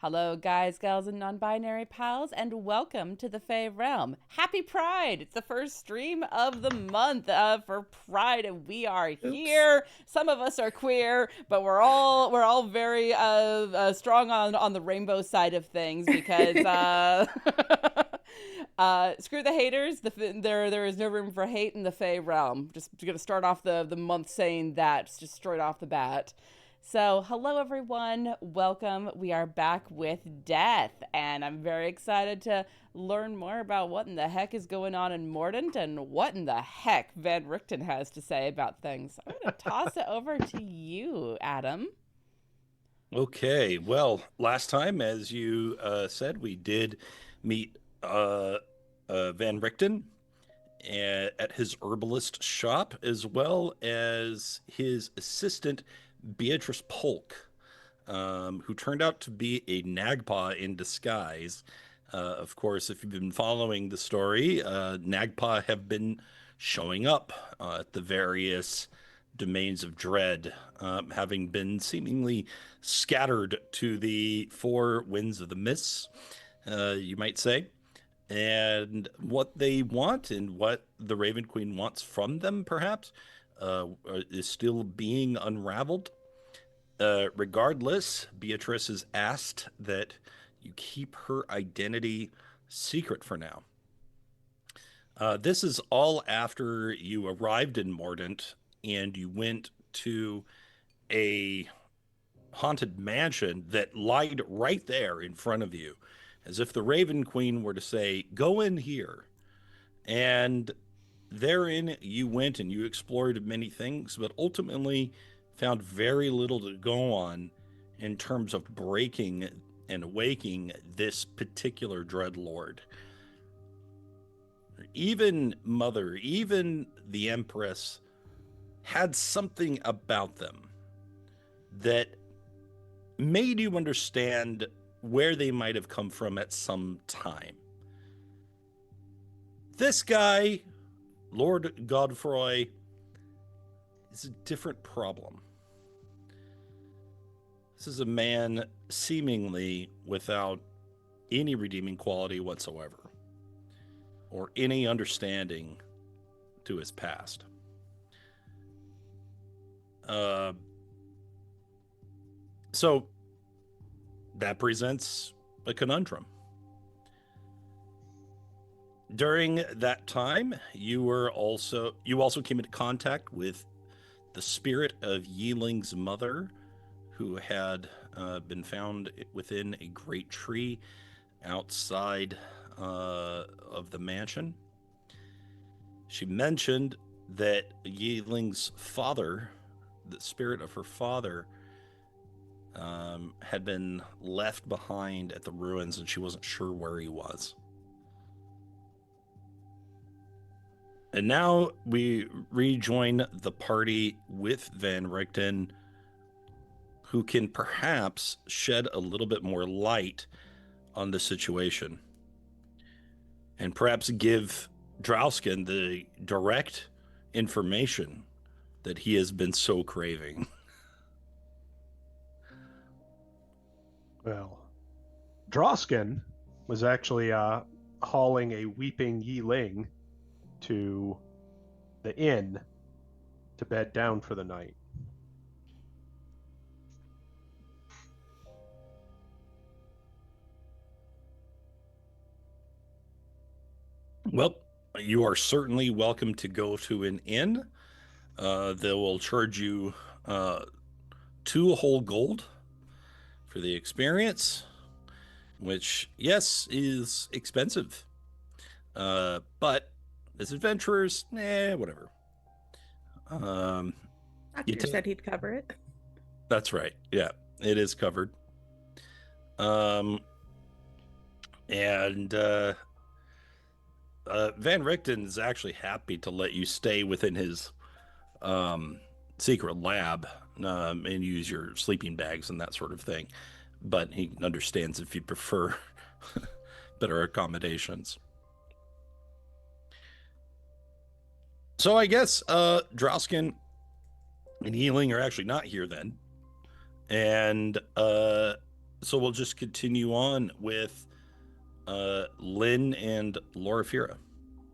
Hello, guys, gals, and non binary pals, and welcome to the Fae Realm. Happy Pride! It's the first stream of the month for Pride, and we are Oops. here. Some of us are queer, but we're all very strong on the rainbow side of things because screw the haters. There is no room for hate in the Fae Realm. Just gonna start off the month saying that just straight off the bat. So, hello everyone. Welcome. We are back with Death, and I'm very excited to learn more about what in the heck is going on in Mordent and what in the heck Van Richten has to say about things. I'm going to toss it over to you, Adam. Okay. Well, last time, as you said, we did meet Van Richten at his herbalist shop, as well as his assistant, Beatrice Polk, who turned out to be a Nagpa in disguise. Of course, if you've been following the story, Nagpa have been showing up at the various domains of dread, having been seemingly scattered to the four winds of the mists, you might say. And what they want and what the Raven Queen wants from them, perhaps, is still being unraveled. Regardless, Beatrice has asked that you keep her identity secret for now. This is all after you arrived in Mordant and you went to a haunted mansion that lied right there in front of you, as if the Raven Queen were to say, "Go in here." And therein you went and you explored many things, but ultimately found very little to go on in terms of breaking and awaking this particular dread lord. Even Mother, even the Empress had something about them that made you understand where they might have come from at some time. This guy, Lord Godfroy, is a different problem. This is a man seemingly without any redeeming quality whatsoever, or any understanding to his past. Uh, so that presents a conundrum. During that time, you also came into contact with the spirit of Yi-Ling's mother, who had been found within a great tree outside of the mansion. She mentioned that Yi-Ling's father, the spirit of her father, had been left behind at the ruins, and she wasn't sure where he was. And now we rejoin the party with Van Richten, who can perhaps shed a little bit more light on the situation and perhaps give Drausken the direct information that he has been so craving. Well, Drausken was actually hauling a weeping Yi-Ling to the inn to bed down for the night. Well, you are certainly welcome to go to an inn. They will charge you 2 whole gold for the experience, which, yes, is expensive. But as adventurers, whatever. Doctor said he'd cover it. That's right. Yeah, it is covered. And Van Richten is actually happy to let you stay within his secret lab and use your sleeping bags and that sort of thing. But he understands if you prefer better accommodations. So I guess Drausken and Yi-Ling are actually not here then. And So we'll just continue on with Lynn and Loraphyra.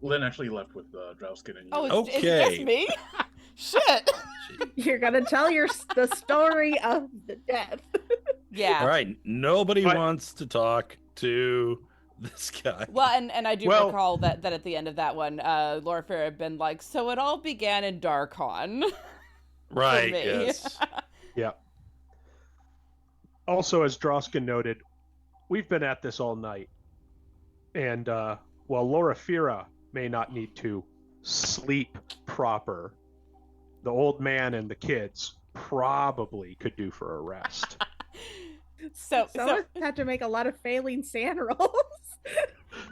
Lynn actually left with Drausken and you. Oh, is it Okay. just me? Shit. You're gonna tell the story of the death. Yeah. All right. Nobody But- wants to talk to this guy. Well, and I do Well- recall that at the end of that one, Loraphyra had been like, so it all began in Darkon. Right. me. Yes. Yeah. Also, as Drausken noted, we've been at this all night. And while Loraphyra may not need to sleep proper, the old man and the kids probably could do for a rest. So Someone had to make a lot of failing sand rolls.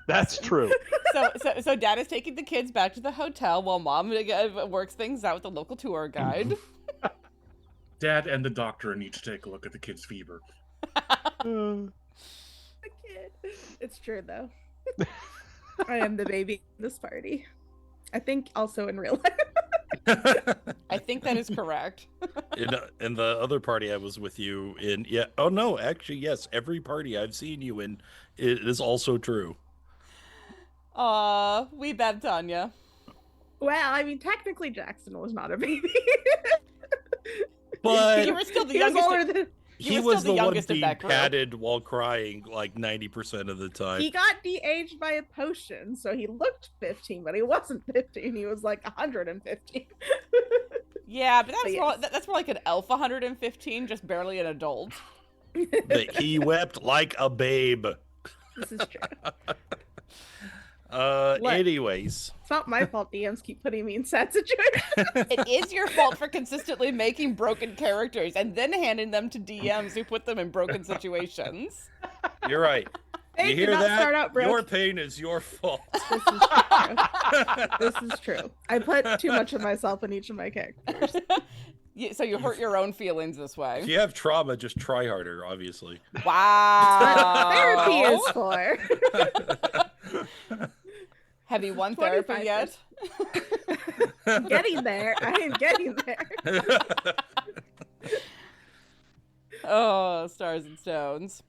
That's true. So Dad is taking the kids back to the hotel while Mom works things out with the local tour guide. Dad and the doctor need to take a look at the kid's fever. The kid. It's true though. I am the baby in this party. I think also in real life. I think that is correct. In the other party I was with you in, yeah. Oh no, actually, yes. Every party I've seen you in, it is also true. Aw, we bet Tanya. Well, I mean, technically Jackson was not a baby. But You were still the He was youngest. older than. he were was still the the one youngest of being that group. patted while crying like 90% of the time. He got de-aged by a potion, so he looked 15, but he wasn't 15. He was like 115. Yeah, but But that's more like an elf 115, just barely an adult. That he wept like a babe. This is true. Anyways. It's not my fault DMs keep putting me in sad situations. It is your fault for consistently making broken characters and then handing them to DMs who put them in broken situations. You're right. They You did hear not start out that? broken. Your pain is your fault. This is true. This is true. I put too much of myself in each of my characters. So you hurt your own feelings this If way. you have trauma, just try harder, obviously. Wow. Therapy is for. Have you won 25%. therapy yet? I'm getting there. I am getting there. Oh, stars and stones.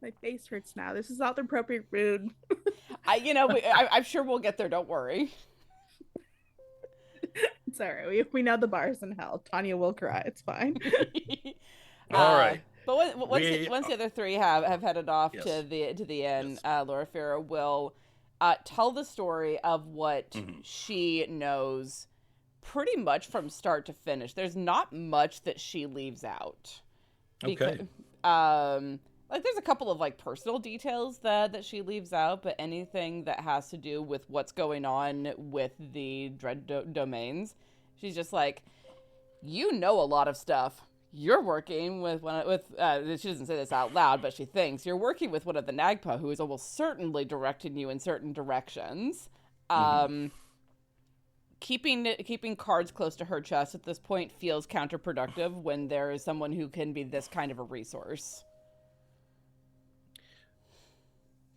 My face hurts now. This is not the appropriate mood. I'm sure we'll get there. Don't worry. It's all right. We know the bar's in hell. Tanya will cry. It's fine. All right. But once We- the other three have headed off Yes. to the inn, Yes. Loraphyra will tell the story of what Mhm. she knows pretty much from start to finish. There's not much that she leaves out. Okay. Like there's a couple of like personal details that she leaves out, but anything that has to do with what's going on with the dread domains, she's just like, you know a lot of stuff. You're working with she doesn't say this out loud, but she thinks you're working with one of the Nagpa who is almost certainly directing you in certain directions. Keeping cards close to her chest at this point feels counterproductive when there is someone who can be this kind of a resource.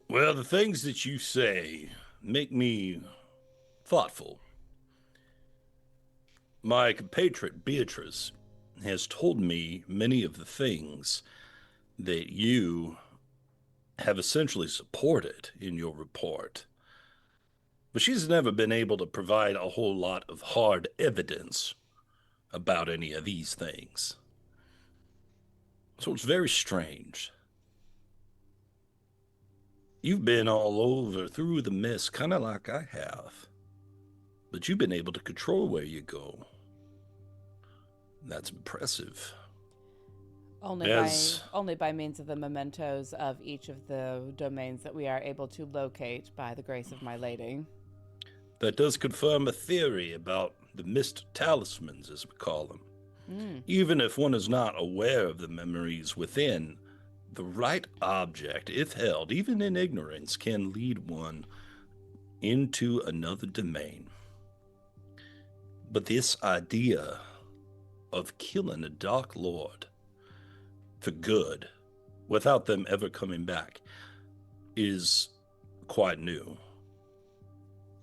Well, the things that you say make me thoughtful. My compatriot Beatrice has told me many of the things that you have essentially supported in your report. But she's never been able to provide a whole lot of hard evidence about any of these things. So it's very strange. You've been all over through the mist, kind of like I have. But you've been able to control where you go. That's impressive. Only by means of the mementos of each of the domains that we are able to locate by the grace of my lady. That does confirm a theory about the mist talismans, as we call them. Even if one is not aware of the memories within, the right object, if held, even in ignorance, can lead one into another domain. But this idea of killing a Dark Lord for good, without them ever coming back, is quite new.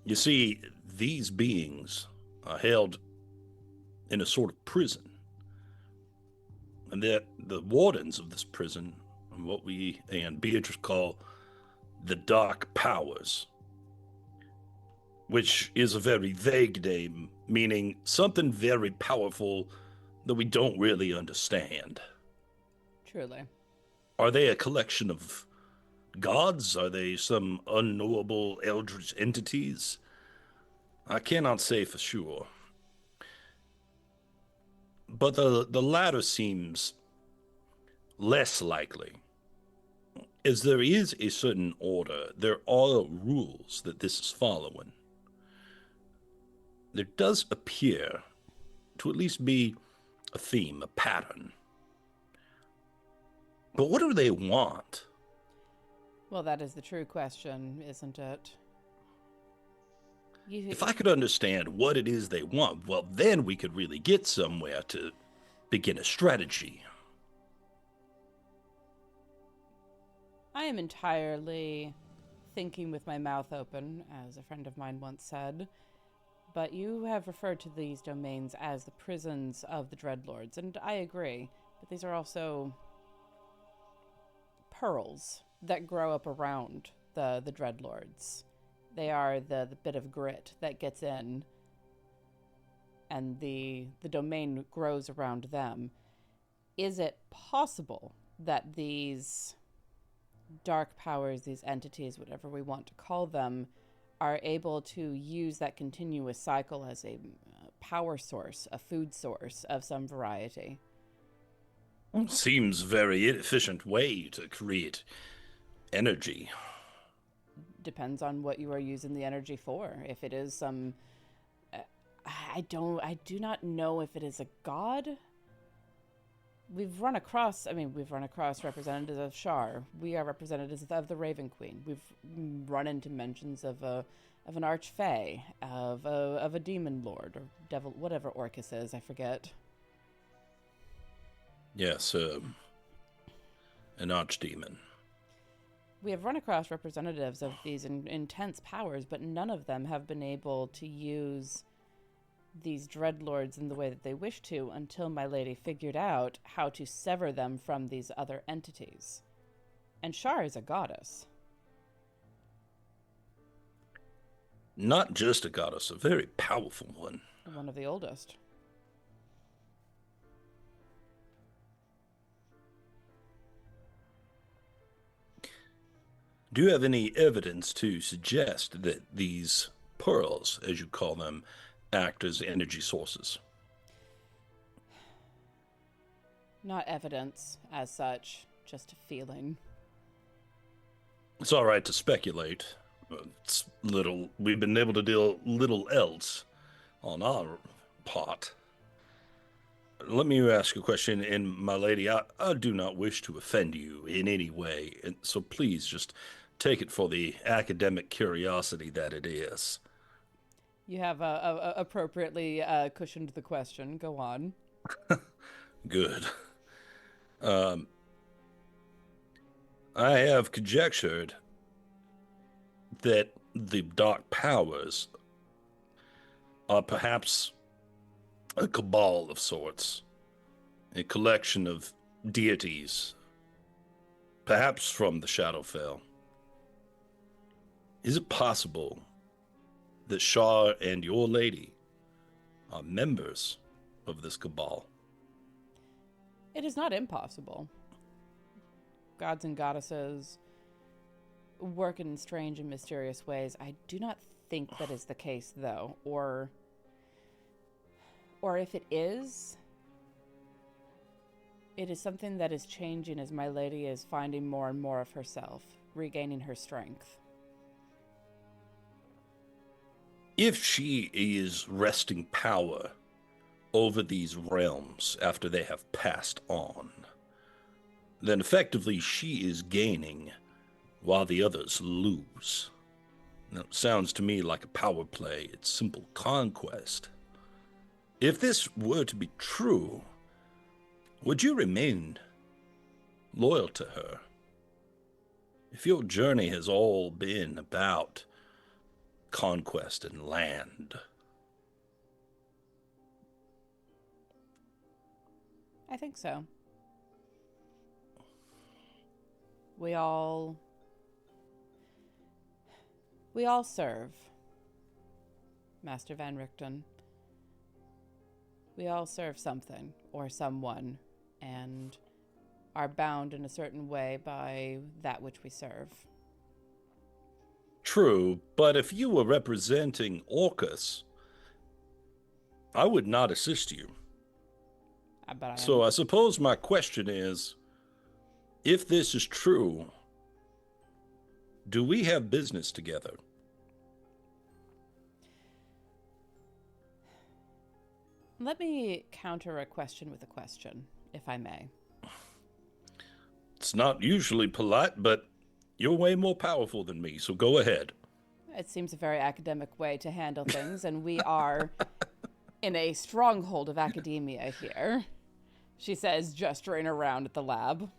You see, these beings are held in a sort of prison. And the wardens of this prison what we and Beatrice call the Dark Powers, which is a very vague name, meaning something very powerful that we don't really understand. Truly. Are they a collection of gods? Are they some unknowable eldritch entities? I cannot say for sure. But the latter seems less likely. As there is a certain order, there are rules that this is following. There does appear to at least be a theme, a pattern. But what do they want? Well, that is the true question, isn't it? If I could understand what it is they want, well, then we could really get somewhere to begin a strategy. I am entirely thinking with my mouth open, as a friend of mine once said. But you have referred to these domains as the prisons of the Dreadlords, and I agree. But these are also pearls that grow up around the Dreadlords. They are the bit of grit that gets in, and the domain grows around them. Is it possible that these dark powers, these entities, whatever we want to call them, are able to use that continuous cycle as a power source, a food source of some variety? Seems a very inefficient way to create energy. Depends on what you are using the energy for. If it is some... I do not know if it is a god. We've run across representatives of Shar. We are representatives of the Raven Queen. We've run into mentions of an archfey, of a demon lord, or devil, whatever Orcus is, I forget. Yes, an archdemon. We have run across representatives of these intense powers, but none of them have been able to use these dreadlords in the way that they wish to until my lady figured out how to sever them from these other entities. And Shar is a goddess. Not just a goddess, a very powerful one. One of the oldest. Do you have any evidence to suggest that these pearls, as you call them, act as energy sources? Not evidence as such, just a feeling. It's all right to speculate. We've been able to do little else on our part. Let me ask a question, and my lady, I do not wish to offend you in any way, and so please just take it for the academic curiosity that it is. You have appropriately cushioned the question. Go on. Good. I have conjectured that the dark powers are perhaps a cabal of sorts, a collection of deities, perhaps from the Shadowfell. Is it possible that Shar and your lady are members of this cabal? It is not impossible. Gods and goddesses work in strange and mysterious ways. I do not think that is the case, though. Or if it is something that is changing as my lady is finding more and more of herself, regaining her strength. If she is wresting power over these realms after they have passed on, then effectively she is gaining while the others lose. Now, it sounds to me like a power play. It's simple conquest. If this were to be true, would you remain loyal to her? If your journey has all been about conquest and land. I think so. We all serve Master Van Richten. We all serve something or someone and are bound in a certain way by that which we serve. True, but if you were representing Orcus, I would not assist you. So I suppose my question is, if this is true, do we have business together? Let me counter a question with a question, if I may. It's not usually polite, but you're way more powerful than me, so go ahead. It seems a very academic way to handle things, and we are in a stronghold of academia here, she says, gesturing around at the lab.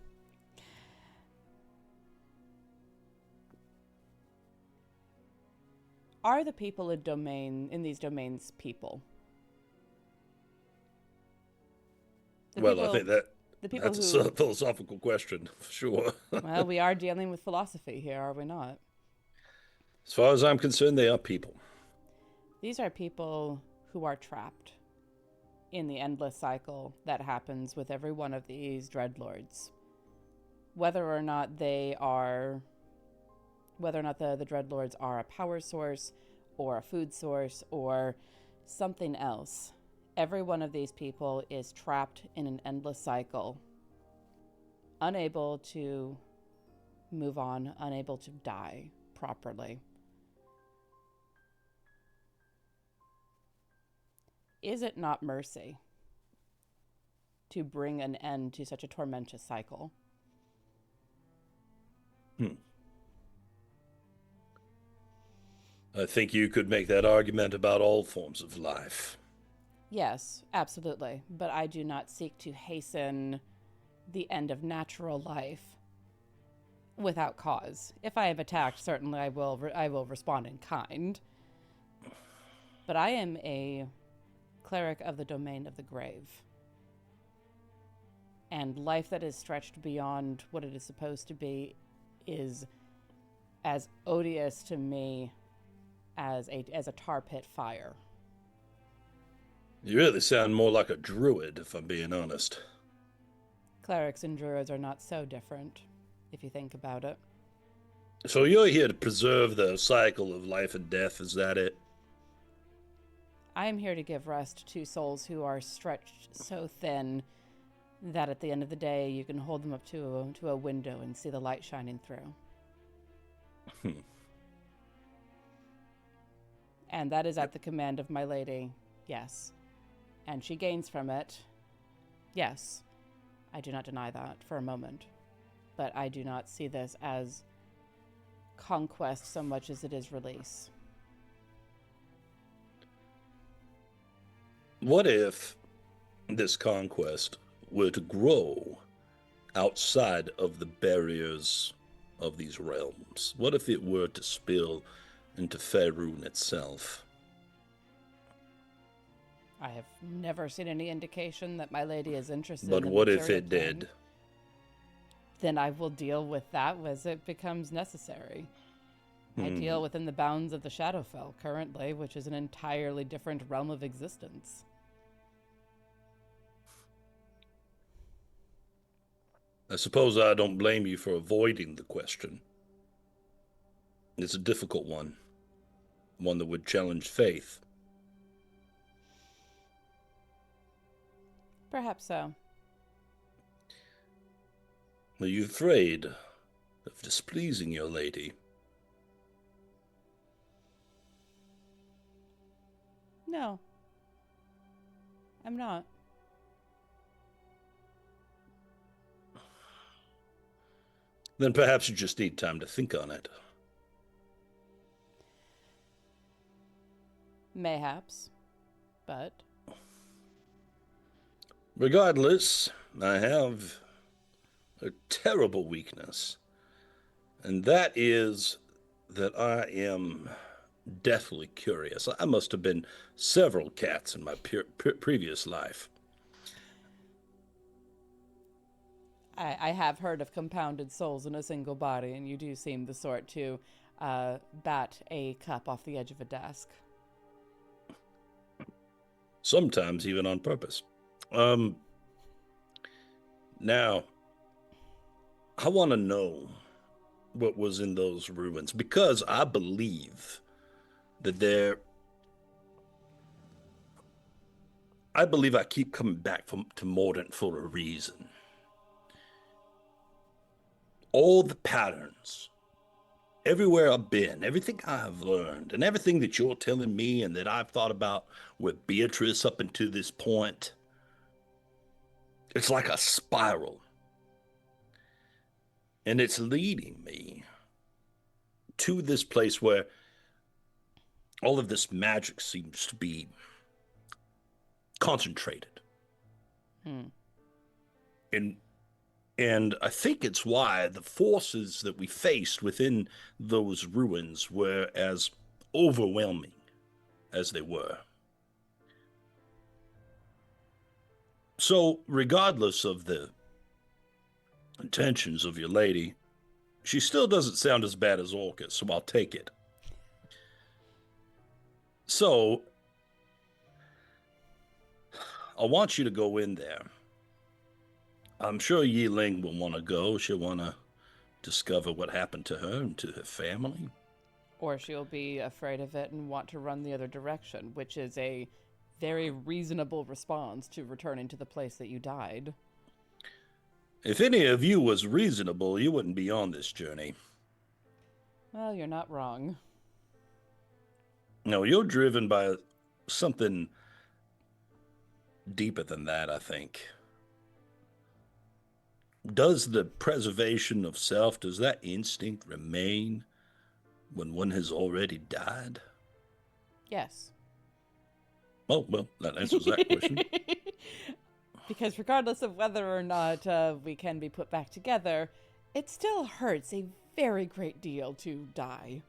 Are the people in these domains people? I think that's a philosophical question, for sure. Well, we are dealing with philosophy here, are we not? As far as I'm concerned, they are people. These are people who are trapped in the endless cycle that happens with every one of these dreadlords. Whether or not the dreadlords are a power source or a food source or something else, every one of these people is trapped in an endless cycle, unable to move on, unable to die properly. Is it not mercy to bring an end to such a tormentous cycle? I think you could make that argument about all forms of life. Yes, absolutely. But I do not seek to hasten the end of natural life without cause. If I am attacked, certainly I will respond in kind. But I am a cleric of the domain of the grave. And life that is stretched beyond what it is supposed to be is as odious to me as a tar pit fire. You really sound more like a druid, if I'm being honest. Clerics and druids are not so different, if you think about it. So you're here to preserve the cycle of life and death, is that it? I am here to give rest to souls who are stretched so thin that at the end of the day you can hold them up to a window and see the light shining through. And that is at the command of my lady, yes. And she gains from it, yes. I do not deny that for a moment. But I do not see this as conquest so much as it is release. What if this conquest were to grow outside of the barriers of these realms? What if it were to spill into Faerun itself? I have never seen any indication that my lady is interested But in the what if material it plane. did? Then I will deal with that as it becomes necessary. I deal within the bounds of the Shadowfell currently, which is an entirely different realm of existence. I suppose I don't blame you for avoiding the question. It's a difficult one that would challenge faith. Perhaps so. Are you afraid of displeasing your lady? No. I'm not. Then perhaps you just need time to think on it. Mayhaps. But Regardless, I have a terrible weakness, and that is that I am deathly curious. I must have been several cats in my previous life. I have heard of compounded souls in a single body, and you do seem the sort to bat a cup off the edge of a desk. Sometimes even on purpose. Now, I want to know what was in those ruins, because I believe that I believe I keep coming back to Mordent for a reason. All the patterns, everywhere I've been, everything I've learned, and everything that you're telling me and that I've thought about with Beatrice up until this point, it's like a spiral. And it's leading me to this place where all of this magic seems to be concentrated. And I think it's why the forces that we faced within those ruins were as overwhelming as they were. So, regardless of the intentions of your lady, she still doesn't sound as bad as Orcus, so I'll take it. So, I want you to go in there. I'm sure Yi-Ling will want to go. She'll want to discover what happened to her and to her family. Or she'll be afraid of it and want to run the other direction, which is a very reasonable response to returning to the place that you died. If any of you was reasonable, you wouldn't be on this journey. Well, you're not wrong. No, you're driven by something deeper than that, I think. Does the preservation of self, does that instinct remain when one has already died? Yes. Oh, well, that answers that question. Because regardless of whether or not we can be put back together, it still hurts a very great deal to die.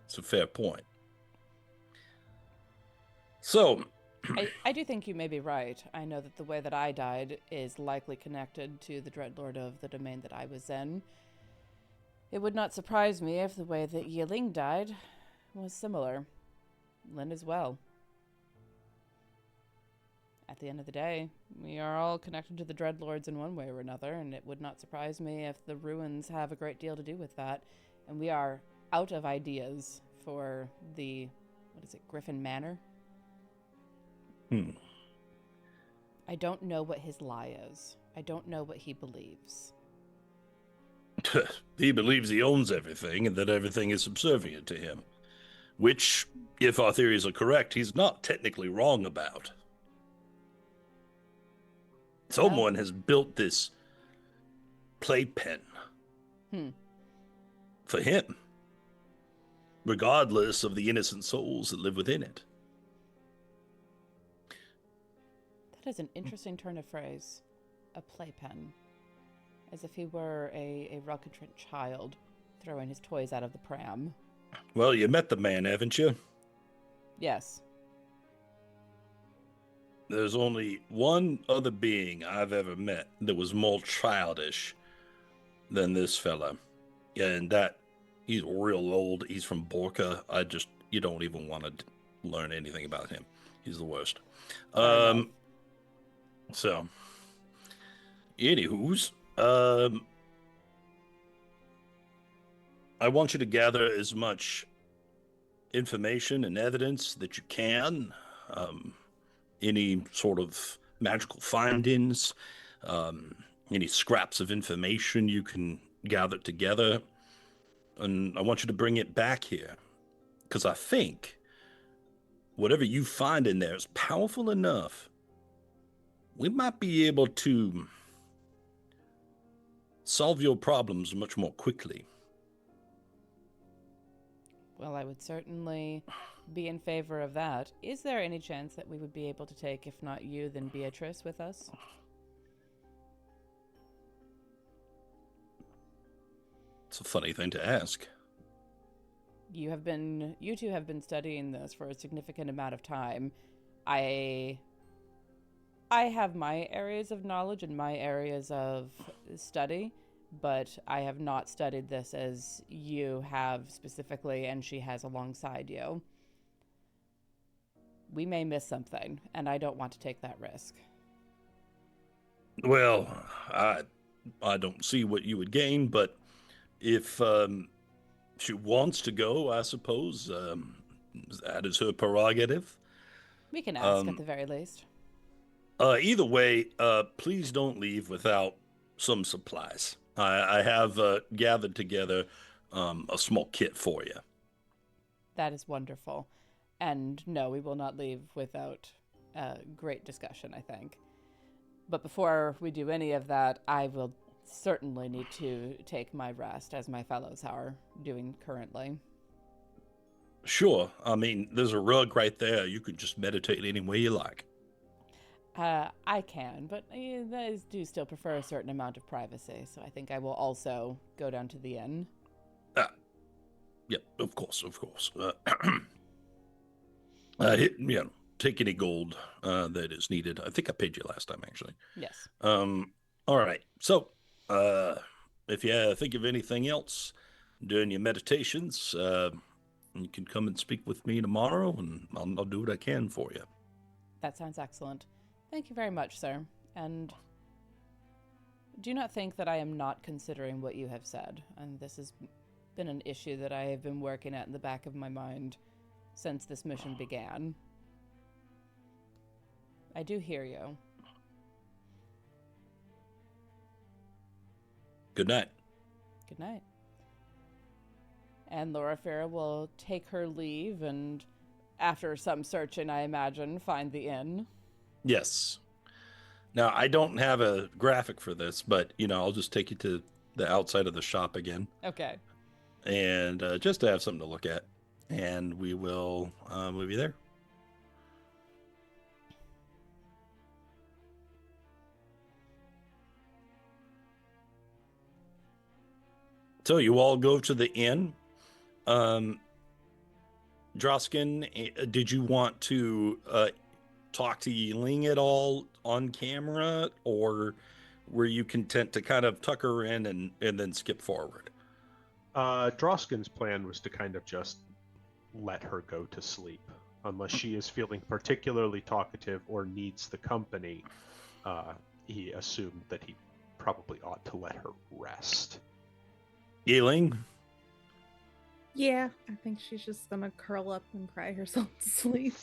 It's a fair point. So, I do think you may be right. I know that the way that I died is likely connected to the Dreadlord of the domain that I was in. It would not surprise me if the way that Yi-Ling died was similar. Lynn as well. At the end of the day, we are all connected to the Dreadlords in one way or another, and it would not surprise me if the ruins have a great deal to do with that. And we are out of ideas for the, Gryphon Manor? I don't know what his lie is. I don't know what he believes. he believes he owns everything and that everything is subservient to him. Which, if our theories are correct, he's not technically wrong about. Someone has built this playpen for him, regardless of the innocent souls that live within it. That is an interesting turn of phrase. A playpen. As if he were a recalcitrant child throwing his toys out of the pram. Well, you met the man, haven't you? Yes. There's only one other being I've ever met that was more childish than this fella. And that, he's real old. He's from Borka. You don't even want to learn anything about him. He's the worst. So, anywho's, I want you to gather as much information and evidence that you can. Any sort of magical findings, any scraps of information you can gather together. And I want you to bring it back here. Because I think whatever you find in there is powerful enough. We might be able to solve your problems much more quickly. Well, I would certainly be in favor of that. Is there any chance that we would be able to take, if not you, then Beatrice with us? It's a funny thing to ask. You two have been studying this for a significant amount of time. I I have my areas of knowledge and my areas of study, but I have not studied this as you have specifically, and she has alongside you. We may miss something, and I don't want to take that risk. Well, I don't see what you would gain, but if she wants to go, I suppose that is her prerogative. We can ask at the very least. Either way, please don't leave without some supplies. I have gathered together a small kit for you. That is wonderful. And no, we will not leave without a great discussion, I think. But before we do any of that, I will certainly need to take my rest, as my fellows are doing currently. Sure. I mean, there's a rug right there. You could just meditate any way you like. I can, but I do still prefer a certain amount of privacy, so I think I will also go down to the inn. Yep, of course. Take any gold that is needed. I think I paid you last time, actually. Yes. All right. So, if you think of anything else during your meditations, you can come and speak with me tomorrow, and I'll do what I can for you. That sounds excellent. Thank you very much, sir. And do not think that I am not considering what you have said. And this has been an issue that I have been working at in the back of my mind since this mission began. I do hear you. Good night. Good night. And Loraphyra will take her leave and, after some searching, I imagine, find the inn. Yes. Now, I don't have a graphic for this, but, I'll just take you to the outside of the shop again. Okay. And just to have something to look at. And we will move you there. So you all go to the inn. Drausken, did you want to talk to Yi-Ling at all on camera, or were you content to kind of tuck her in and then skip forward? Drausken's plan was to kind of just let her go to sleep. Unless she is feeling particularly talkative or needs the company, he assumed that he probably ought to let her rest. Yi-Ling? Yeah, I think she's just gonna curl up and cry herself to sleep.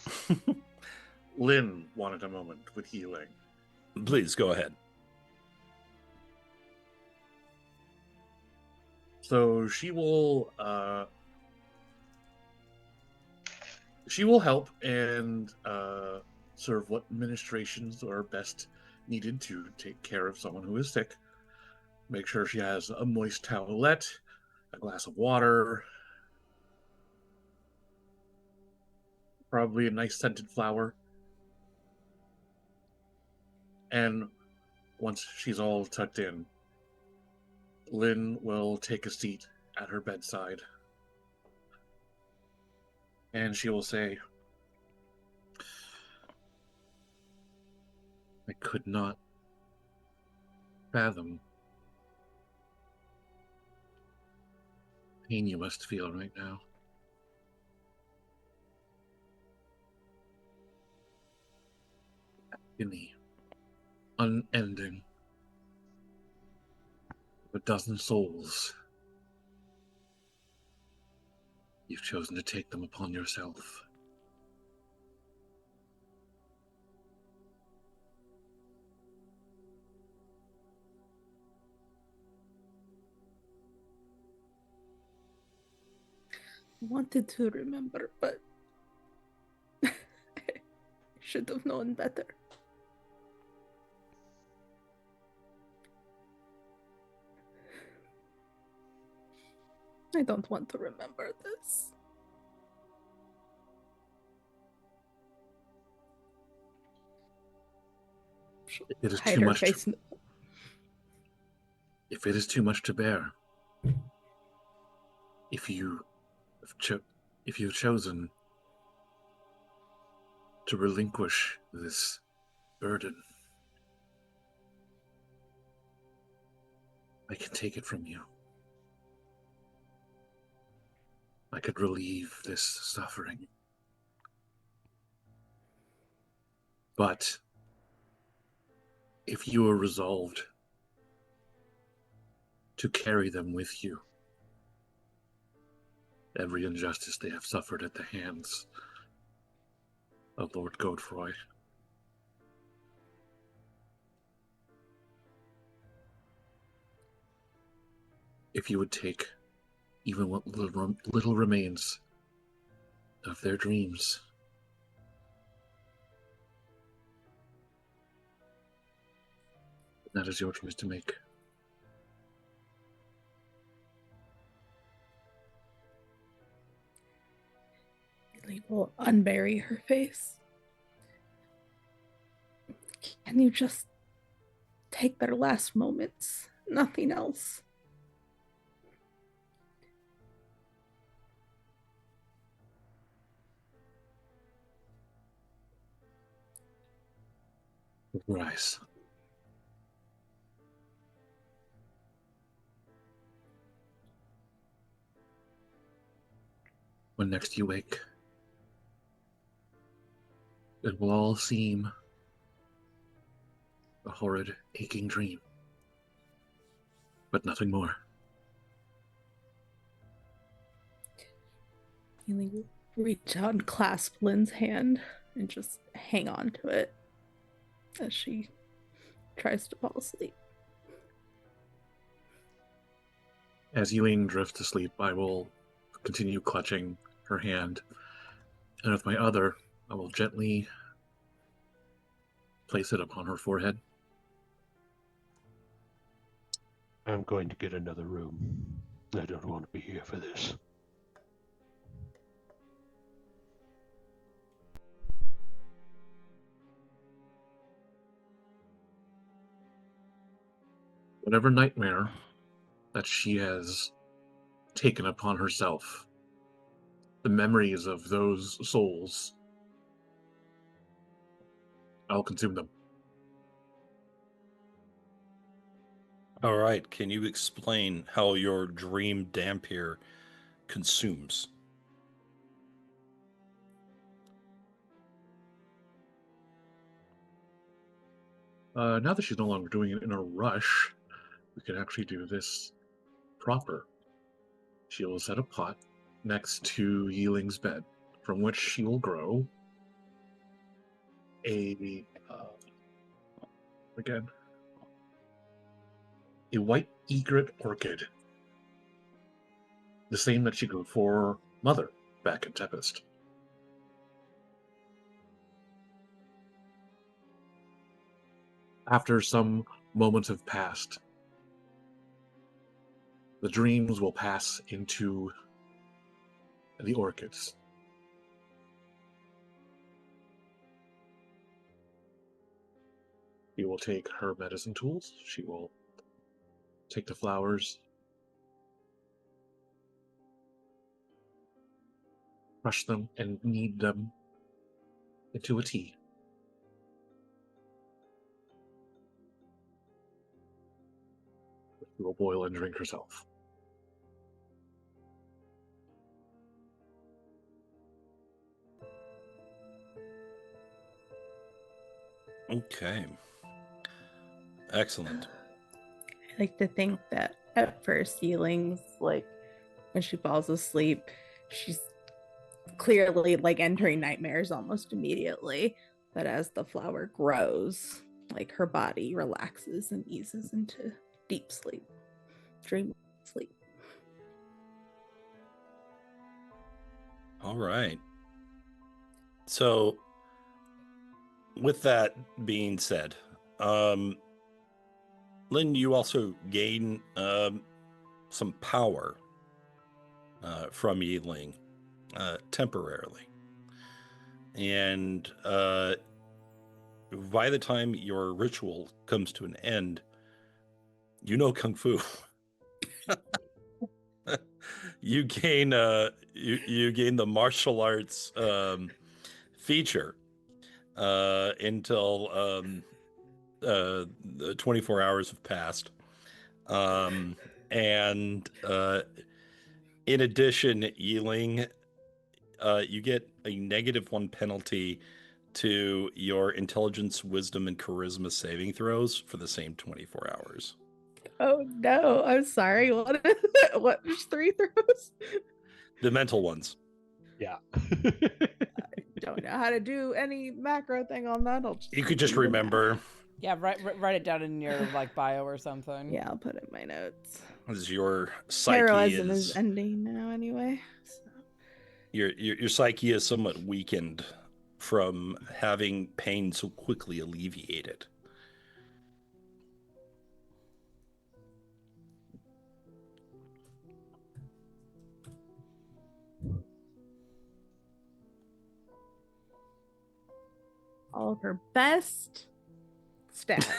Lynn wanted a moment with Yi-Ling. Please, go ahead. So she will help and serve what ministrations are best needed to take care of someone who is sick. Make sure she has a moist towelette, a glass of water, probably a nice scented flower. And once she's all tucked in, Lynn will take a seat at her bedside. And she will say, I could not fathom the pain you must feel right now. Agony, unending, of a dozen souls. You've chosen to take them upon yourself. I wanted to remember, but I should have known better. I don't want to remember this. It is Hide too her much. face. If it is too much to bear, if you've chosen to relinquish this burden, I can take it from you. I could relieve this suffering. But if you are resolved to carry them with you, every injustice they have suffered at the hands of Lord Godefroy, if you would take even what little remains of their dreams, that is your choice to make. Yi-Ling will unbury her face. Can you just take their last moments? Nothing else. Rise. When next you wake, it will all seem a horrid, aching dream, but nothing more. Yi-Ling will reach out and clasp Lynn's hand and just hang on to it as she tries to fall asleep. As Yi-Ling drifts to sleep, I will continue clutching her hand, and with my other, I will gently place it upon her forehead. I'm going to get another room. I don't want to be here for this. Whatever nightmare that she has taken upon herself, the memories of those souls, I'll consume them. All right. Can you explain how your dream dampier consumes? Now that she's no longer doing it in a rush, we can actually do this proper. She will set a pot next to Yi-Ling's bed, from which she will grow a white egret orchid, the same that she grew for Mother back in Tempest. After some moments have passed, the dreams will pass into the orchids. She will take her medicine tools. She will take the flowers, crush them, and knead them into a tea. She will boil and drink herself. Okay. Excellent. I like to think that at first Yi-Ling's like when she falls asleep, she's clearly like entering nightmares almost immediately. But as the flower grows, like her body relaxes and eases into deep sleep, dream sleep. All right. So, with that being said, Lynn, you also gain some power from Yi-Ling temporarily. And by the time your ritual comes to an end, you know Kung Fu. You gain you gain the martial arts feature until the 24 hours have passed. And in addition, Yi-Ling, you get a -1 penalty to your intelligence, wisdom, and charisma saving throws for the same 24 hours. Oh no, I'm sorry. What is it? What? Just 3 throws? The mental ones. Yeah. Don't know how to do any macro thing on that. You could just do the math. remember. Yeah, write it down in your like bio or something. Yeah, I'll put it in my notes. As your psyche Heroism is is ending now anyway. So. your psyche is somewhat weakened from having pain so quickly alleviated. All of her best stats.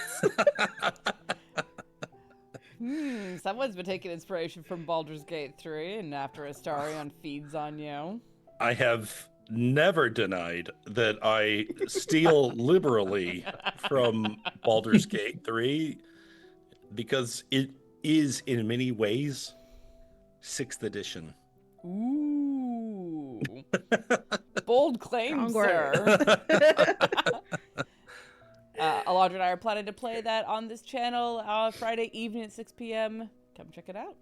Someone's been taking inspiration from Baldur's Gate 3, and after Astarion feeds on you. I have never denied that I steal liberally from Baldur's Gate 3 because it is in many ways 6th edition. Ooh. Bold claim, Strong sir. Alondra and I are planning to play that on this channel Friday evening at 6 p.m. Come check it out.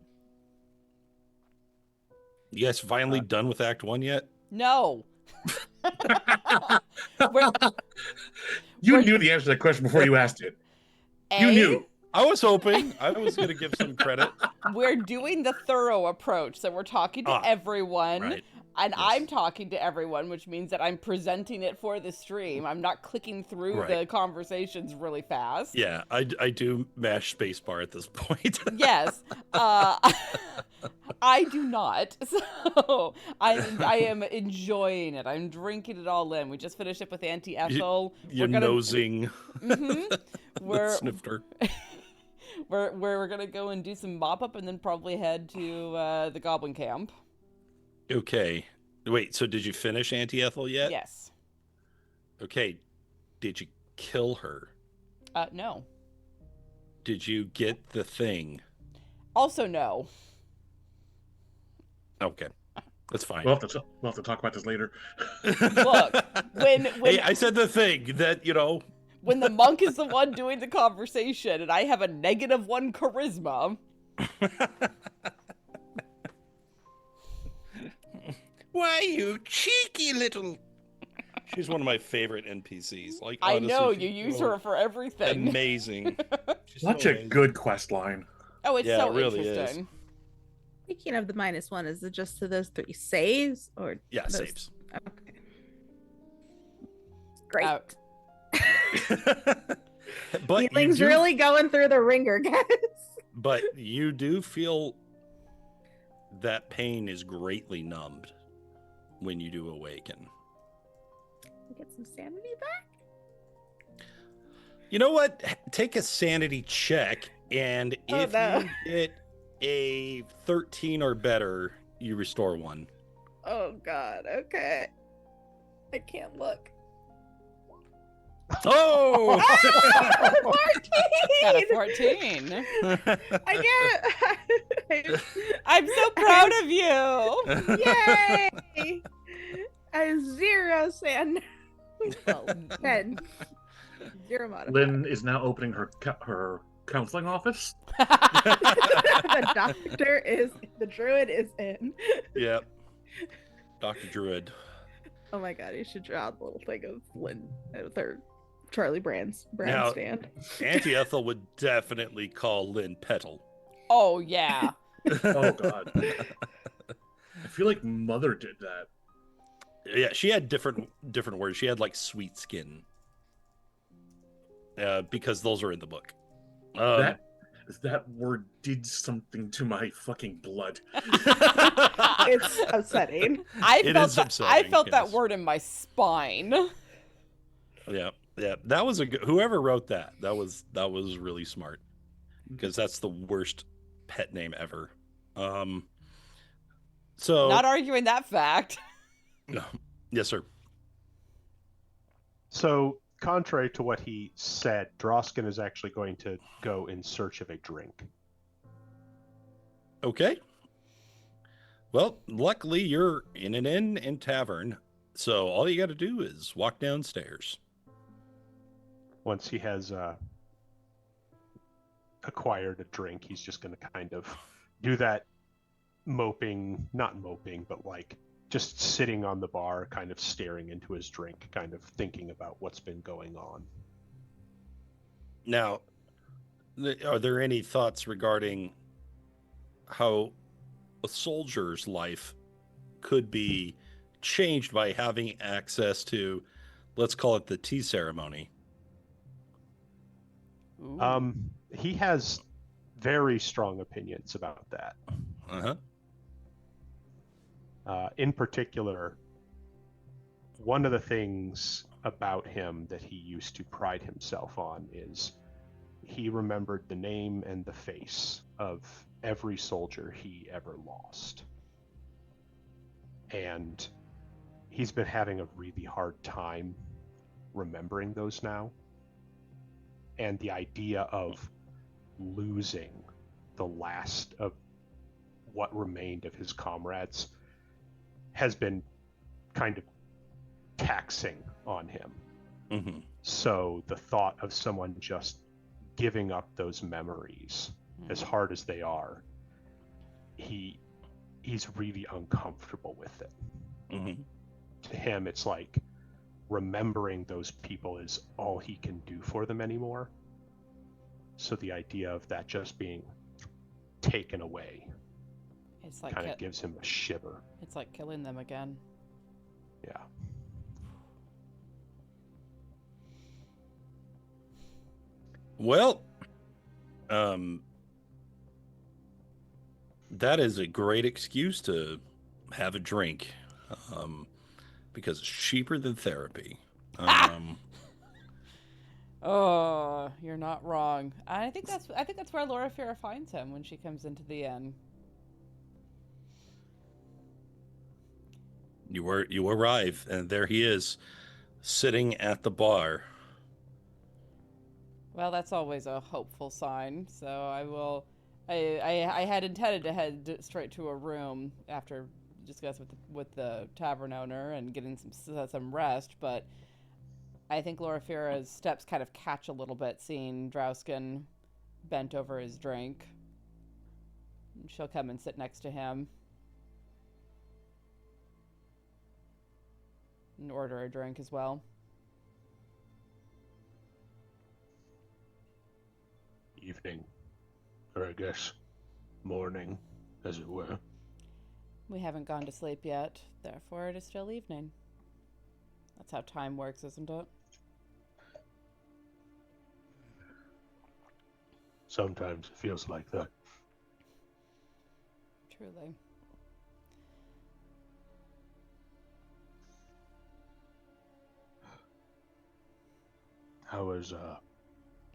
You guys finally done with Act 1 yet? No. You knew the answer to that question before you asked it. You knew. I was hoping. I was going to give some credit. We're doing the thorough approach, so we're talking to everyone. Right. And yes. I'm talking to everyone, which means that I'm presenting it for the stream. I'm not clicking through the conversations really fast. Yeah, I do mash spacebar at this point. Yes. I do not. So I am enjoying it. I'm drinking it all in. We just finished up with Auntie Ethel. You're nosing the snifter. We're going to go and do some mop-up and then probably head to the Goblin Camp. Okay. Wait, so did you finish Auntie Ethel yet? Yes. Okay. Did you kill her? No. Did you get the thing? Also no. Okay. That's fine. We'll have to talk about this later. Look, when hey, I said the thing that, when the monk is the one doing the conversation and I have a -1 charisma. Why, you cheeky little... She's one of my favorite NPCs. Like, I honestly, know, you use her for everything. Amazing. Such a good quest line. Oh, it's so it really interesting. Is. Speaking of the -1, is it just to those 3 saves? Or yeah, those... saves. Okay. Great. But Yi-Ling's really going through the ringer, guys. But you do feel that pain is greatly numbed when you do awaken. Get some sanity back? You know what? Take a sanity check, and if you get a 13 or better, you restore 1. Oh, God. Okay. I can't look. Oh! 14! Got a 14. I get it. I'm so proud of you. Yay! I have 0 sand. Well, 10. 0 modifier. Lynn is now opening her counseling office. The druid is in. Yep. Dr. Druid. Oh my God, you should draw the little thing of Lynn with her Charlie Brown Now, stand. Auntie Ethel would definitely call Lynn Petal. Oh, yeah. Oh, God. I feel like Mother did that. Yeah, she had different words. She had like sweet skin. Because those are in the book. That word did something to my fucking blood. It's upsetting. I felt that word in my spine. Yeah. That was whoever wrote that. That was really smart, because that's the worst pet name ever. So not arguing that fact. No. Yes, sir. So, contrary to what he said, Drausken is actually going to go in search of a drink. Okay. Well, luckily you're in an inn and tavern, so all you got to do is walk downstairs. Once he has acquired a drink, he's just going to kind of do that not moping, but like just sitting on the bar, kind of staring into his drink, kind of thinking about what's been going on. Now, are there any thoughts regarding how a soldier's life could be changed by having access to, let's call it the tea ceremony? Ooh. He has very strong opinions about that. Uh-huh. In particular, one of the things about him that he used to pride himself on is he remembered the name and the face of every soldier he ever lost. And he's been having a really hard time remembering those now. And the idea of losing the last of what remained of his comrades has been kind of taxing on him. Mm-hmm. So the thought of someone just giving up those memories, as hard as they are, he's really uncomfortable with it. Mm-hmm. To him, it's like remembering those people is all he can do for them anymore. So the idea of that just being taken away It's like kind of gives him a shiver. It's like killing them again. Yeah. Well, that is a great excuse to have a drink, because it's cheaper than therapy. Oh, you're not wrong. I think that's where Loraphyra finds him when she comes into the inn. You arrive, and there he is, sitting at the bar. Well, that's always a hopeful sign. So I had intended to head straight to a room after discussing with the tavern owner and getting some rest, but I think Loraphyra's steps kind of catch a little bit, seeing Drausken bent over his drink. She'll come and sit next to him and order a drink as well. Evening, or I guess morning, as it were. We haven't gone to sleep yet, therefore it is still evening. That's how time works, isn't it? Sometimes it feels like that. Truly. How was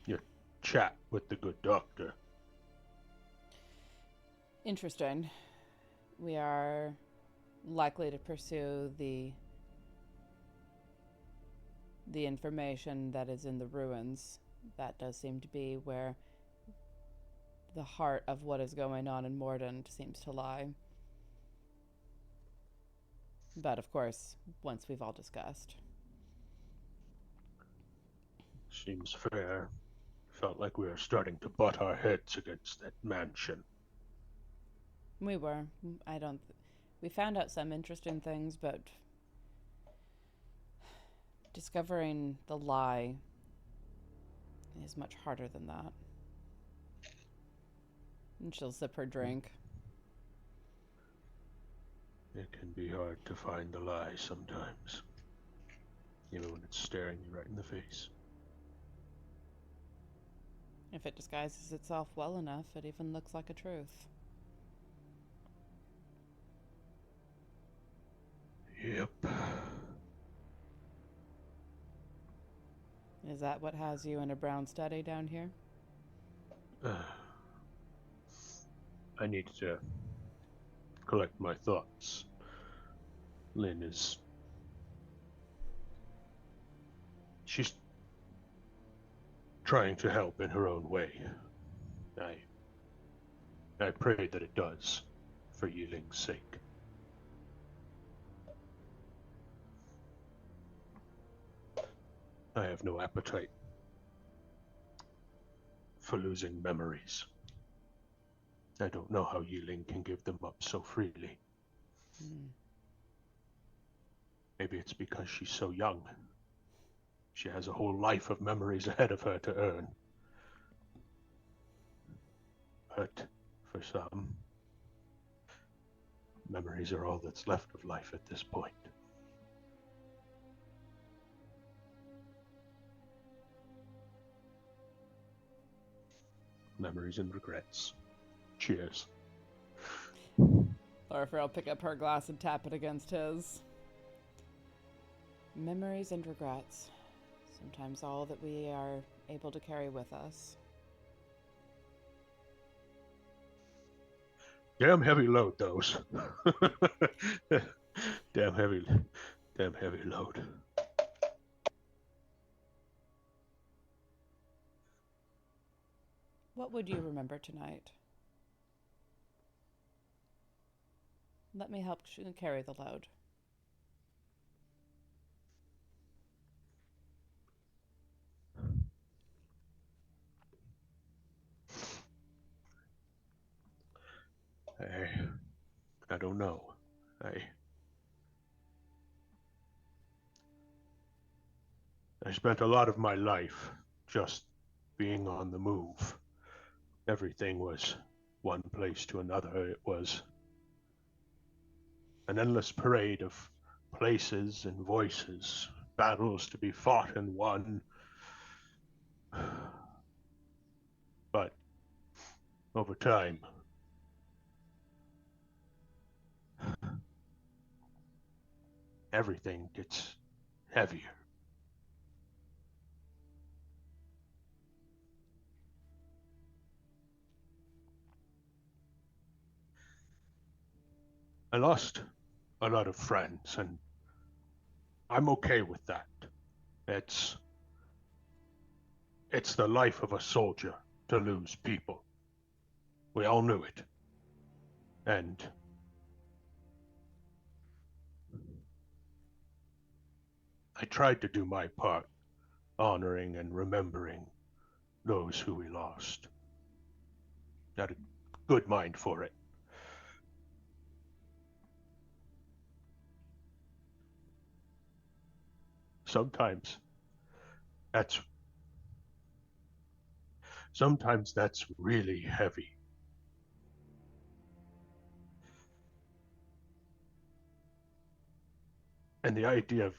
your chat with the good doctor? Interesting. We are likely to pursue the information that is in the ruins. That does seem to be where the heart of what is going on in Mordent seems to lie. But of course, once we've all discussed. Seems fair. Felt like we were starting to butt our heads against that mansion. We were. We found out some interesting things, but discovering the lie is much harder than that. And she'll sip her drink. It can be hard to find the lie sometimes, even when it's staring you right in the face. If it disguises itself well enough, it even looks like a truth. Yep. Is that what has you in a brown study down here? I need to collect my thoughts. Lynn is... She's trying to help in her own way. I I pray that it does, for Yi-Ling's sake. I have no appetite for losing memories. I don't know how Yi-Ling can give them up so freely. Maybe it's because she's so young. She has a whole life of memories ahead of her to earn. But for some, memories are all that's left of life at this point. Memories and regrets. Cheers. Loraphyra will pick up her glass and tap it against his. Memories and regrets. Sometimes all that we are able to carry with us. Damn heavy load, those. damn heavy load. What would you remember tonight? Let me help carry the load. I don't know. I spent a lot of my life just being on the move. Everything was one place to another. It was an endless parade of places and voices, battles to be fought and won. But over time, everything gets heavier. I lost a lot of friends, and I'm okay with that. It's the life of a soldier to lose people. We all knew it. And I tried to do my part, honoring and remembering those who we lost. Got a good mind for it. Sometimes that's really heavy. And the idea of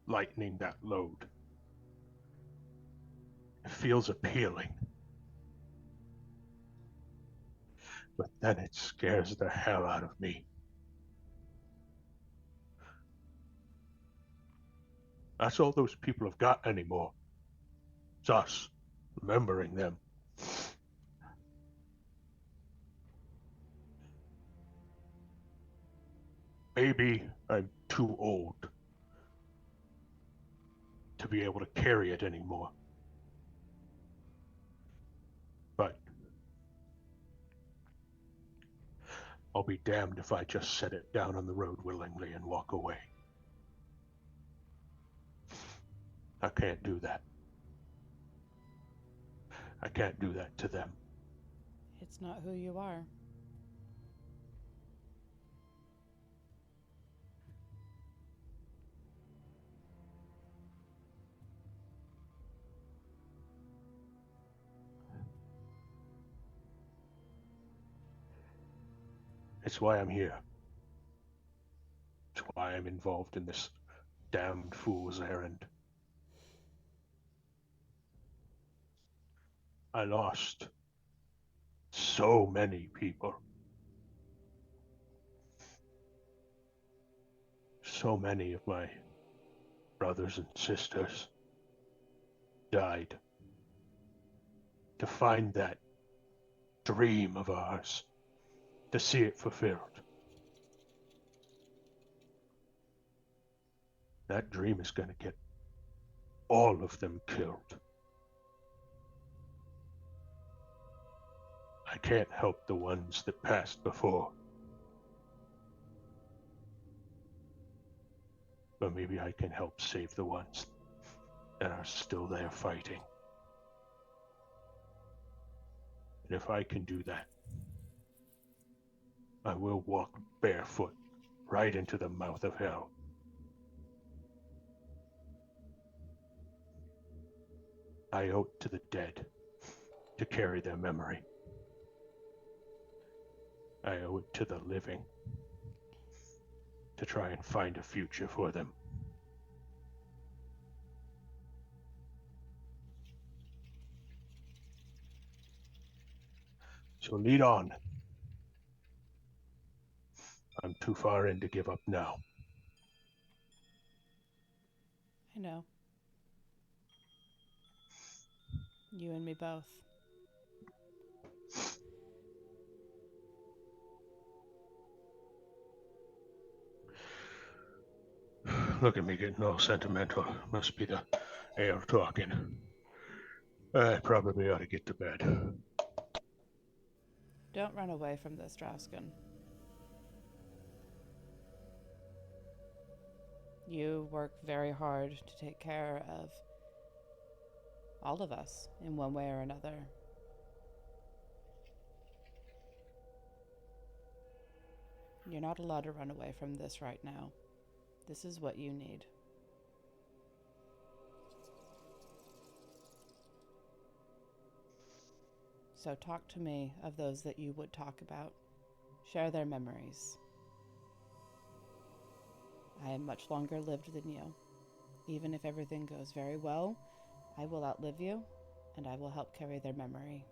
lightening that load, it feels appealing. But then it scares the hell out of me. That's all those people have got anymore. It's us, remembering them. Maybe I'm too old to be able to carry it anymore. But I'll be damned if I just set it down on the road willingly and walk away. I can't do that. I can't do that to them. It's not who you are. It's why I'm here. It's why I'm involved in this damned fool's errand. I lost so many people. So many of my brothers and sisters died to find that dream of ours, to see it fulfilled. That dream is going to get all of them killed. I can't help the ones that passed before. But maybe I can help save the ones that are still there fighting. And if I can do that, I will walk barefoot right into the mouth of hell. I owe it to the dead to carry their memory. I owe it to the living to try and find a future for them. So lead on. I'm too far in to give up now. I know. You and me both. Look at me getting all sentimental. Must be the ale talking. I probably ought to get to bed. Don't run away from this, Drausken. You work very hard to take care of all of us in one way or another. You're not allowed to run away from this right now. This is what you need. So talk to me of those that you would talk about. Share their memories. I am much longer lived than you. Even if everything goes very well, I will outlive you, and I will help carry their memory.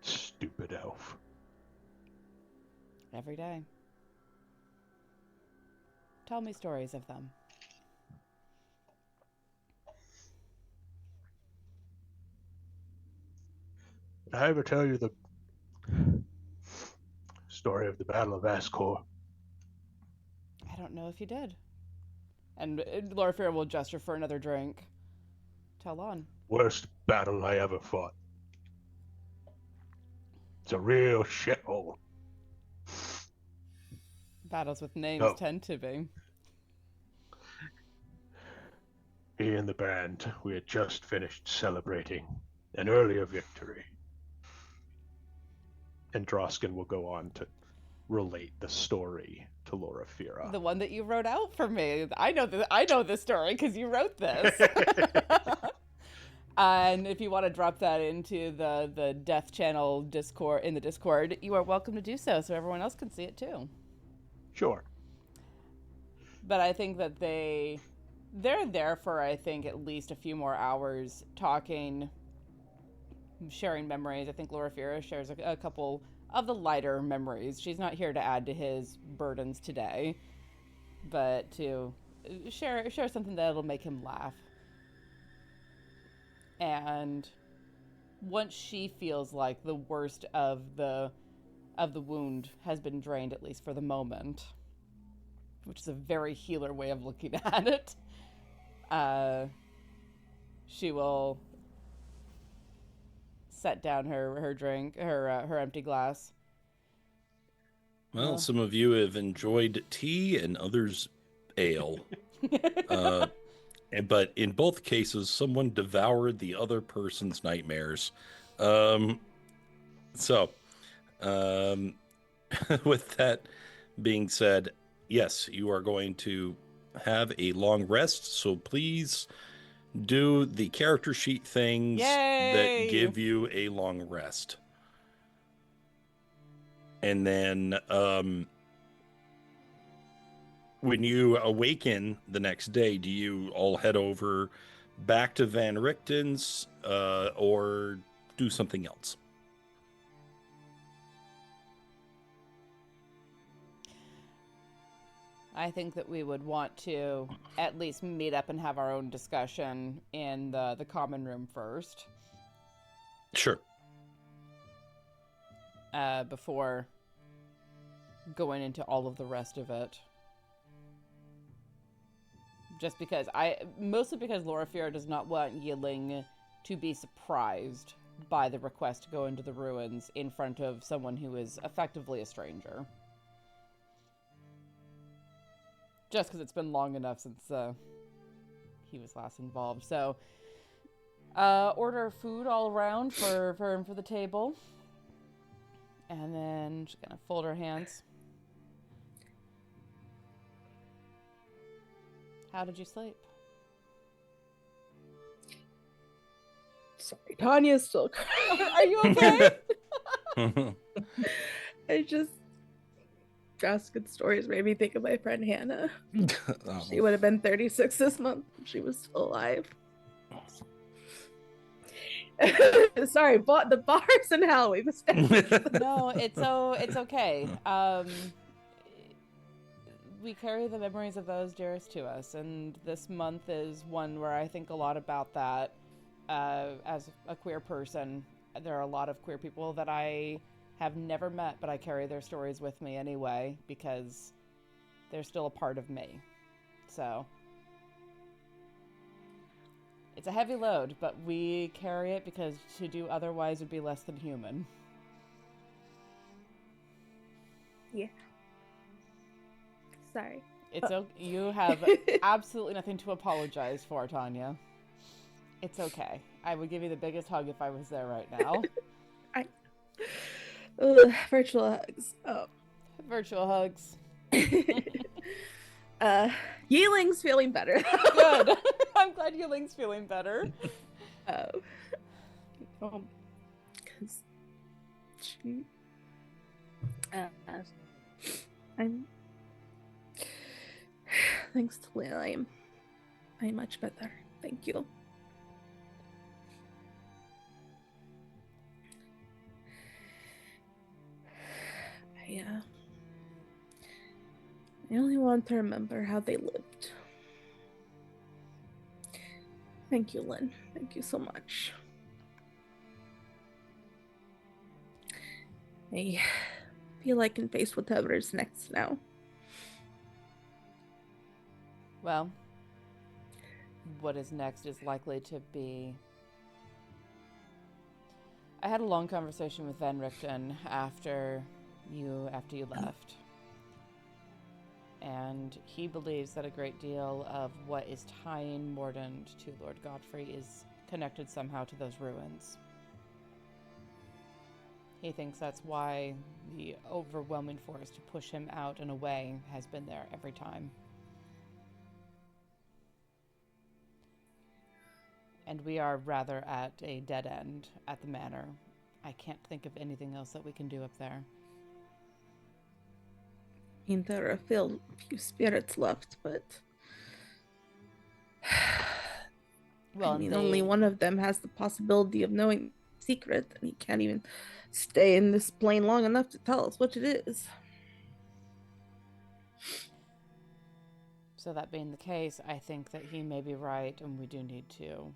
Stupid elf. Every day. Tell me stories of them. Did I ever tell you the story of the Battle of Ascor? I don't know if you did. And Loraphyra will gesture for another drink. Tell on. Worst battle I ever fought. It's a real shithole. Battles with names No. tend to be. Me and the band, we had just finished celebrating an earlier victory. And Drausken will go on to relate the story to Loraphyra. The one that you wrote out for me. I know this story because you wrote this. And if you want to drop that into the Death Channel Discord in the Discord, you are welcome to do so everyone else can see it too. Sure. But I think that they're there for, I think, at least a few more hours talking, sharing memories. I think Loraphyra shares a couple of the lighter memories. She's not here to add to his burdens today, but to share something that'll make him laugh. And once she feels like the worst of the wound has been drained, at least for the moment, which is a very healer way of looking at it, she will set down her drink, her empty glass. Well, some of you have enjoyed tea and others ale. But in both cases, someone devoured the other person's nightmares. With that being said, yes, you are going to have a long rest, so please do the character sheet things that give you a long rest. And then when you awaken the next day, do you all head over back to Van Richten's or do something else? I think that we would want to at least meet up and have our own discussion in the common room first. Sure. Before going into all of the rest of it. just because mostly because Loraphyra does not want Yi-Ling to be surprised by the request to go into the ruins in front of someone who is effectively a stranger. Just because it's been long enough since he was last involved. So, order food all around for the table. And then just gonna fold her hands. How did you sleep? Sorry, Tanya's still crying. Are you okay? I just Drausken stories made me think of my friend Hannah. Oh. She would have been 36 this month if she was still alive. Sorry, but the bars in hell we've established. No, it's okay. We carry the memories of those dearest to us, and this month is one where I think a lot about that. As a queer person, there are a lot of queer people that I have never met, but I carry their stories with me anyway, because they're still a part of me. So, it's a heavy load, but we carry it because to do otherwise would be less than human. Yeah. Sorry. It's you have absolutely nothing to apologize for, Tania. It's okay. I would give you the biggest hug if I was there right now. Virtual hugs. Oh. Virtual hugs. Yi-Ling's feeling better. Good. I'm glad Yi-Ling's feeling better. Because she... I'm... Thanks to Lynn, I'm much better. Thank you. I only want to remember how they lived. Thank you, Lynn. Thank you so much. I feel I can face whatever is next now. Well, what is next is likely to be... I had a long conversation with Van Richten after you left. And he believes that a great deal of what is tying Mordent to Lord Godfrey is connected somehow to those ruins. He thinks that's why the overwhelming force to push him out and away has been there every time. And we are rather at a dead end at the manor. I can't think of anything else that we can do up there. I mean, there are few spirits left, but... Well, I mean, only one of them has the possibility of knowing the secret, and he can't even stay in this plane long enough to tell us what it is. So that being the case, I think that he may be right, and we do need to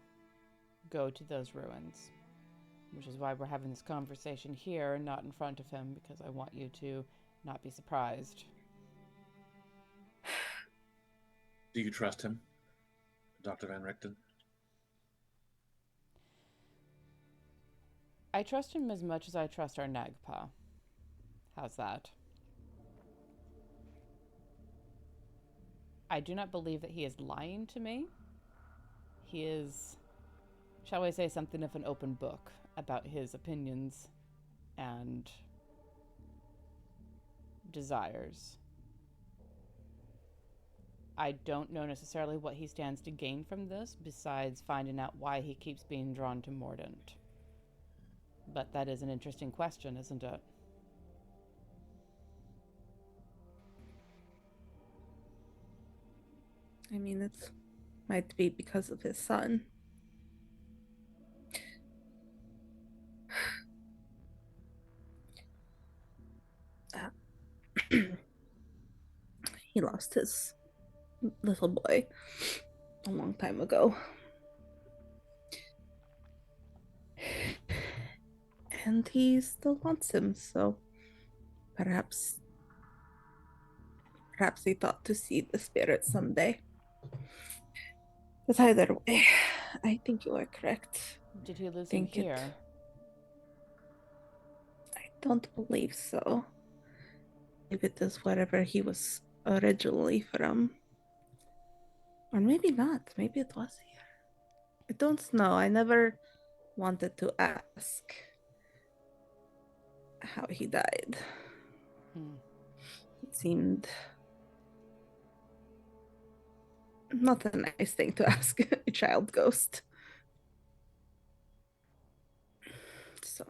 go to those ruins. Which is why we're having this conversation here, not in front of him, because I want you to not be surprised. Do you trust him, Dr. Van Richten? I trust him as much as I trust our Nagpa. How's that? I do not believe that he is lying to me. He is, shall we say, something of an open book about his opinions and desires. I don't know necessarily what he stands to gain from this, besides finding out why he keeps being drawn to Mordent. But that is an interesting question, isn't it? I mean, it might be because of his son. He lost his little boy a long time ago. And he still wants him, so perhaps he thought to see the spirit someday. But either way, I think you are correct. Did he lose him here? I don't believe so. If it is wherever he was originally from. Or maybe not. Maybe it was here. I don't know. I never wanted to ask how he died. It seemed not a nice thing to ask a child ghost. So,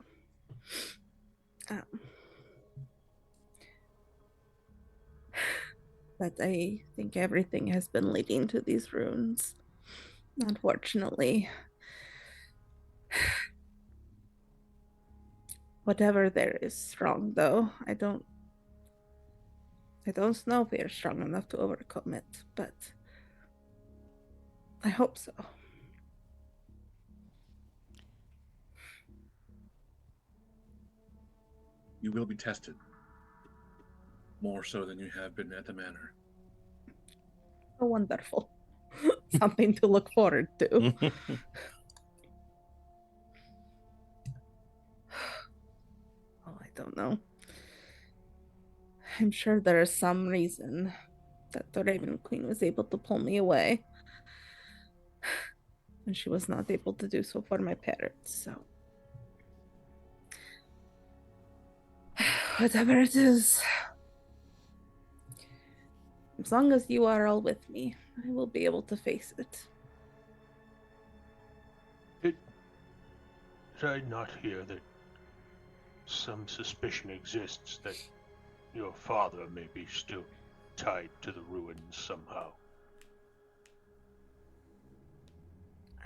but I think everything has been leading to these runes, unfortunately. Whatever there is strong, though, I don't know if we are strong enough to overcome it, but I hope so. You will be tested. More so than you have been at the manor. Oh, wonderful. Something to look forward to. Oh, I don't know. I'm sure there is some reason that the Raven Queen was able to pull me away. And she was not able to do so for my parents, so. Whatever it is. As long as you are all with me, I will be able to face it. Did I not hear that some suspicion exists that your father may be still tied to the ruins somehow?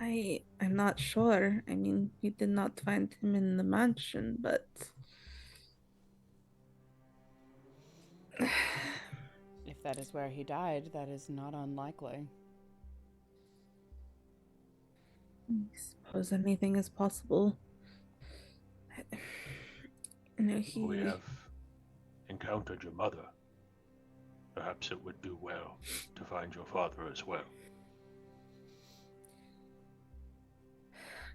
I'm not sure. I mean, we did not find him in the mansion, but if that is where he died, that is not unlikely. I suppose anything is possible. We have encountered your mother. Perhaps it would do well to find your father as well.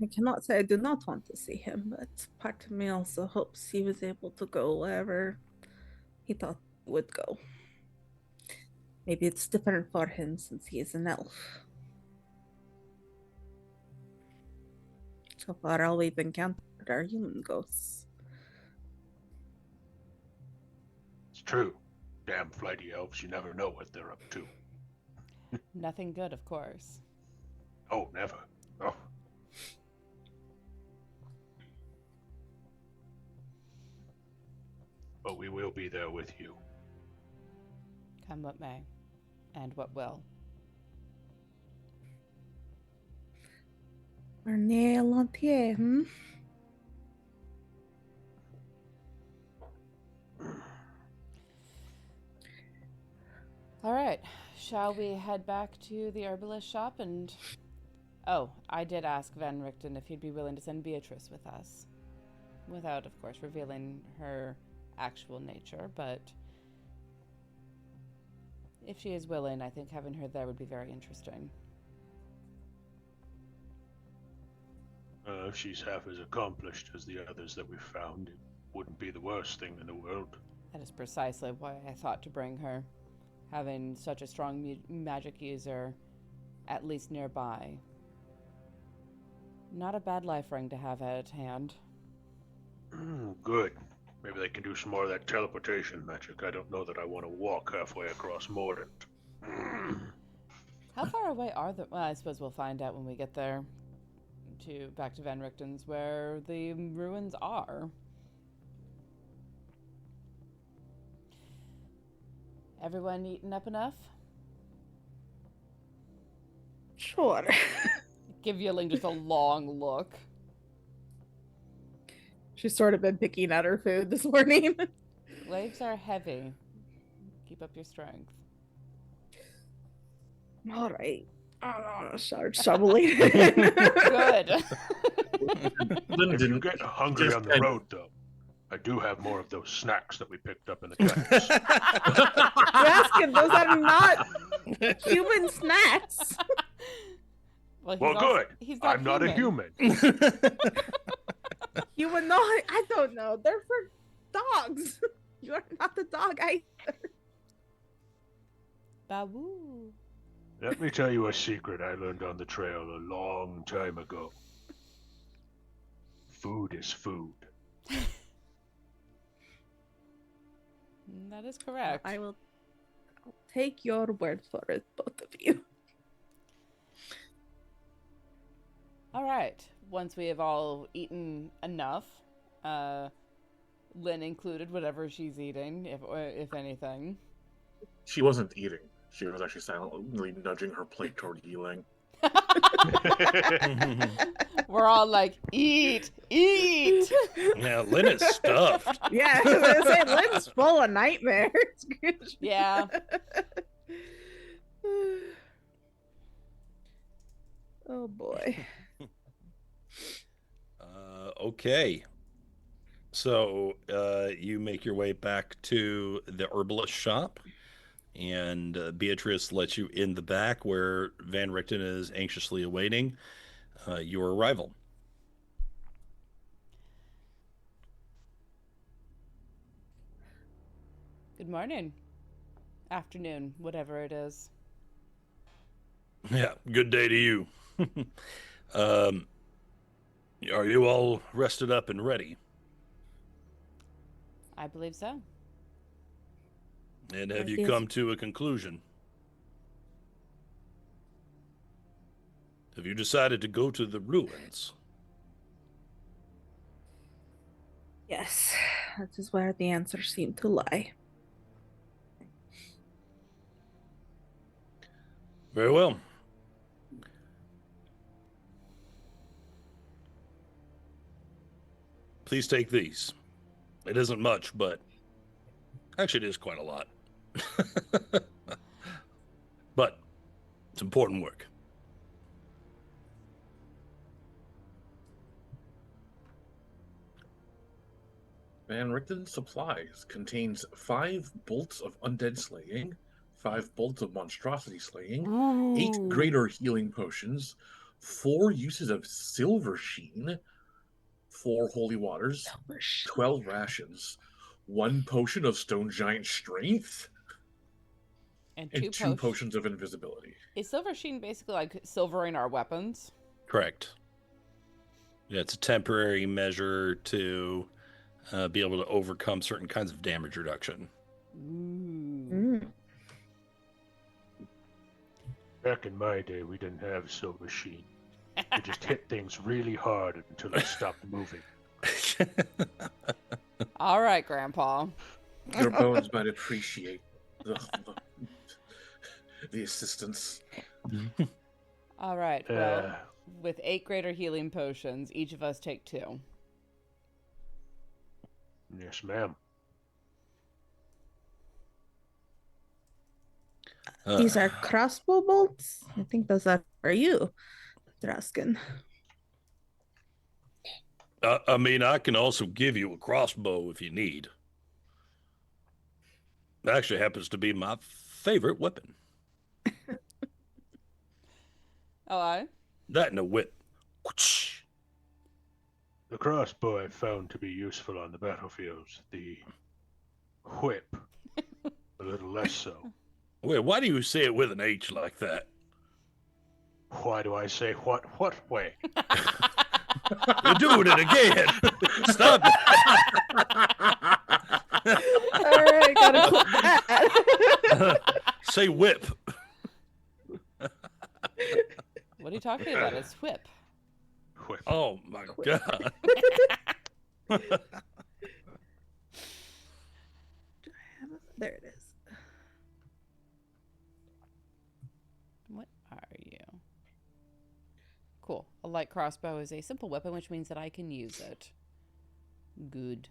I cannot say I do not want to see him, but part of me also hopes he was able to go wherever he thought he would go. Maybe it's different for him since he is an elf. So far, all we've encountered are human ghosts. It's true. Damn flighty elves, you never know what they're up to. Nothing good, of course. Oh, never. Oh. But we will be there with you. Come what may, and what will. Lantier, All right, shall we head back to the herbalist shop and... Oh, I did ask Van Richten if he'd be willing to send Beatrice with us. Without, of course, revealing her actual nature, but if she is willing, I think having her there would be very interesting. If she's half as accomplished as the others that we've found, it wouldn't be the worst thing in the world. That is precisely why I thought to bring her. Having such a strong magic user, at least nearby. Not a bad life ring to have at hand. Good. Maybe they can do some more of that teleportation magic. I don't know that I want to walk halfway across Mordent. How far away are the... Well, I suppose we'll find out when we get there. Back to Van Richten's, where the ruins are. Everyone eaten up enough? Sure. Give Yi-Ling just a long look. She's sort of been picking at her food this morning. Waves are heavy. Keep up your strength. All right. I'll start shoveling. Good. If you get hungry on the road, though, I do have more of those snacks that we picked up in the cactus. Drausken, those are not human snacks. Well, Well, also, good. He's not I'm not a human. Humanoid? I don't know. They're for dogs. You are not the dog either. Babu. Let me tell you a secret I learned on the trail a long time ago. Food is food. That is correct. I'll take your word for it, both of you. All right. Once we have all eaten enough, Lynn included, whatever she's eating, if anything. She wasn't eating. She was actually silently nudging her plate toward Yi-Ling. We're all like, eat, eat. Yeah, Lynn is stuffed. Yeah, I was gonna say Lynn's full of nightmares. Yeah. Oh boy. Okay. So you make your way back to the herbalist shop, and Beatrice lets you in the back where Van Richten is anxiously awaiting your arrival. Good morning. Afternoon, whatever it is. Yeah, good day to you. Are you all rested up and ready? I believe so. And have you Yes. come to a conclusion? Have you decided to go to the ruins? Yes, that is where the answers seem to lie. Very well. Please take these. It isn't much, but actually it is quite a lot. But it's important work. Van Richten's supplies contains 5 bolts of undead slaying, 5 bolts of monstrosity slaying, 8 Ooh. greater healing potions, 4 uses of silver sheen, 4 holy waters, 12 rations, 1 potion of stone giant strength, And and 2 potions of invisibility. Is Silver Sheen basically like silvering our weapons? Correct. Yeah, it's a temporary measure to be able to overcome certain kinds of damage reduction. Ooh. Back in my day, we didn't have silver sheen. We just hit things really hard until they stopped moving. All right, Grandpa. Your bones might appreciate the assistance. All right. Well, with 8 greater healing potions, each of us take 2. Yes, ma'am. These are crossbow bolts? I think those are for you, Drausken. I mean, I can also give you a crossbow if you need. It actually happens to be my favorite weapon. Oh, I? That and a whip. The crossbow I found to be useful on the battlefields. The whip, a little less so. Wait, why do you say it with an H like that? Why do I say what way? You're doing it again. Stop it. All right, gotta clip that. Say whip. What are you talking about? It's whip. Whip. Oh my God. There it is. What are you? Cool. A light crossbow is a simple weapon, which means that I can use it. Good.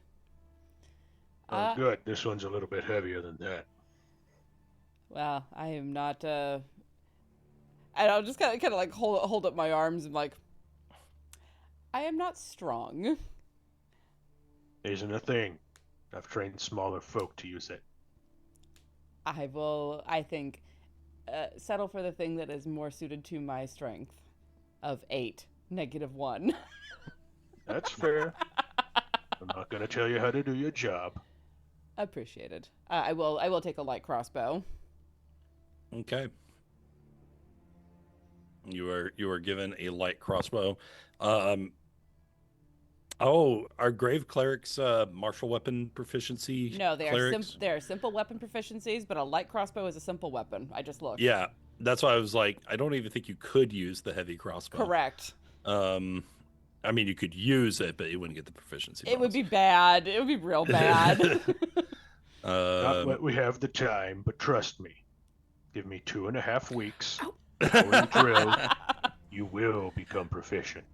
Oh, good. This one's a little bit heavier than that. Well, I am not, and I'll just kind of like hold up my arms and like, I am not strong. Isn't a thing. I've trained smaller folk to use it. I will, I think, settle for the thing that is more suited to my strength. of 8, -1. That's fair. I'm not going to tell you how to do your job. Appreciated. I will take a light crossbow. Okay. You are given a light crossbow. Are grave clerics martial weapon proficiency? No, they clerics? are simple weapon proficiencies, but a light crossbow is a simple weapon. I just looked. Yeah, that's why I was like, I don't even think you could use the heavy crossbow. Correct. I mean, you could use it, but you wouldn't get the proficiency bonus. It would be bad. It would be real bad. Not that we have the time, but trust me. Give me 2.5 weeks. Following drill, you will become proficient.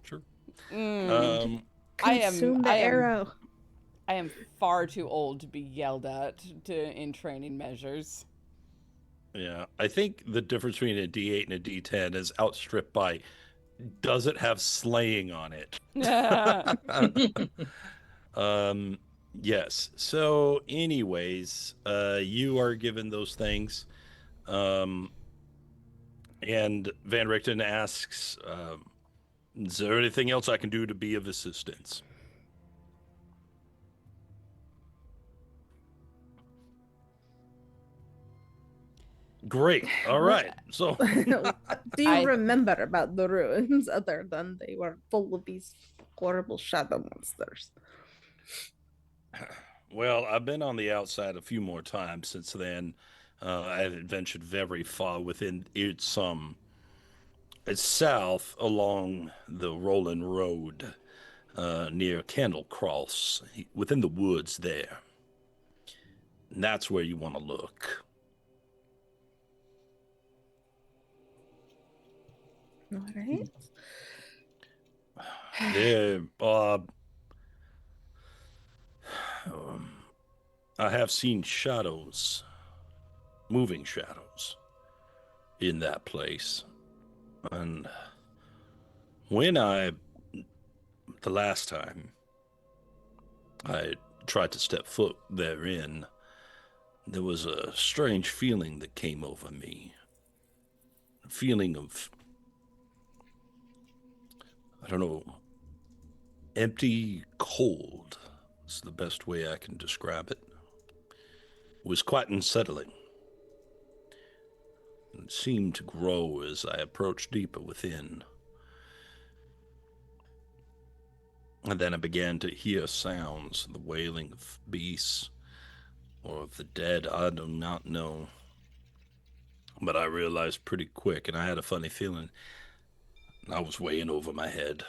True. Consume the arrow. I am far too old to be yelled at in training measures. Yeah, I think the difference between a D8 and a D10 is outstripped by, does it have slaying on it? Yes. So anyways, you are given those things. And Van Richten asks, is there anything else I can do to be of assistance? Great. All right. So What do you remember about the ruins other than they were full of these horrible shadow monsters? Well, I've been on the outside a few more times since then. I haven't ventured very far within it's south along the Rolling Road, near Candle Cross, within the woods there. And that's where you want to look. All right. There, I have seen shadows, moving shadows, in that place. And the last time I tried to step foot therein, there was a strange feeling that came over me. A feeling of, I don't know, empty, cold is the best way I can describe it. It was quite unsettling. It seemed to grow as I approached deeper within. And then I began to hear sounds, the wailing of beasts or of the dead, I do not know. But I realized pretty quick, and I had a funny feeling, I was way in over my head.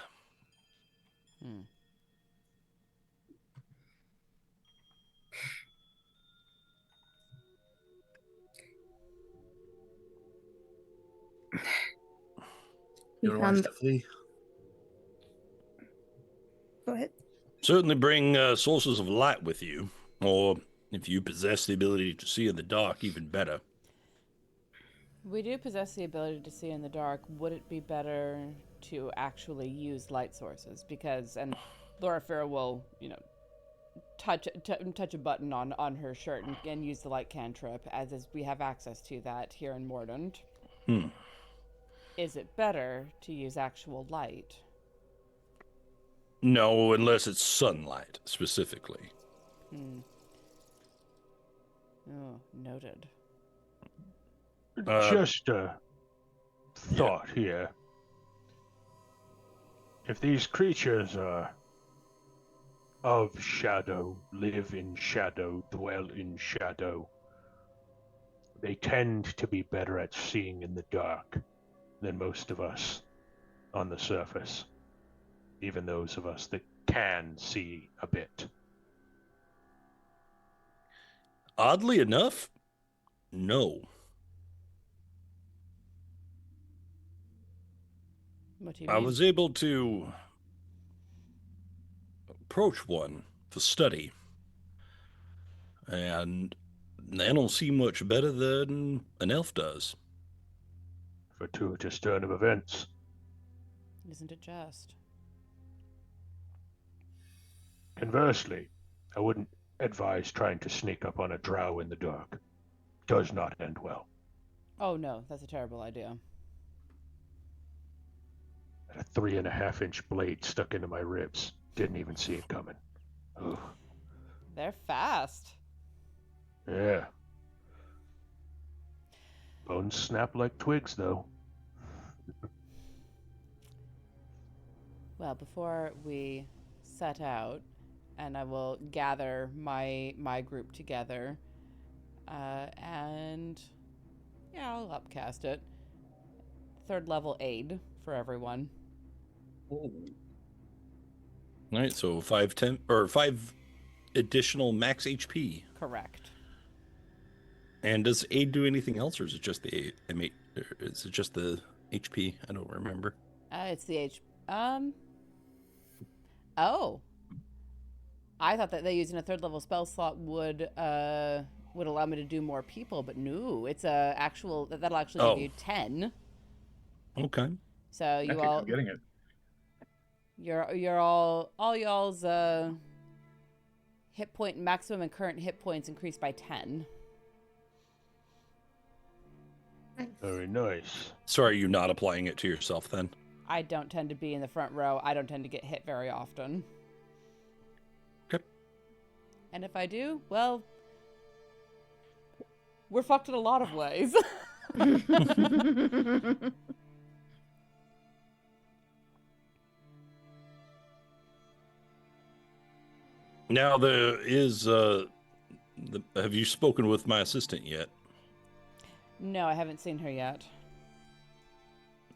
You want us to flee? Go ahead. Certainly bring sources of light with you, or if you possess the ability to see in the dark, even better. We do possess the ability to see in the dark. Would it be better to actually use light sources? Because, and Loraphyra will, touch a button on her shirt and use the light cantrip, as we have access to that here in Mordent. Is it better to use actual light? No, unless it's sunlight, specifically. Oh, noted. Just a thought here. If these creatures are of shadow, live in shadow, dwell in shadow, they tend to be better at seeing in the dark than most of us on the surface. Even those of us that can see a bit. Oddly enough, no. What do you I mean? was able to approach one for study, and they don't see much better than an elf does. Fortuitous turn of events. Isn't it just? Conversely, I wouldn't advise trying to sneak up on a drow in the dark. Does not end well. Oh no, that's a terrible idea. And a 3.5-inch blade stuck into my ribs. Didn't even see it coming. Ugh. They're fast. Yeah. Bones snap like twigs, though. Well, before we set out, and I will gather my group together, and yeah, I'll upcast it. 3rd level aid for everyone. Oh, All right, so 5 additional max HP. Correct. And does aid do anything else, or is it just the is it just the HP? I don't remember. It's the Oh. I thought that using a 3rd level spell slot would allow me to do more people, but no, it's that'll actually give you 10. Okay. So you okay, all I'm getting it. you're all y'all's hit point maximum and current hit points increased by 10. Very nice. So are you not applying it to yourself then? I don't tend to be in the front row. I don't tend to get hit very often. Okay. And if I do, well, we're fucked in a lot of ways. Now there is have you spoken with my assistant yet? No, I haven't seen her yet.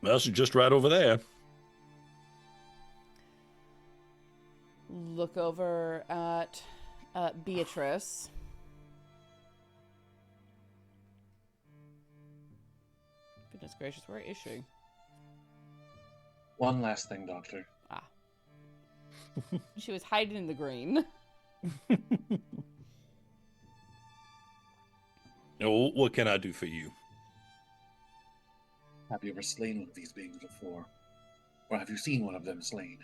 Well, she's just right over there. Look over at Beatrice. Goodness gracious, where is she? One last thing, Doctor. She was hiding in the green. Oh, what can I do for you? Have you ever slain one of these beings before? Or have you seen one of them slain?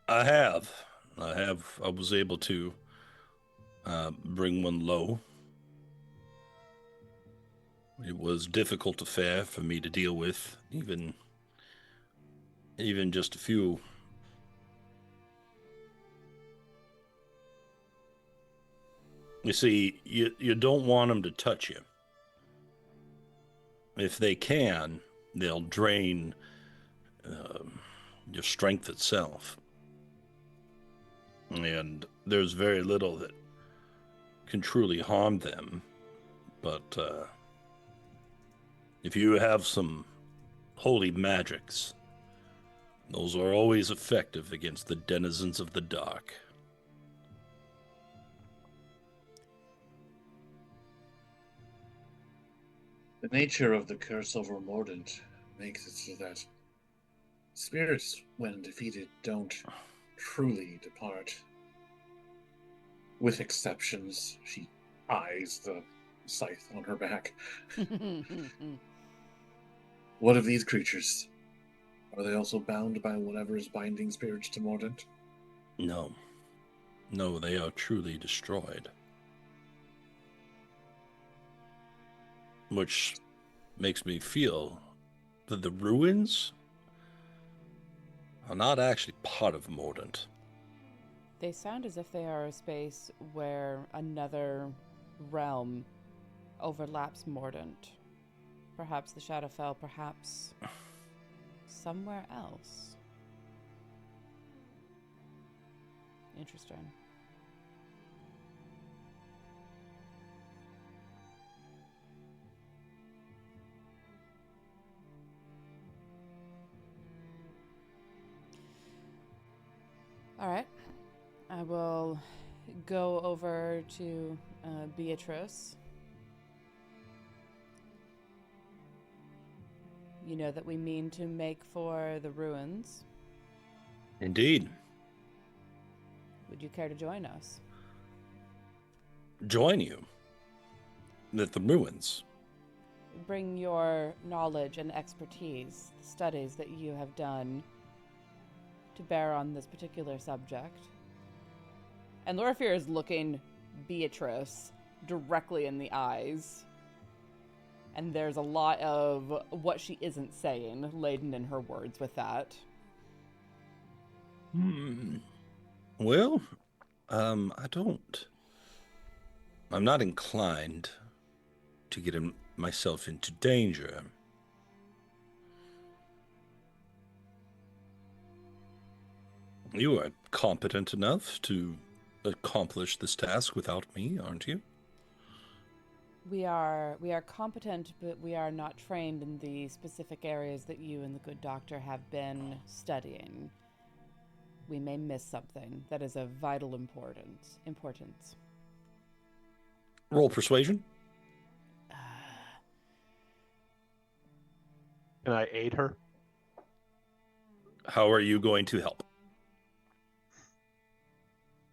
I have. I was able to bring one low. It was difficult affair for me to deal with, even just a few. You see, you don't want them to touch you. If they can, they'll drain your strength itself. And there's very little that can truly harm them. But if you have some holy magics, those are always effective against the denizens of the dark. The nature of the curse over Mordent makes it so that spirits, when defeated, don't truly depart. With exceptions, she eyes the scythe on her back. What of these creatures? Are they also bound by whatever is binding spirits to Mordent? No, they are truly destroyed. Which makes me feel that the ruins are not actually part of Mordent. They sound as if they are a space where another realm overlaps Mordent. Perhaps the Shadowfell, perhaps somewhere else. Interesting. All right. I will go over to Beatrice. You know that we mean to make for the ruins. Indeed. Would you care to join us? Join you at the ruins. Bring your knowledge and expertise, the studies that you have done, to bear on this particular subject. And Loraphyra is looking Beatrice directly in the eyes And there's a lot of what she isn't saying laden in her words with that. Well, I'm not inclined to get myself into danger. You are competent enough to accomplish this task without me, aren't you? We are competent, but we are not trained in the specific areas that you and the good doctor have been studying. We may miss something that is of vital importance. Roll persuasion. Can I aid her? How are you going to help?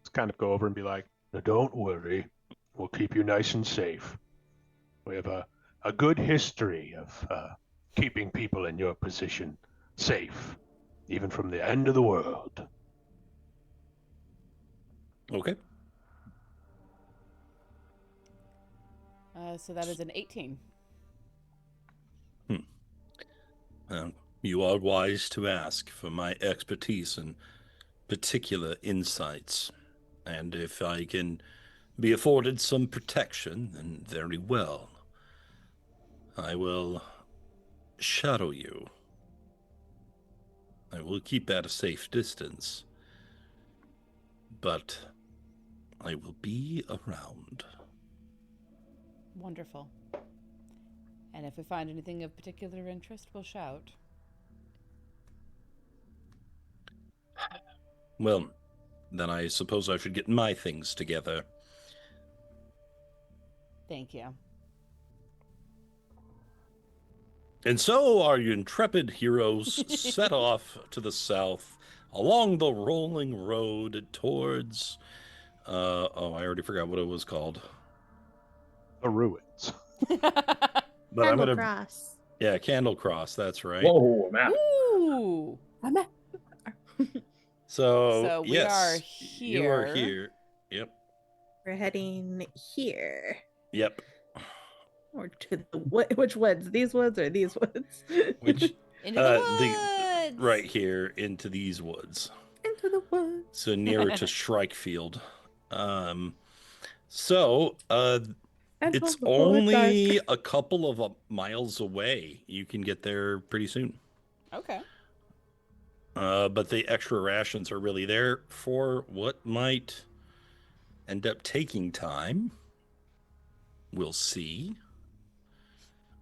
Just kind of go over and be like, "Now don't worry. We'll keep you nice and safe. We have a good history of keeping people in your position safe, even from the end of the world." Okay. So that is an 18. You are wise to ask for my expertise and particular insights. And if I can be afforded some protection, then very well. I will shadow you. I will keep at a safe distance. But I will be around. Wonderful. And if we find anything of particular interest, we'll shout. Well, then I suppose I should get my things together. Thank you. And so our intrepid heroes set off to the south along the rolling road towards... I already forgot what it was called. The ruins. But I'm gonna... Cross. Yeah, Candle Cross, that's right. Whoa, man. Ooh! So we are here. You are here. Yep. We're heading here. Yep. Or to the which woods? These woods or these woods? Which Into the woods! right here into these woods. Into the woods. So nearer to Shrikefield. It's only a couple of miles away. You can get there pretty soon. Okay. But the extra rations are really there for what might end up taking time. We'll see.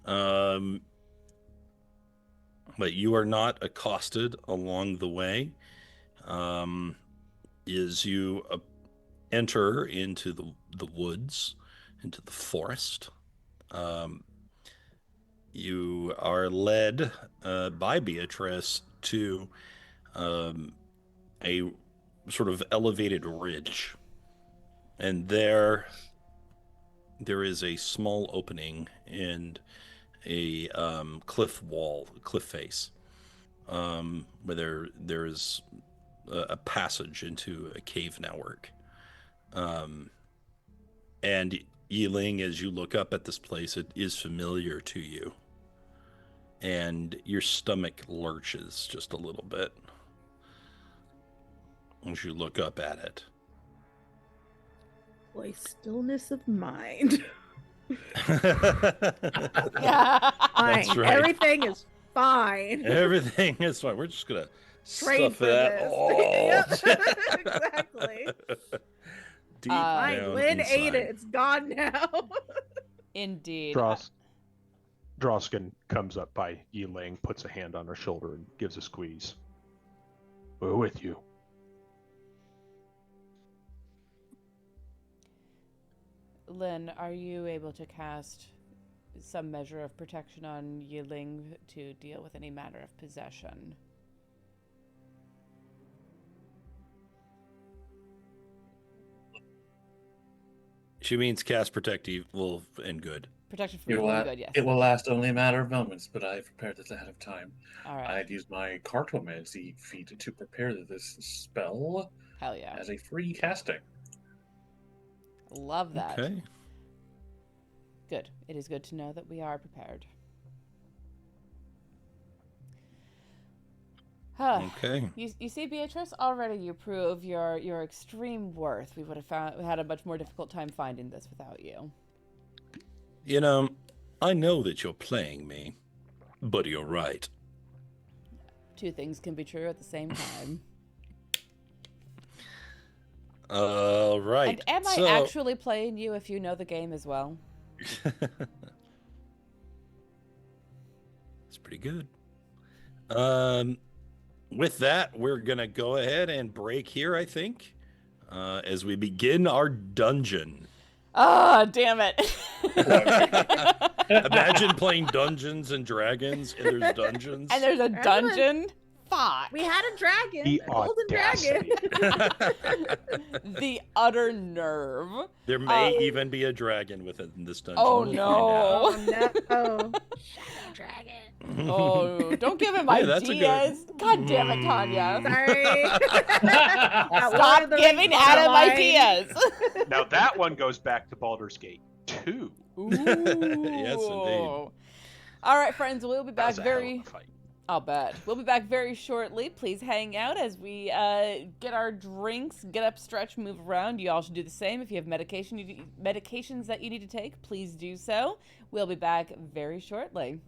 But you are not accosted along the way. As you enter into the woods, into the forest, you are led by Beatrice to a sort of elevated ridge, and there is a small opening and a cliff face, where there is a passage into a cave network. And Yi-Ling, as you look up at this place, it is familiar to you, and your stomach lurches just a little bit as you look up at it. Boy, stillness of mind. That's right. Everything is fine. Everything is fine. We're just gonna Trade stuff for that this. all Exactly. deep down Lynn inside. ate it. It's gone now. Indeed. Drausken comes up by Yi-Ling, puts a hand on her shoulder, and gives a squeeze. "We're with you." Lynn, are you able to cast some measure of protection on Yi-Ling to deal with any matter of possession? She means cast protect evil and good. Protection from evil and good, yes. It will last only a matter of moments, but I prepared this ahead of time. All right. I'd use my cartomancy feat to prepare this spell Hell yeah. as a free casting. Love that. Okay. Good. It is good to know that we are prepared. Okay. You see, Beatrice, already you prove your extreme worth. We would have had a much more difficult time finding this without you. You know, I know that you're playing me, but you're right. Two things can be true at the same time. Right. And am I actually playing you if you know the game as well? It's pretty good. With that, we're gonna go ahead and break here, I think, as we begin our dungeon. Ah, damn it. Imagine playing Dungeons and Dragons, and there's dungeons. And there's a dungeon? Fuck. We had a dragon. The a golden audacity. dragon. The utter nerve. There may even be a dragon within this dungeon. Oh, We'll no. find out. Oh no. Shadow dragon. Oh, don't give him ideas. God damn it, Tanya. Sorry. Stop giving Adam ideas. Now that one goes back to Baldur's Gate 2. Ooh. Yes, indeed. All right, friends, we'll be back That was a hell of very... a fight. I'll bet. We'll be back very shortly. Please hang out as we get our drinks, get up, stretch, move around. You all should do the same. If you have medications that you need to take, please do so. We'll be back very shortly.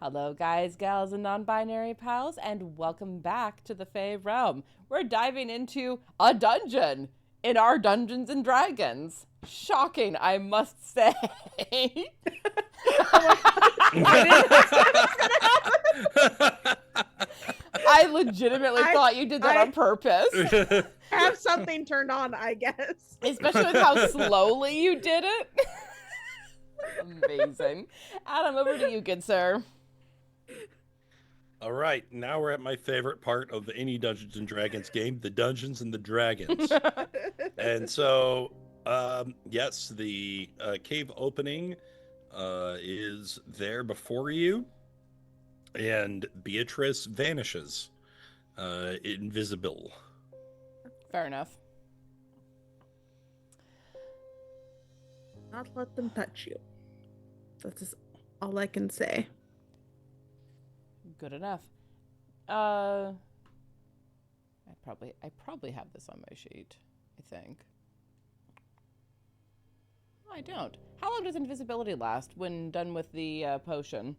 Hello, guys, gals, and non-binary pals, and welcome back to the Fae Realm. We're diving into a dungeon in our Dungeons and Dragons. Shocking, I must say. I legitimately thought you did that on purpose. Have something turned on, I guess. Especially with how slowly you did it. Amazing. Adam, over to you, good sir. All right, now we're at my favorite part of any Dungeons and Dragons game, the Dungeons and the Dragons. And so, yes, the cave opening is there before you, and Beatrice vanishes, invisible. Fair enough. Not let them touch you. That's all I can say. Good enough. I probably have this on my sheet, I think. I don't. How long does invisibility last when done with the potion?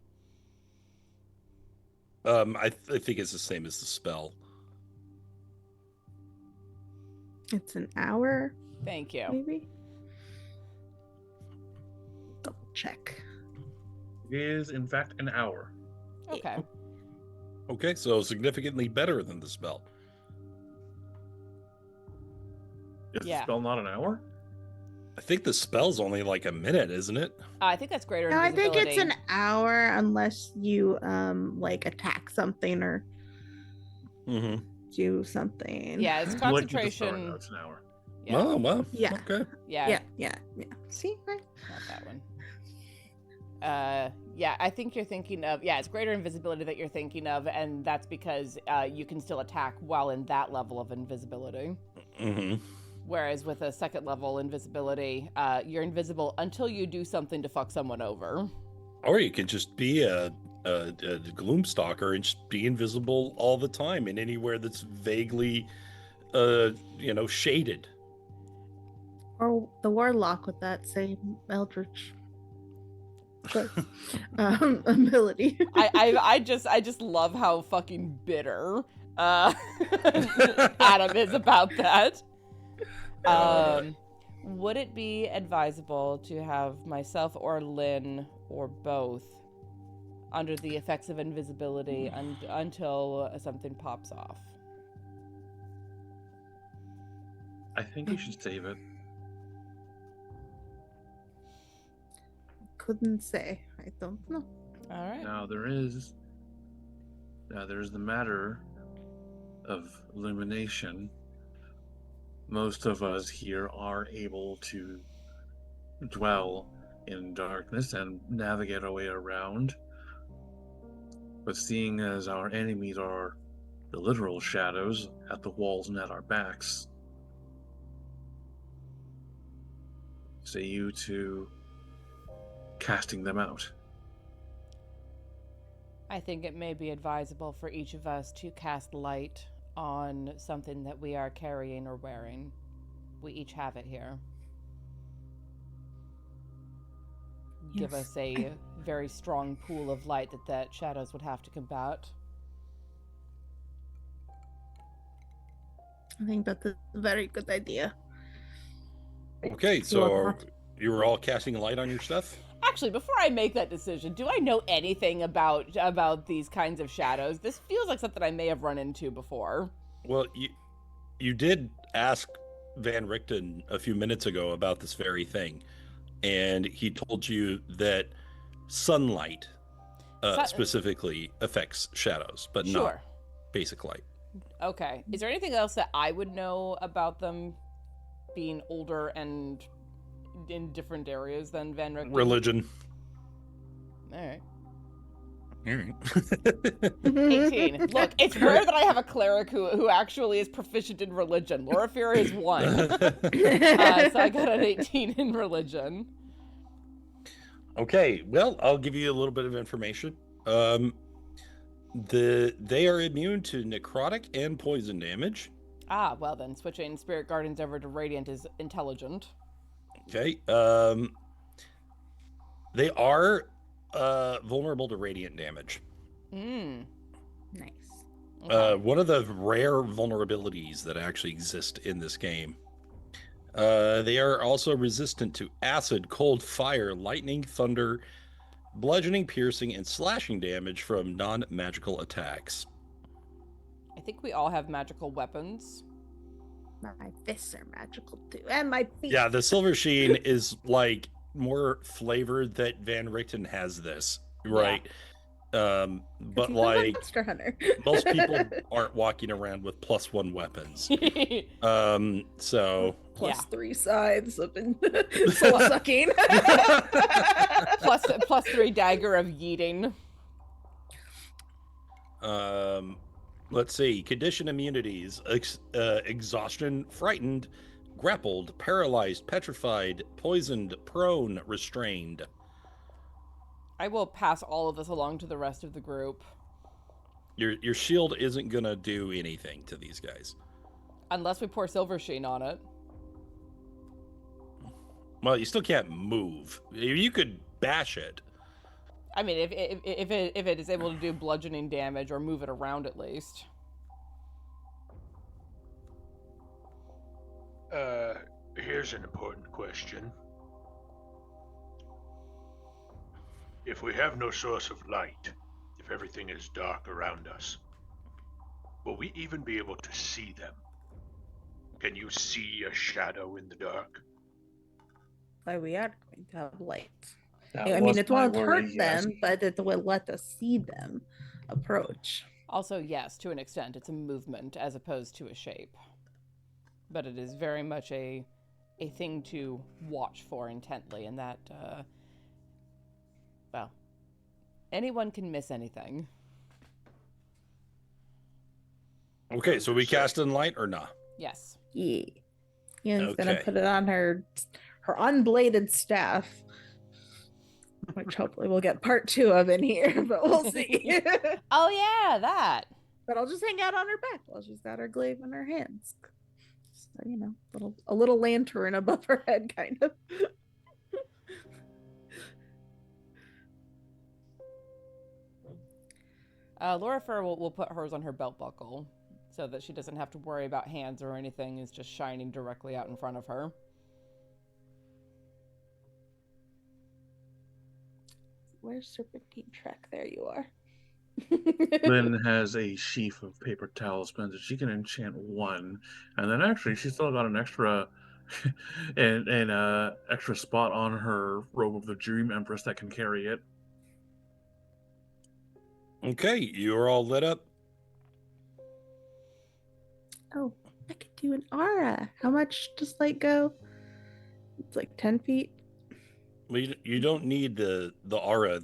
I think it's the same as the spell. It's an hour, Thank you. maybe? Double check. It is, in fact, an hour. Okay. Okay, so significantly better than the spell. Is Yeah. the spell not an hour? I think the spell's only like a minute, isn't it? I think that's greater No, I think invisibility. it's an hour unless you like attack something or Mm-hmm. do something. Yeah, it's Well, like you just concentration. throw it out, it's an hour. Yeah. Oh, well. Yeah. Okay. Yeah. Yeah. See, right? Not that one. Yeah, I think you're thinking of, it's greater invisibility that you're thinking of, and that's because you can still attack while in that level of invisibility. Mm-hmm. Whereas with a second level invisibility, you're invisible until you do something to fuck someone over. Or you can just be a gloomstalker and just be invisible all the time in anywhere that's vaguely shaded. Or the warlock with that same eldritch ability. I just love how fucking bitter Adam is about that. Would it be advisable to have myself or Lynn or both under the effects of invisibility until something pops off? I think you should save it. Couldn't say. I don't know. All right. Now there's the matter of illumination. Most of us here are able to dwell in darkness and navigate our way around. But seeing as our enemies are the literal shadows at the walls and at our backs, say you to casting them out. I think it may be advisable for each of us to cast light on something that we are carrying or wearing. We each have it here. Give Yes. us a very strong pool of light that shadows would have to combat. I think that's a very good idea. Okay, so you were all casting light on your stuff? Actually, before I make that decision, do I know anything about these kinds of shadows? This feels like something I may have run into before. Well, you did ask Van Richten a few minutes ago about this very thing, and he told you that sunlight specifically affects shadows, but Sure. not basic light. Okay. Is there anything else that I would know about them being older and in different areas than Van Richten? Religion. All right. All right. 18. Look, it's rare that I have a cleric who actually is proficient in religion. Loraphyra is 1. So I got an 18 in religion. Okay, well, I'll give you a little bit of information. They are immune to necrotic and poison damage. Ah, well then, switching Spirit Guardians over to Radiant is intelligent. Okay. They are vulnerable to radiant damage. Nice. Okay. One of the rare vulnerabilities that actually exist in this game. They are also resistant to acid, cold, fire, lightning, thunder, bludgeoning, piercing, and slashing damage from non-magical attacks. I think we all have magical weapons. My fists are magical too, and my feet. Yeah, the Silver Sheen is like more flavored that Van Richten has this, right? But He's a like monster hunter. most people aren't walking around with +1 weapons. So Plus Yeah. 3 sides of soul sucking. plus 3 dagger of yeeting. let's see, condition immunities: exhaustion, frightened, grappled, paralyzed, petrified, poisoned, prone, restrained. I will pass all of this along to the rest of the group. Your shield isn't gonna do anything to these guys. Unless we pour Silver Sheen on it. Well, you still can't move. You could bash it. I mean, if it is able to do bludgeoning damage or move it around at least. Here's an important question. If we have no source of light, if everything is dark around us, will we even be able to see them? Can you see a shadow in the dark? Why we are going to have light. That I mean, was it my won't worry, hurt yes. them, but it will let us see them approach. Also, yes, to an extent, it's a movement as opposed to a shape. But it is very much a thing to watch for intently, and that, well, anyone can miss anything. Okay, so we cast in light or not? Yes. Yeah. Ian's gonna Okay. put it on her unbladed staff. Which hopefully we'll get part 2 of in here, but we'll see. Oh yeah, that. But I'll just hang out on her back while she's got her glaive in her hands. Or, a little lantern above her head, kind of. Loraphyra will put hers on her belt buckle so that she doesn't have to worry about hands or anything. It's just shining directly out in front of her. Where's Serpentine Trek? There you are. Lynn has a sheaf of paper talismans that she can enchant one, and then actually she's still got an extra extra spot on her robe of the Dream Empress that can carry it. Okay, you're all lit up. Oh, I could do an aura. How much does light go? It's like 10 feet. Well, you don't need the aura.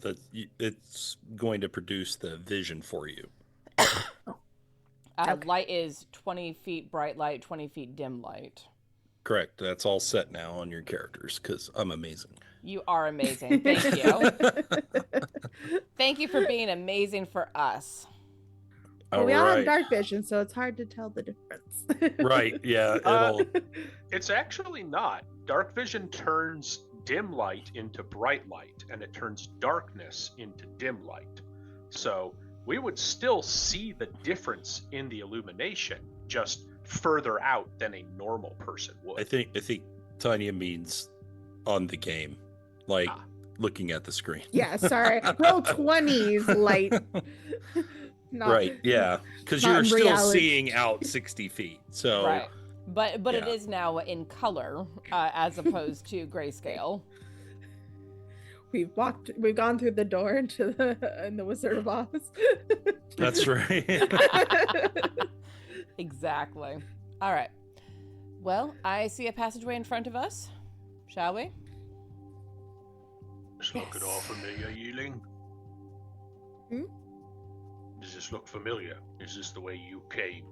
It's going to produce the vision for you. Okay. Light is 20 feet bright light, 20 feet dim light. Correct. That's all set now on your characters because I'm amazing. You are amazing. Thank you. Thank you for being amazing for us. Well, we all have dark vision, so it's hard to tell the difference. Right. Yeah. It's actually not. Dark vision turns dim light into bright light, and it turns darkness into dim light. So we would still see the difference in the illumination, just further out than a normal person would. I think Tania means on the game, like looking at the screen. Yeah, sorry. Roll 20s light. Right, yeah, because you're still seeing out 60 feet. So, right. But it is now in color as opposed to grayscale. We've gone through the door into the Wizard of Oz. That's right. Exactly. All right. Well, I see a passageway in front of us. Shall we? Does this look at all familiar, Yi-Ling? Does this look familiar? Is this the way you came?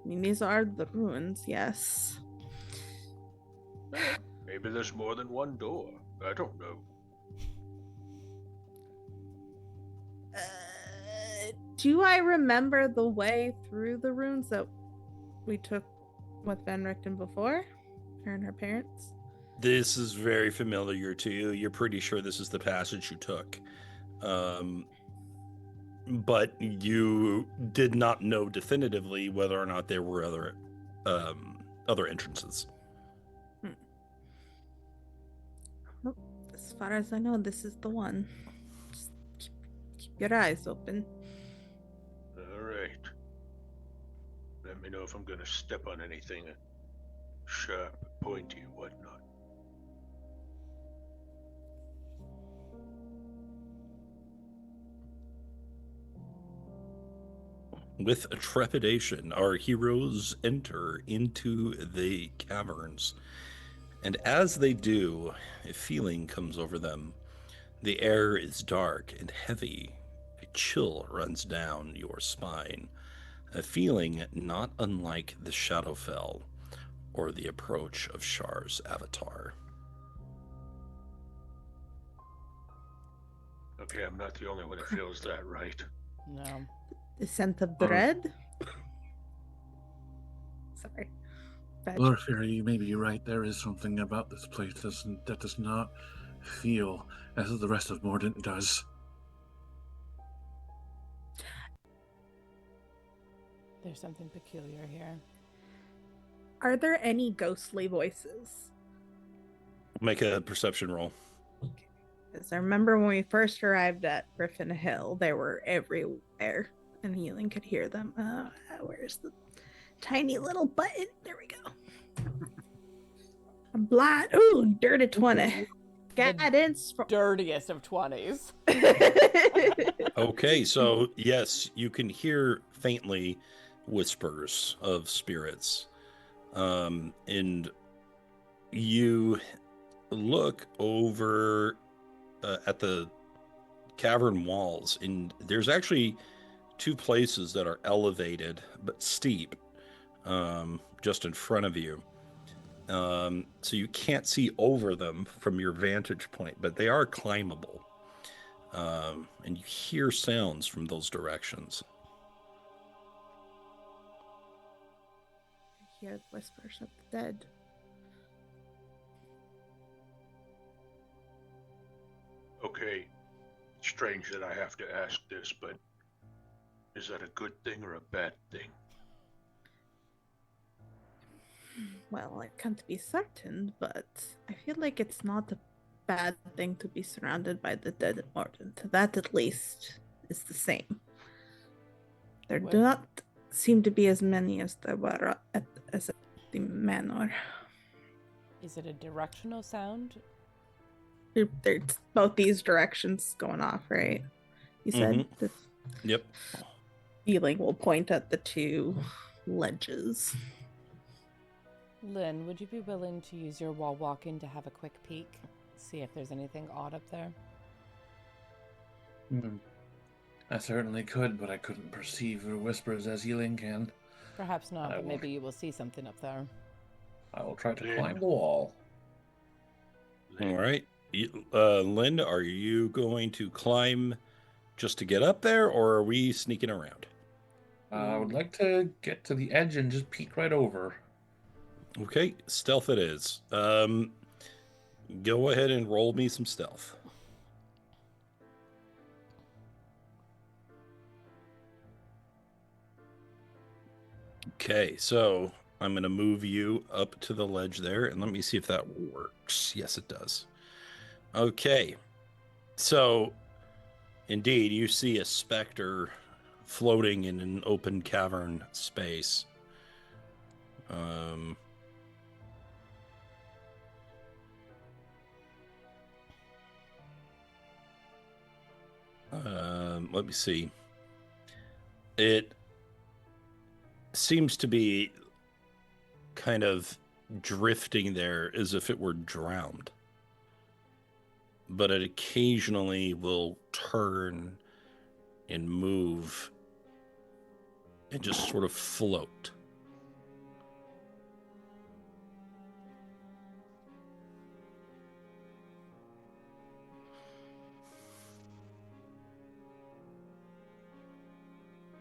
I mean, these are the ruins, yes. Maybe there's more than one door. I don't know. Do I remember the way through the ruins that we took with Van Richten before? Her and her parents? This is very familiar to you. You're pretty sure this is the passage you took. But you did not know definitively whether or not there were other entrances. Well, as far as I know, this is the one. Just keep your eyes open. All right. Let me know if I'm gonna step on anything sharp, pointy, or whatnot. With trepidation, our heroes enter into the caverns. And as they do, a feeling comes over them. The air is dark and heavy. A chill runs down your spine. A feeling not unlike the Shadowfell or the approach of Shar's avatar. Okay, I'm not the only one who feels that, right? No. The scent of dread? Sorry. Loraphyra, you may be right. There is something about this place that does not feel as the rest of Mordent does. There's something peculiar here. Are there any ghostly voices? Make a perception roll. Because I remember when we first arrived at Gryphon Hill, they were everywhere, and Yi-Ling could hear them. Where's the tiny little button? There we go. I'm blind. Ooh, dirty 20. Guidance. Dirtiest of 20s. Okay, so yes, you can hear faintly whispers of spirits. And you look over at the cavern walls, and there's actually two places that are elevated but steep, just in front of you. So you can't see over them from your vantage point, but they are climbable. And you hear sounds from those directions. hear the whispers of the dead. Okay, strange that I have to ask this, but is that a good thing or a bad thing? Well, I can't be certain, but I feel like it's not a bad thing to be surrounded by the dead at Mordent. That at least is the same. There do not seem to be as many as there were at the manor. Is it a directional sound? There's both these directions going off, right? You said that Yep. Yi-Ling will point at the two ledges. Lynn, would you be willing to use your wall walking to have a quick peek? See if there's anything odd up there? I certainly could, but I couldn't perceive your whispers as Yi-Ling can. Perhaps not, but maybe you will see something up there. I will try to Lynn. climb the wall. All right. Lynn, are you going to climb just to get up there, or are we sneaking around? I would like to get to the edge and just peek right over. Okay, stealth it is. Go ahead and roll me some stealth. Okay, so I'm going to move you up to the ledge there, and let me see if that works. Yes, it does. Okay, so indeed, you see a specter floating in an open cavern space. Let me see. It seems to be kind of drifting there as if it were drowned. But it occasionally will turn and move and just sort of float.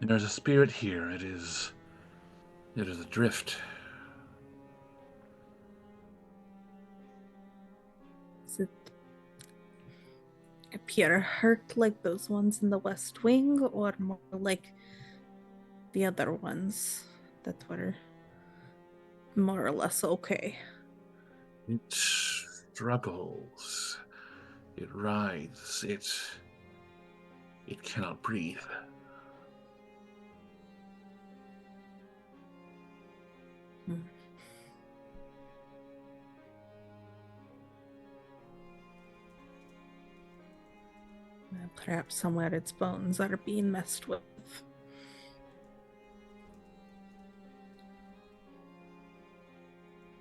There's a spirit here. It is adrift. Does it appear hurt like those ones in the West Wing, or more like the other ones that were more or less okay? It struggles. It writhes. It cannot breathe. Perhaps somewhere its bones are being messed with.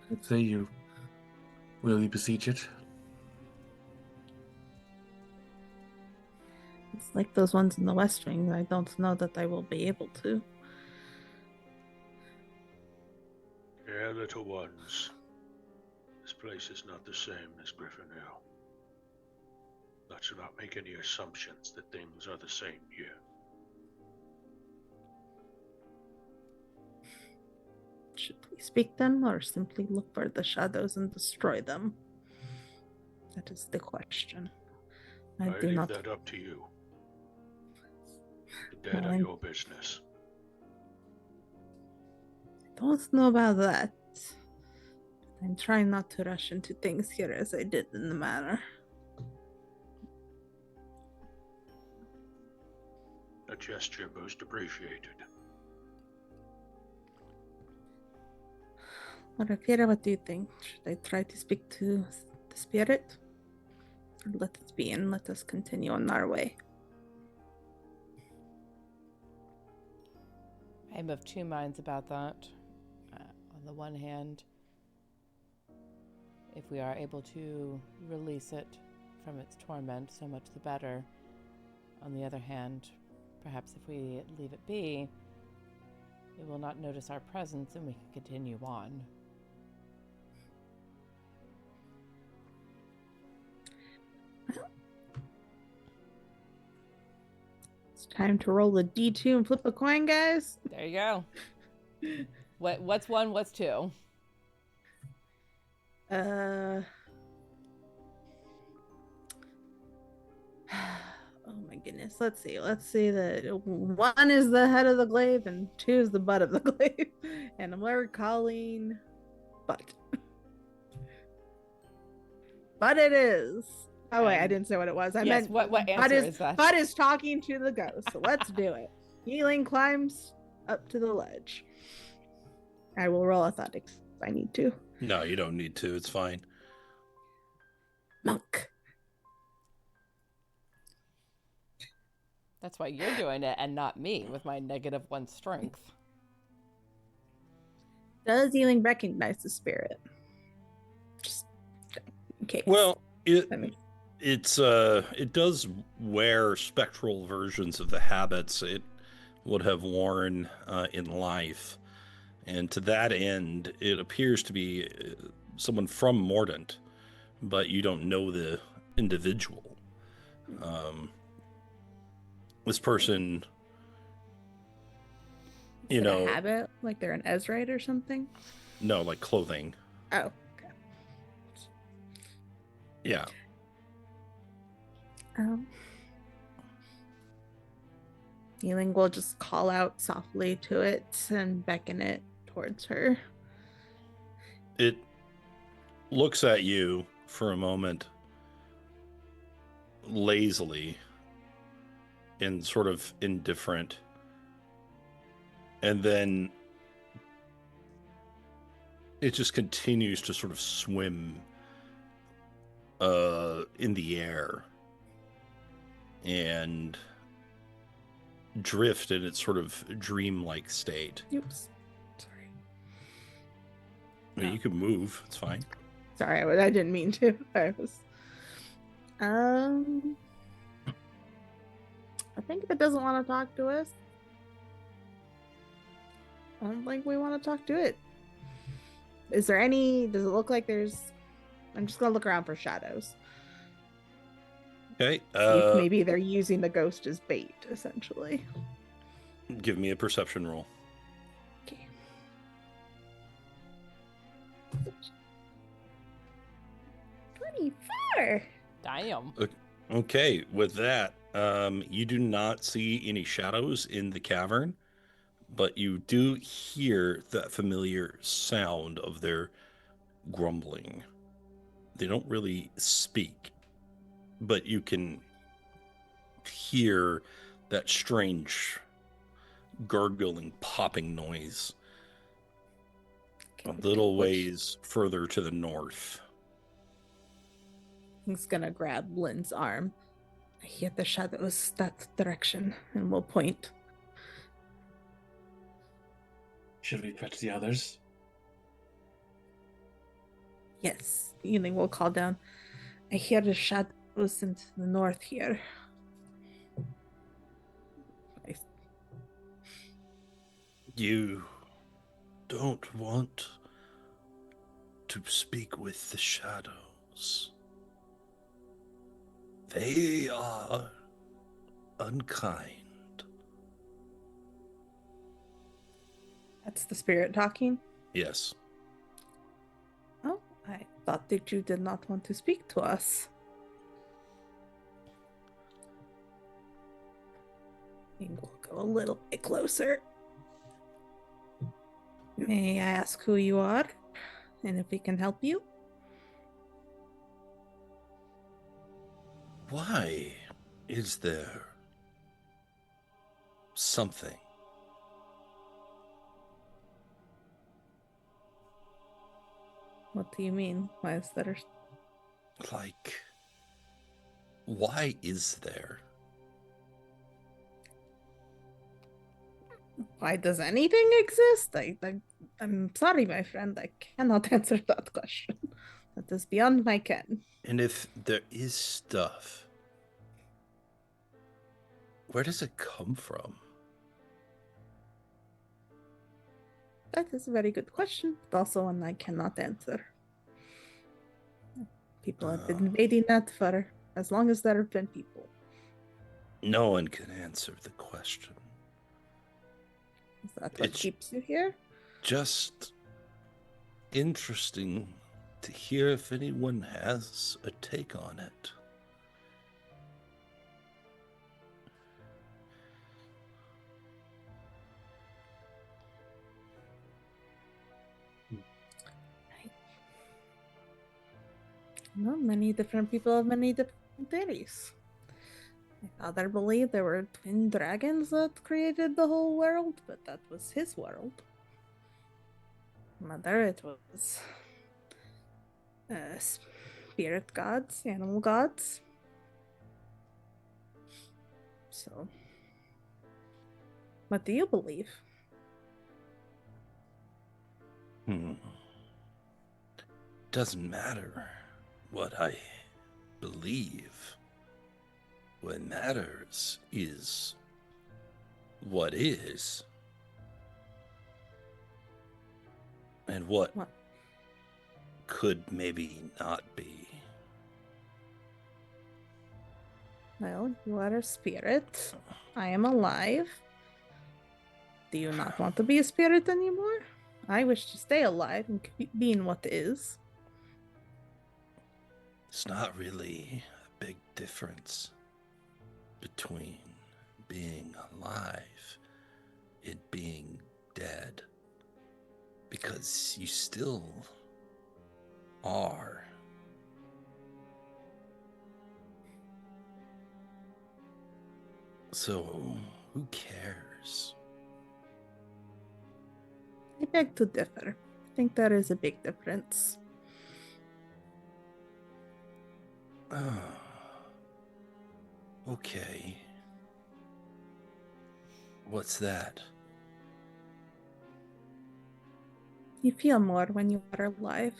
I'd say you will beseech it. It's like those ones in the West Wing. I don't know that I will be able to. Yeah, little ones. This place is not the same as Gryphon Manor. Let's not make any assumptions that things are the same here. Should we speak them or simply look for the shadows and destroy them? That is the question. I do leave not. that up to you. The dead are your business. I don't know about that. I'm trying not to rush into things here as I did in the manor. A gesture most appreciated. Loraphyra, what do you think? Should I try to speak to the spirit? Or let it be and let us continue on our way? I'm of two minds about that. On the one hand, if we are able to release it from its torment, so much the better. On the other hand, perhaps if we leave it be, it will not notice our presence and we can continue on. It's time to roll a D2 and flip a coin, guys. There you go. What's 1? What's 2? Oh my goodness. Let's see. That 1 is the head of the glaive and 2 is the butt of the glaive. And we're calling butt. But it is. Oh wait, I didn't say what it was. I meant what answer is that? Butt is talking to the ghost. So let's do it. Yi-Ling climbs up to the ledge. I will roll athletics if I need to. No, you don't need to. It's fine. Monk. That's why you're doing it and not me with my -1 strength. Does Yi-Ling recognize the spirit? Just in case. Well, it does wear spectral versions of the habits it would have worn in life, and to that end, it appears to be someone from Mordent, but you don't know the individual. This person, Is it a habit, like they're an Ezrite or something? No, like clothing. Oh, okay. Yeah. Yi-Ling will just call out softly to it and beckon it towards her. It looks at you for a moment lazily and sort of indifferent, and then it just continues to sort of swim in the air and drift in its sort of dreamlike state. Oops. Sorry. I mean, No. you can move. It's fine. Sorry, I didn't mean to. I was. I think if it doesn't want to talk to us, I don't think we want to talk to it. Is there any? Does it look like there's? I'm just gonna look around for shadows. Okay. See if maybe they're using the ghost as bait, essentially. Give me a perception roll. Okay. 24. Damn. Okay, with that, you do not see any shadows in the cavern, but you do hear that familiar sound of their grumbling. They don't really speak, but you can hear that strange gurgling, popping noise a little ways further to the north. He's gonna grab Lynn's arm. I hear the shadows that direction, and we'll point. Should we fetch the others? Yes, Yi-Ling will call down. I hear the shadows into the north here. You don't want to speak with the shadows. They are unkind. That's the spirit talking? Yes. Oh, I thought that you did not want to speak to us. We'll go a little bit closer. May I ask who you are, and if we can help you? Why is there something? What do you mean? Why is there? Like, why is there? Why does anything exist? I'm sorry, my friend. I cannot answer that question. That is beyond my ken. And if there is stuff, where does it come from? That is a very good question, but also one I cannot answer. People have been invading that for as long as there have been people. No one can answer the question. Is that what keeps you here? just interesting to hear if anyone has a take on it. Well, many different people have many different theories. My father believed there were twin dragons that created the whole world, but that was his world. Mother, it was spirit gods, animal gods. So, what do you believe? Doesn't matter what I believe. What matters is what is. And what could maybe not be. Well, you are a spirit. I am alive. Do you not want to be a spirit anymore? I wish to stay alive and be in what is. It's not really a big difference between being alive and being dead. Because you still are. So, who cares? I beg to differ. I think there is a big difference. Okay. What's that? You feel more when you are alive.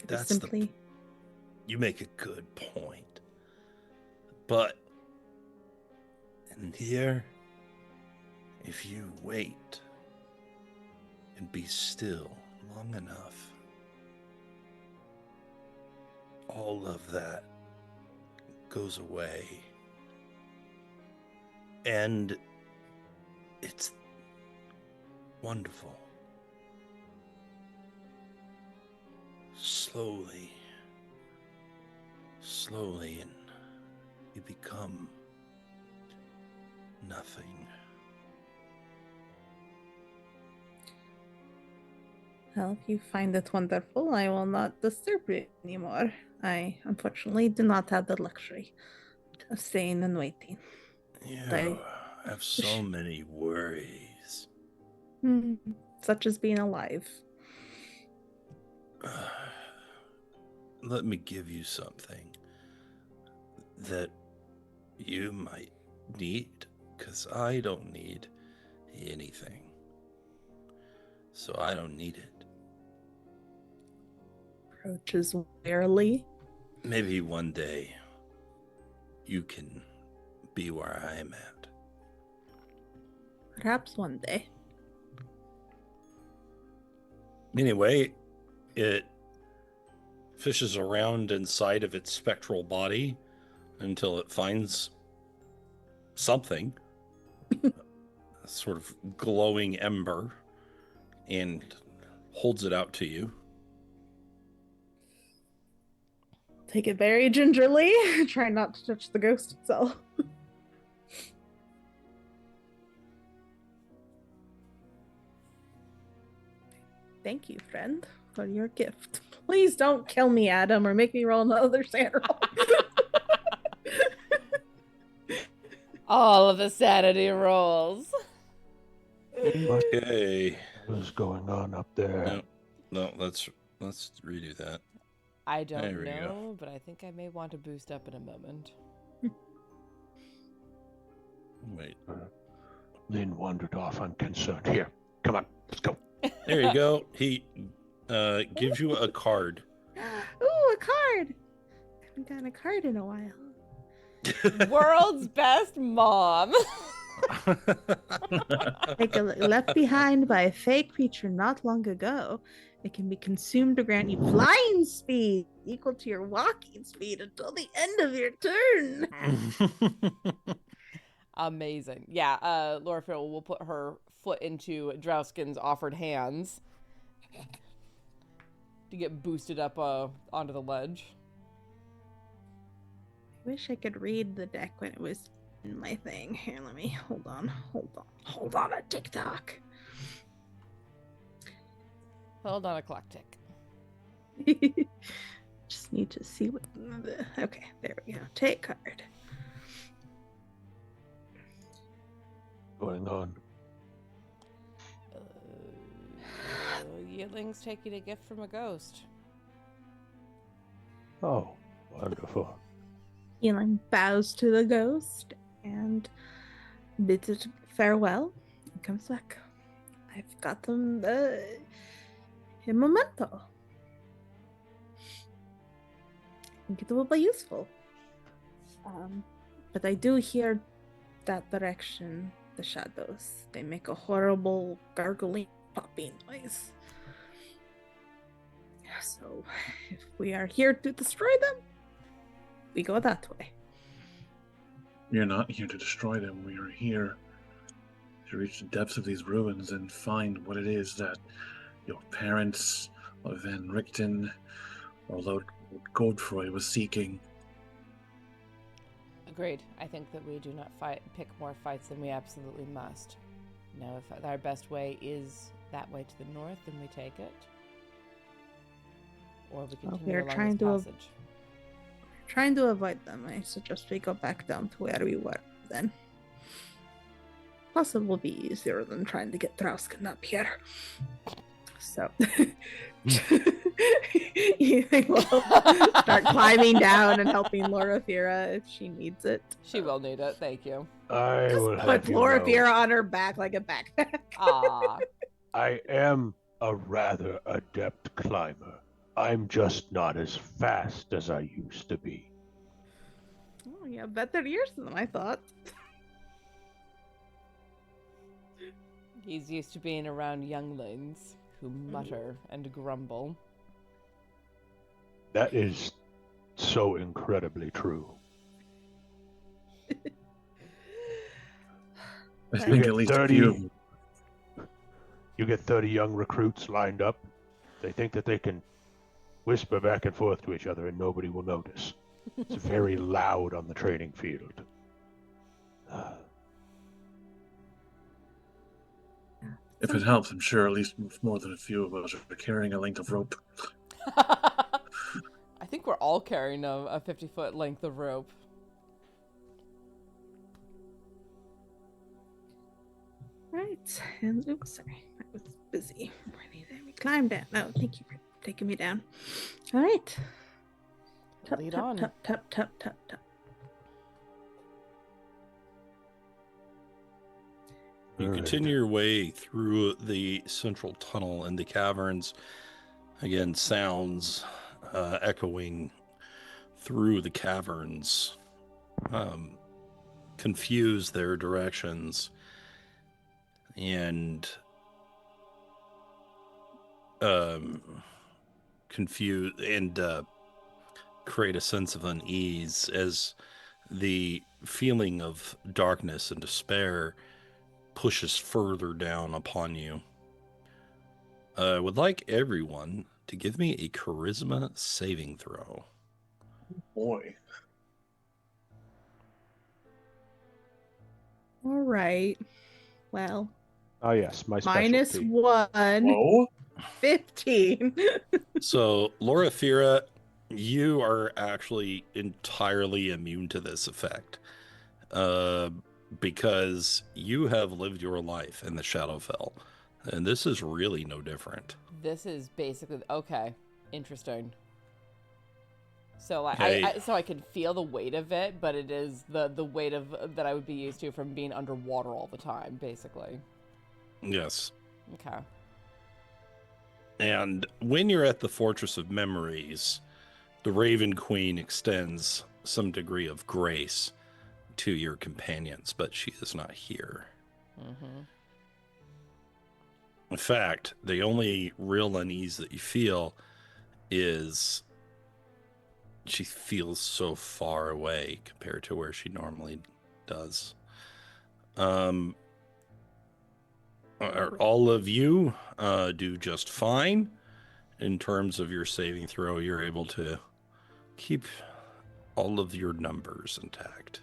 That's simply. You make a good point. But in here, if you wait and be still long enough, all of that goes away. And it's wonderful. Slowly, and you become nothing. Well, if you find it wonderful, I will not disturb you anymore. I, unfortunately, do not have the luxury of staying and waiting. You have so many worries. Such as being alive. Let me give you something that you might need, because I don't need anything. So I don't need it. Approaches warily. Maybe one day you can be where I am at. Perhaps one day. Anyway, it fishes around inside of its spectral body until it finds something, a sort of glowing ember, and holds it out to you. Take it very gingerly. Try not to touch the ghost itself. Thank you, friend, for your gift. Please don't kill me, Adam, or make me roll another sand roll. All of the sanity rolls. Okay. What's going on up there? No, let's redo that. I don't There we go. know, but I think I may want to boost up in a moment. Wait. Lynn wandered off unconcerned. Here, come on, let's go. There you go. He gives you a card. Ooh, a card! I haven't gotten a card in a while. World's best mom. Like left behind by a fake creature not long ago. It can be consumed to grant you flying speed equal to your walking speed until the end of your turn. Amazing. Yeah, Loraphyra will put her foot into Drausken's offered hands to get boosted up onto the ledge. I wish I could read the deck when it was in my thing. Here, let me hold on a TikTok. Hold on a clock tick. Just need to see what. Okay, there we go. Take card. Going on. Yi-Ling's taking a gift from a ghost. Oh, wonderful. Yi-Ling bows to the ghost and bids it farewell and comes back. I've got them a memento. I think it will be useful. But I do hear that direction, the shadows. They make a horrible gargling, popping noise. So, if we are here to destroy them, we go that way. We are not here to destroy them. We are here to reach the depths of these ruins and find what it is that your parents, or Van Richten, or Lord Godfroy was seeking. Agreed. I think that we do not pick more fights than we absolutely must. Now, if our best way is that way to the north, then we take it. Or we continue along this passage. Trying to avoid them. I suggest we go back down to where we were then. Plus, it will be easier than trying to get Drausken up here. So, you will start climbing down and helping Loraphyra if she needs it. She will need it. Thank you. I will Just have put you Loraphyra know, on her back like a backpack. Ah, I am a rather adept climber. I'm just not as fast as I used to be. Oh, yeah, better years than I thought. he's used to being around younglings who mutter and grumble. That is so incredibly true. I You think get at least 30 a few of them. You get 30 young recruits lined up. They think that they can whisper back and forth to each other and nobody will notice. It's very loud on the training field. If it helps, I'm sure at least more than a few of us are carrying a length of rope. I think we're all carrying a 50-foot length of rope. Right, and oops, sorry, I was busy. Let me climb down. No, thank you for taking me down. All right. Tap, Lead tap, on. tap, tap, tap, tap, tap. You All continue your way through the central tunnel and the caverns. Again, sounds echoing through the caverns confuse their directions and confuse and create a sense of unease as the feeling of darkness and despair pushes further down upon you. I would like everyone to give me a charisma saving throw. Boy. All right. Well, Oh yes, my specialty. -1, Whoa. 15. So, Loraphyra, you are actually entirely immune to this effect. Because you have lived your life in the Shadowfell. And this is really no different. This is basically okay. Interesting. So like, Hey. so I can feel the weight of it, but it is the weight of that I would be used to from being underwater all the time, basically. Yes. Okay. And when you're at the Fortress of Memories, the Raven Queen extends some degree of grace to your companions, but she is not here. Mm-hmm. In fact, the only real unease that you feel is she feels so far away compared to where she normally does. All of you do just fine. In terms of your saving throw, you're able to keep all of your numbers intact.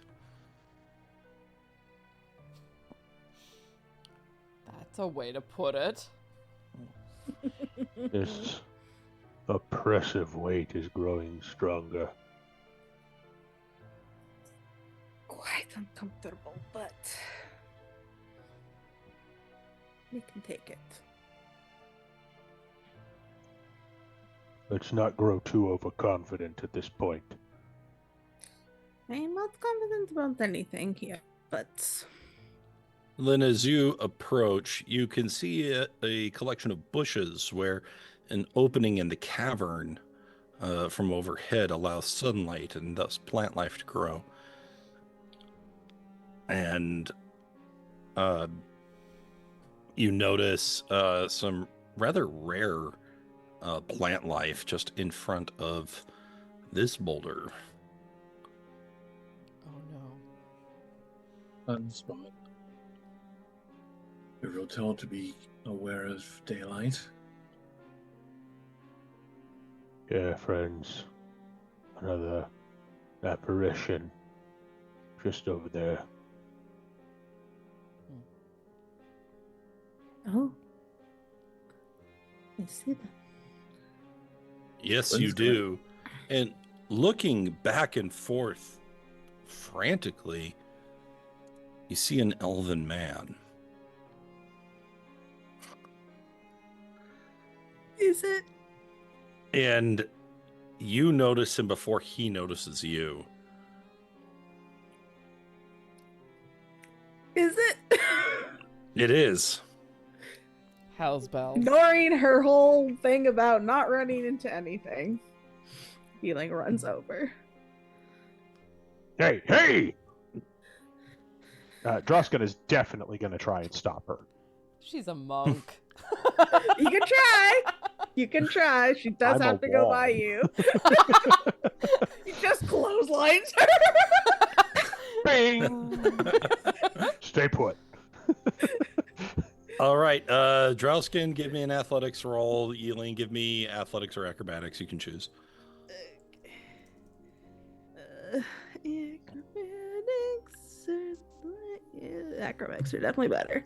That's a way to put it. This oppressive weight is growing stronger. Quite uncomfortable, but we can take it. Let's not grow too overconfident at this point. I am not confident about anything here, but Then as you approach, you can see a collection of bushes where an opening in the cavern from overhead allows sunlight and thus plant life to grow. And you notice some rather rare plant life just in front of this boulder. Oh no. Unspot. We were told to be aware of daylight. Yeah, friends. Another apparition just over there. oh, I see them. Yes, When's you do. And looking back and forth frantically, you see an elven man. Is it? And you notice him before he notices you. Is it? It is. Hell's bells. Ignoring her whole thing about not running into anything, Yi-Ling runs over. Hey, hey! Drausken is definitely going to try and stop her. She's a monk. You can try. You can try. She does I'm a have to go wall. by you. You just clotheslines her. Bing! Stay put. All right, Drausken, give me an athletics roll. Yi-Ling, give me athletics or acrobatics. You can choose. Acrobatics are definitely better.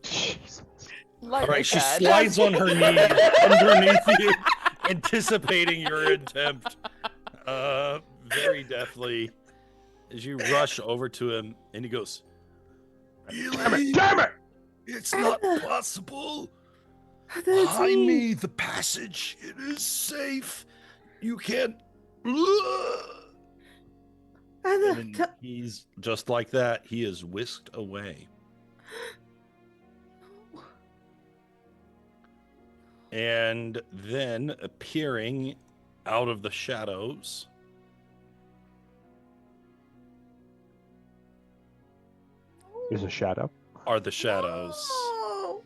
Jesus. Like All I right, she said. slides on her knees underneath you, anticipating your attempt. Very deftly, as you rush over to him, and he goes, Damn it! Damn it! "It's not possible. That's Behind me. me, the passage. It is safe. You can't." And he's just like that. He is whisked away. And then appearing out of the shadows Is a shadow. are the shadows. Oh.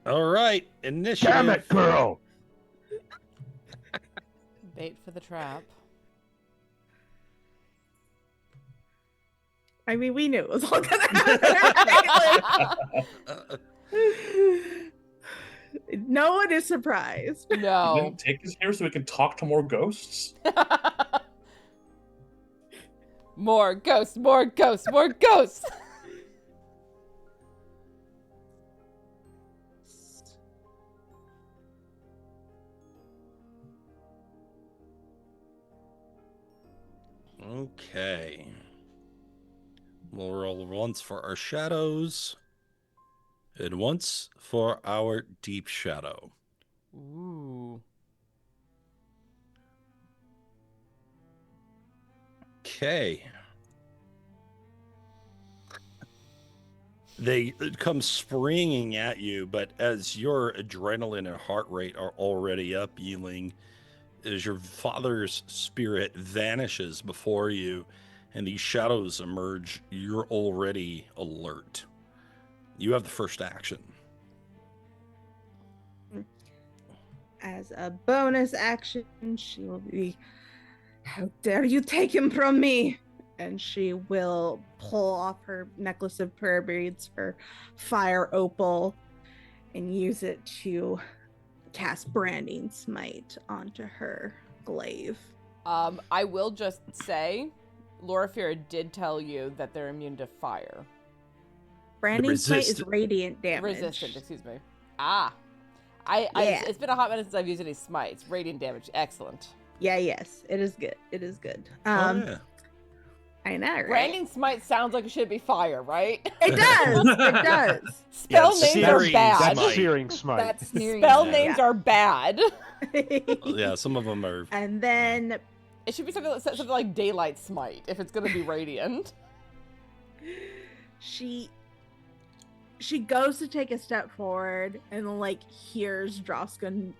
All right, initiative. Damn it, girl! Bait for the trap. I mean, we knew it was all gonna happen. No one is surprised. You No. didn't take us here so we could talk to more ghosts? More ghosts, more ghosts, more ghosts. Okay. We'll roll once for our shadows and once for our deep shadow. Ooh. Okay. They come springing at you, but as your adrenaline and heart rate are already up, Yi-Ling, as your father's spirit vanishes before you and these shadows emerge, you're already alert. You have the first action. As a bonus action, she will be, how dare you take him from me? and she will pull off her necklace of prayer beads, her fire opal, and use it to cast Branding Smite onto her glaive. I will just say, Loraphyra did tell you that they're immune to fire. Branding Smite is radiant damage. Resistant, excuse me. Yeah. It's been a hot minute since I've used any smites. Radiant damage, excellent. Yeah, yes, it is good. It is good. Oh, yeah. I know, right? Branding Smite sounds like it should be fire, right? It does. It does. Spell Yeah, names are searing bad. That's searing smite. That's sneering. Spell Yeah. names are bad. Yeah, some of them are. And then It should be something like Daylight Smite if it's gonna be radiant. she goes to take a step forward and like hears Drausken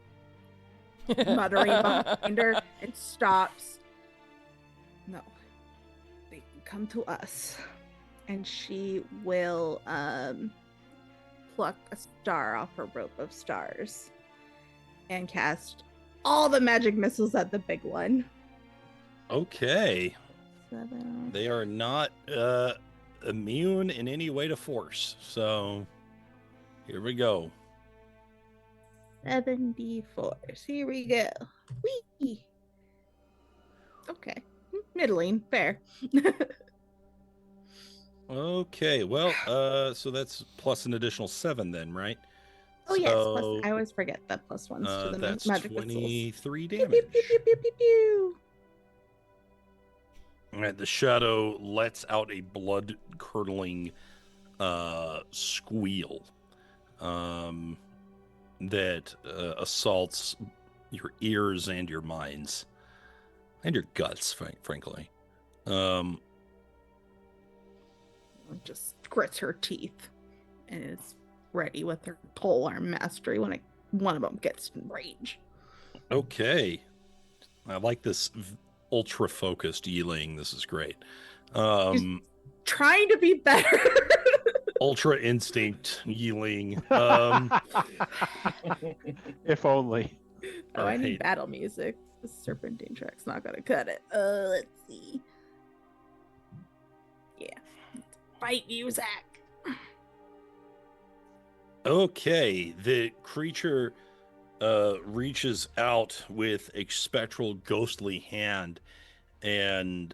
muttering behind her and stops. No, they can come to us. And she will pluck a star off her rope of stars and cast all the magic missiles at the big one. Okay. 7. They are not immune in any way to force. So here we go. 74. Here we go. Whee! Okay. Middling. Fair. Okay, well, so that's plus an additional 7 then, right? Oh, yes. So, Plus, I always forget that plus ones to the that's magic missiles. 23 Pew, damage. pew, pew, pew, pew, pew, pew. All right, the shadow lets out a blood-curdling squeal that assaults your ears and your minds and your guts, frankly. Just grits her teeth and is ready with her polearm mastery when one of them gets enraged. Okay, I like this ultra-focused Yi-Ling. This is great. Trying to be better. Ultra instinct Yi-Ling. If only. Oh, I need Right. battle music. The serpentine track's not gonna cut it. Let's see. Yeah. Fight music. Okay, the creature reaches out with a spectral, ghostly hand, and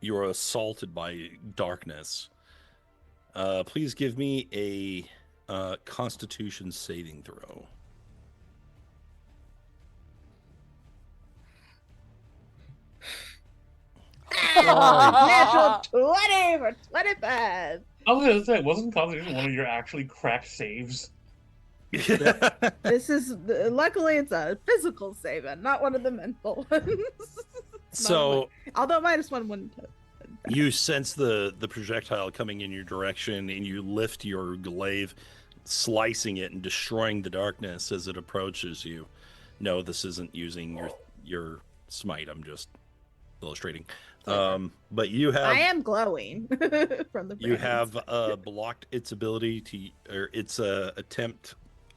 you're assaulted by darkness. Please give me a Constitution saving throw. Natural 20 for 25. I was gonna say, wasn't Constitution one of your actually cracked saves? This is luckily it's a physical save and not one of the mental ones. So Although -1 wouldn't have. you sense the projectile coming in your direction, and you lift your glaive, slicing it and destroying the darkness as it approaches you. No, this isn't using your smite. I'm just illustrating. But you have I am glowing from the you brands. have blocked its ability to, or its attempt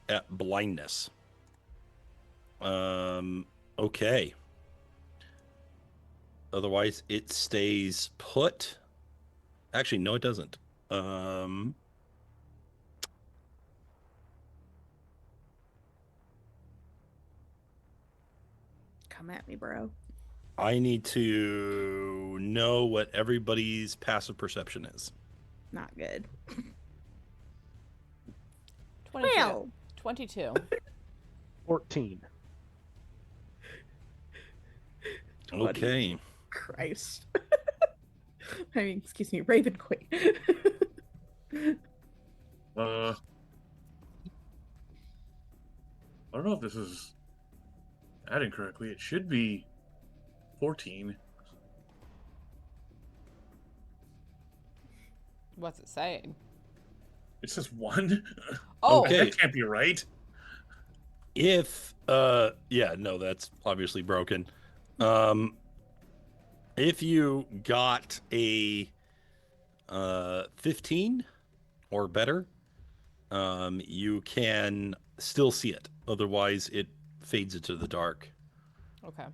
at blindness. Okay. Otherwise, it stays put. Actually, no, it doesn't. Come at me, bro. I need to know what everybody's passive perception is. Not good. 22. Well. 22. 14. Okay. Christ. I mean, excuse me, Raven Queen. I don't know if this is adding correctly. It should be 14. What's it saying? It says 1. Oh, Okay. That can't be right. If yeah, no, that's obviously broken. If you got a 15 or better, you can still see it. Otherwise, it fades into the dark. okay.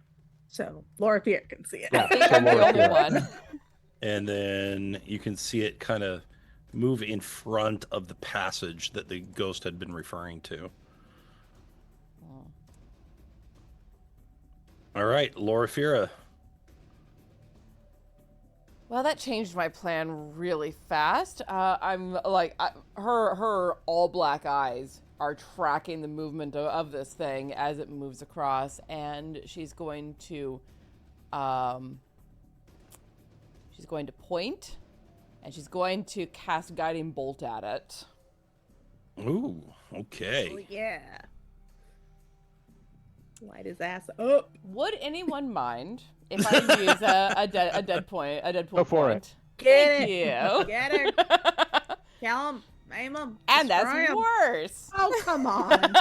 So Loraphyra can see it. Yeah. I think So I'm the only Loraphyra. one. And then you can see it kind of move in front of the passage that the ghost had been referring to. All right, Loraphyra. Well, that changed my plan really fast. I'm like, her all black eyes are tracking the movement of this thing as it moves across, and she's going to point, and she's going to cast Guiding Bolt at it. Ooh, okay. Oh yeah. Light his ass up. Would anyone mind if I use a Deadpool Go for point? it. Get Thank it. you. Get her. Kill him. Aim him. And that's destroy him. worse. Oh, come on.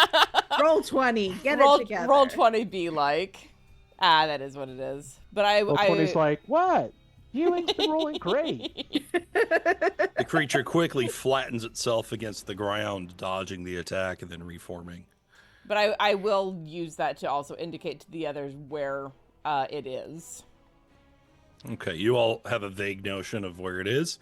Roll 20. Get roll, it together. Roll 20 be like. That is what it is. But Well, 20's like, what? Yi-Ling's been rolling great. The creature quickly flattens itself against the ground, dodging the attack and then reforming. But I will use that to also indicate to the others where it is. Okay, you all have a vague notion of where it is.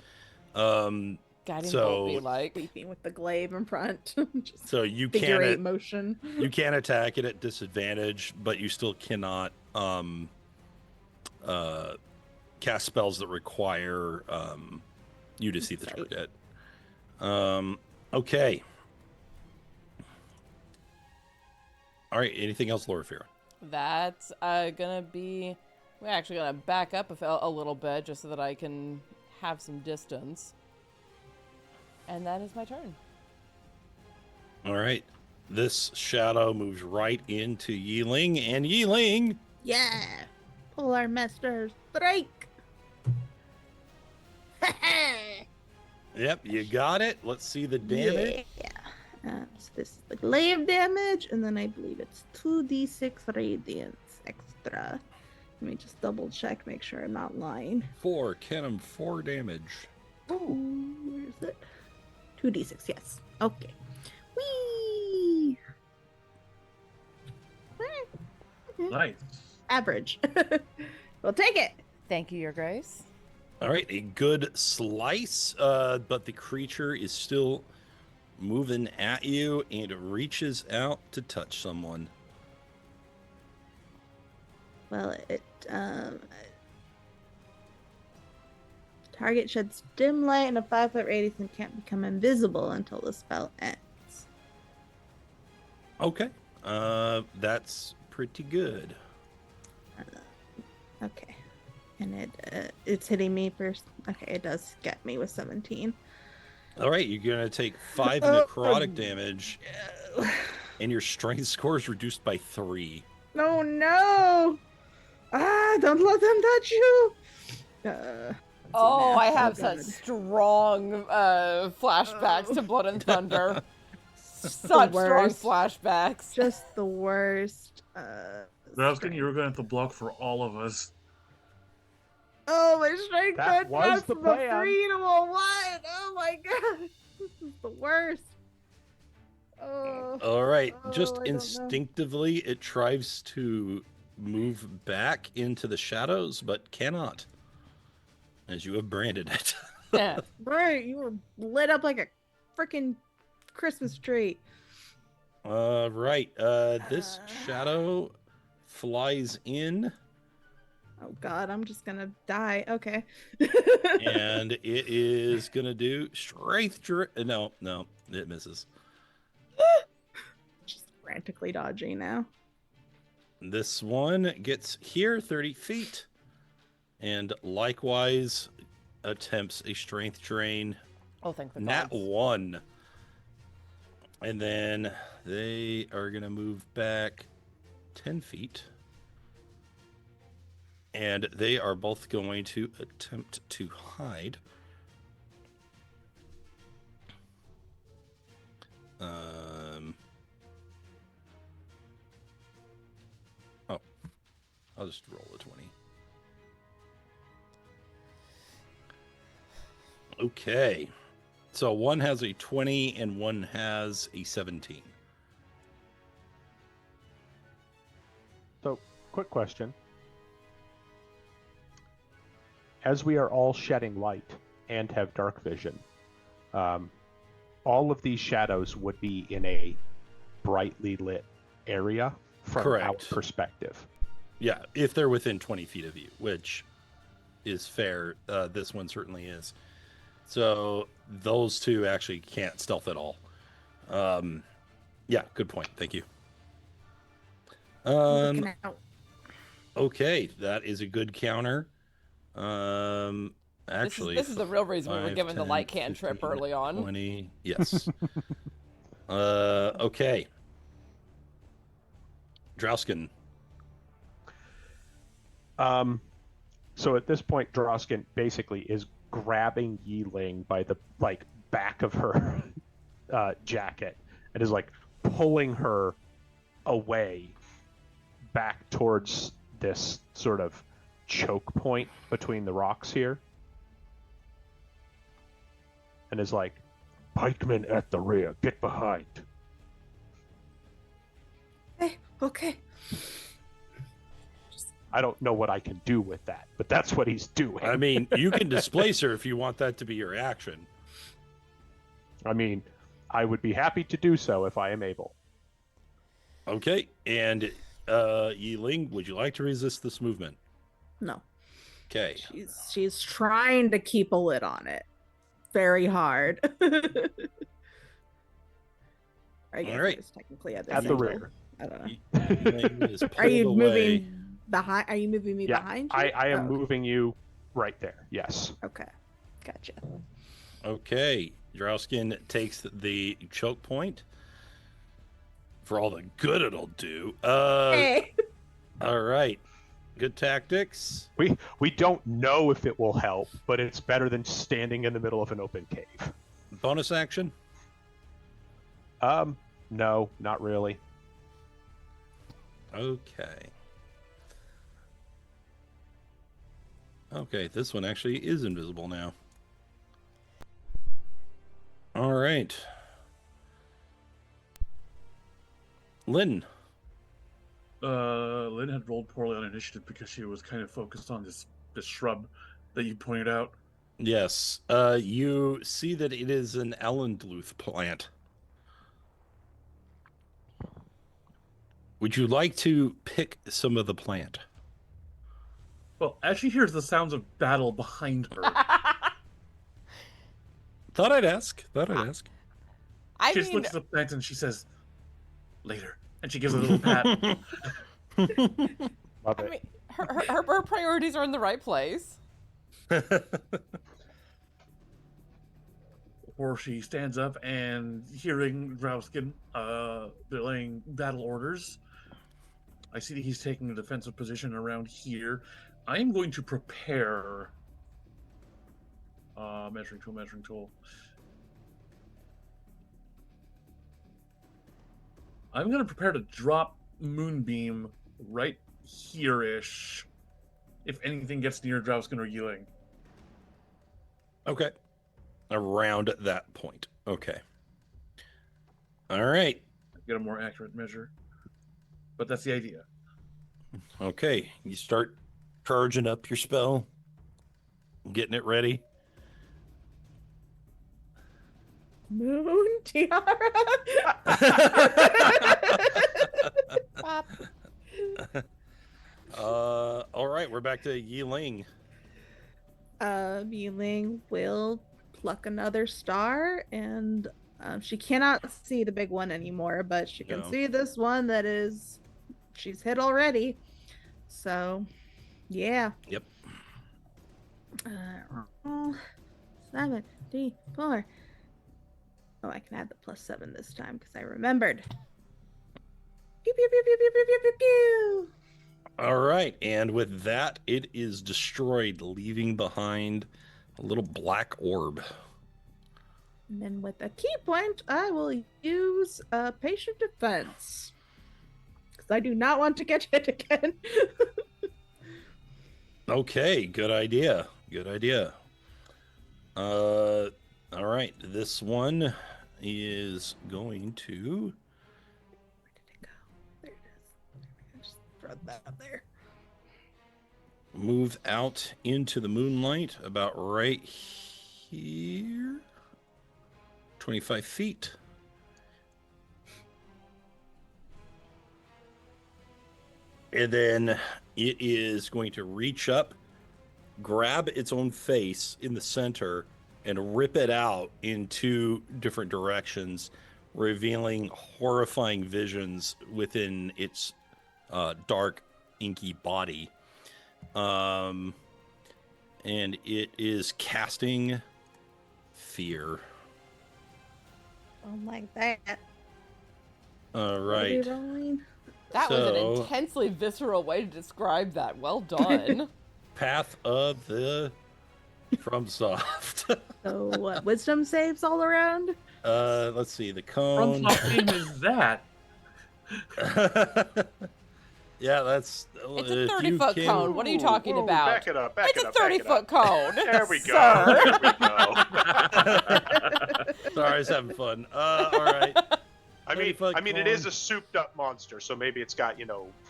Guiding So- Bolt be like. Sleeping with the glaive in front. Just So you figure eight can't motion. you can attack it at disadvantage, but you still cannot cast spells that require you to see the Insight. target. Okay. All right. Anything else, Loraphyra? That's gonna be. We're actually gonna back up a little bit just so that I can have some distance. And that is my turn. All right. This shadow moves right into Yi-Ling, and Yi-Ling. Yeah. Polar Master Strike. Yep, you got it. Let's see the damage. Yeah. So this is the glaive damage, and then I believe it's 2d6 radiance extra. Let me just double check, make sure I'm not lying. 4 cannon, 4 damage. Ooh, where is it? 2d6, yes. Okay. Whee! Nice. Average. We'll take it. Thank you, Your Grace. All right, a good slice, but the creature is still moving at you and reaches out to touch someone. Well, target sheds dim light in a 5-foot radius and can't become invisible until the spell ends. Okay, that's pretty good. Okay. And it's hitting me first. Okay, it does get me with 17. All right, you're gonna take 5 Oh, necrotic damage, and your strength score is reduced by 3. No, no! Ah, don't let them touch you! Oh, I have God. such strong flashbacks to Blood and Thunder. Such strong worst. flashbacks. Just the worst. Drausken, you were going to have to block for all of us. Oh, my strength That went was down the from plan. a 3 to a 1! Oh my god! This is the worst. Oh. All right, Oh, just I don't know. instinctively, it tries to move back into the shadows, but cannot, as you have branded it. Yeah. Right, you were lit up like a freaking Christmas tree. Right, this shadow flies in, Oh god, I'm just gonna die. Okay. and it is gonna do strength. No, it misses. Just frantically dodging now. This one gets here 30 feet, and likewise attempts a strength drain. Oh, thank the Nat gods. 1. And then they are going to move back 10 feet. And they are both going to attempt to hide. Oh, I'll just roll a 20. Okay. So one has a 20 and one has a 17. So, quick question. as we are all shedding light and have dark vision, all of these shadows would be in a brightly lit area from our Correct. perspective. Yeah, if they're within 20 feet of you, which is fair. This one certainly is. So those two actually can't stealth at all. Yeah, good point. Thank you. Looking out. Okay, that is a good counter. Actually, this is the real reason we were 5, given the 10, light cantrip 15, early on. 20. Yes. Okay. Drausken. So at this point, Drausken basically is grabbing Yi-Ling by the back of her jacket and is pulling her away back towards this sort of choke point between the rocks here, and is like, "Pikemen at the rear, get behind." Hey, okay. I don't know what I can do with that, but that's what he's doing. I mean, you can displace her if you want that to be your action. I mean, I would be happy to do so if I am able. Okay, and Yi-Ling, would you like to resist this movement? No. Okay. She's trying to keep a lid on it. Very hard. I guess All right. it's technically at At the angle. rear. I don't know. Yi-Ling is Are you pulled away. moving behind? Are you moving me behind you? I am Oh, okay. moving you right there. Yes. Okay, gotcha. Okay, Drausken takes the choke point for all the good it'll do. Hey. All right, good tactics. We don't know if it will help, but it's better than standing in the middle of an open cave. Bonus action. No, not really. Okay, this one actually is invisible now. All right. Lynn. Lynn had rolled poorly on initiative because she was kind of focused on this shrub that you pointed out. Yes. You see that it is an Elendluth plant. Would you like to pick some of the plant? Well, as she hears the sounds of battle behind her, Thought I'd ask. I she just mean, looks at the plant and she says, "Later," and she gives a little pat. Love I it. mean, her priorities are in the right place. Or she stands up and, hearing Drausken relaying battle orders, I see that he's taking a defensive position around here. I am going to prepare measuring tool. I'm going to prepare to drop Moonbeam right here-ish if anything gets near Drausken or Yi-Ling. Okay. Around that point. Okay. All right. Get a more accurate measure. But that's the idea. Okay. You start charging up your spell, getting it ready. Moon tiara. Pop. All right. We're back to Yi-Ling. Yi-Ling will pluck another star, and she cannot see the big one anymore, but she can No. see this one that she's hit already. So, yeah. Yep. 7, 3, 4. Oh, I can add the +7 this time because I remembered. Pew, pew, pew, pew, pew, pew, pew, pew, pew. All right. And with that, it is destroyed, leaving behind a little black orb. And then with a key point, I will use patient defense. Because I do not want to get hit again. Okay. Good idea. All right. This one is going to... Where did it go? There it is. Just throw that up there. move out into the moonlight about right here. 25 feet. And then it is going to reach up, grab its own face in the center, and rip it out in two different directions, revealing horrifying visions within its dark, inky body. And it is casting fear. Oh my that. All right. That was an So- intensely visceral way to describe that. Well done. Path of the FromSoft. So what? Wisdom saves all around? Let's see, the From cone. what game is that? Yeah, that's. It's a 30-foot cone. What are you talking Whoa, about? Back it up, back It's it a up. back it 30-foot up. cone. There we go. Sir. There we go. Sorry, I was having fun. All right. I mean, 30-foot it is cone. a souped-up monster, so maybe it's got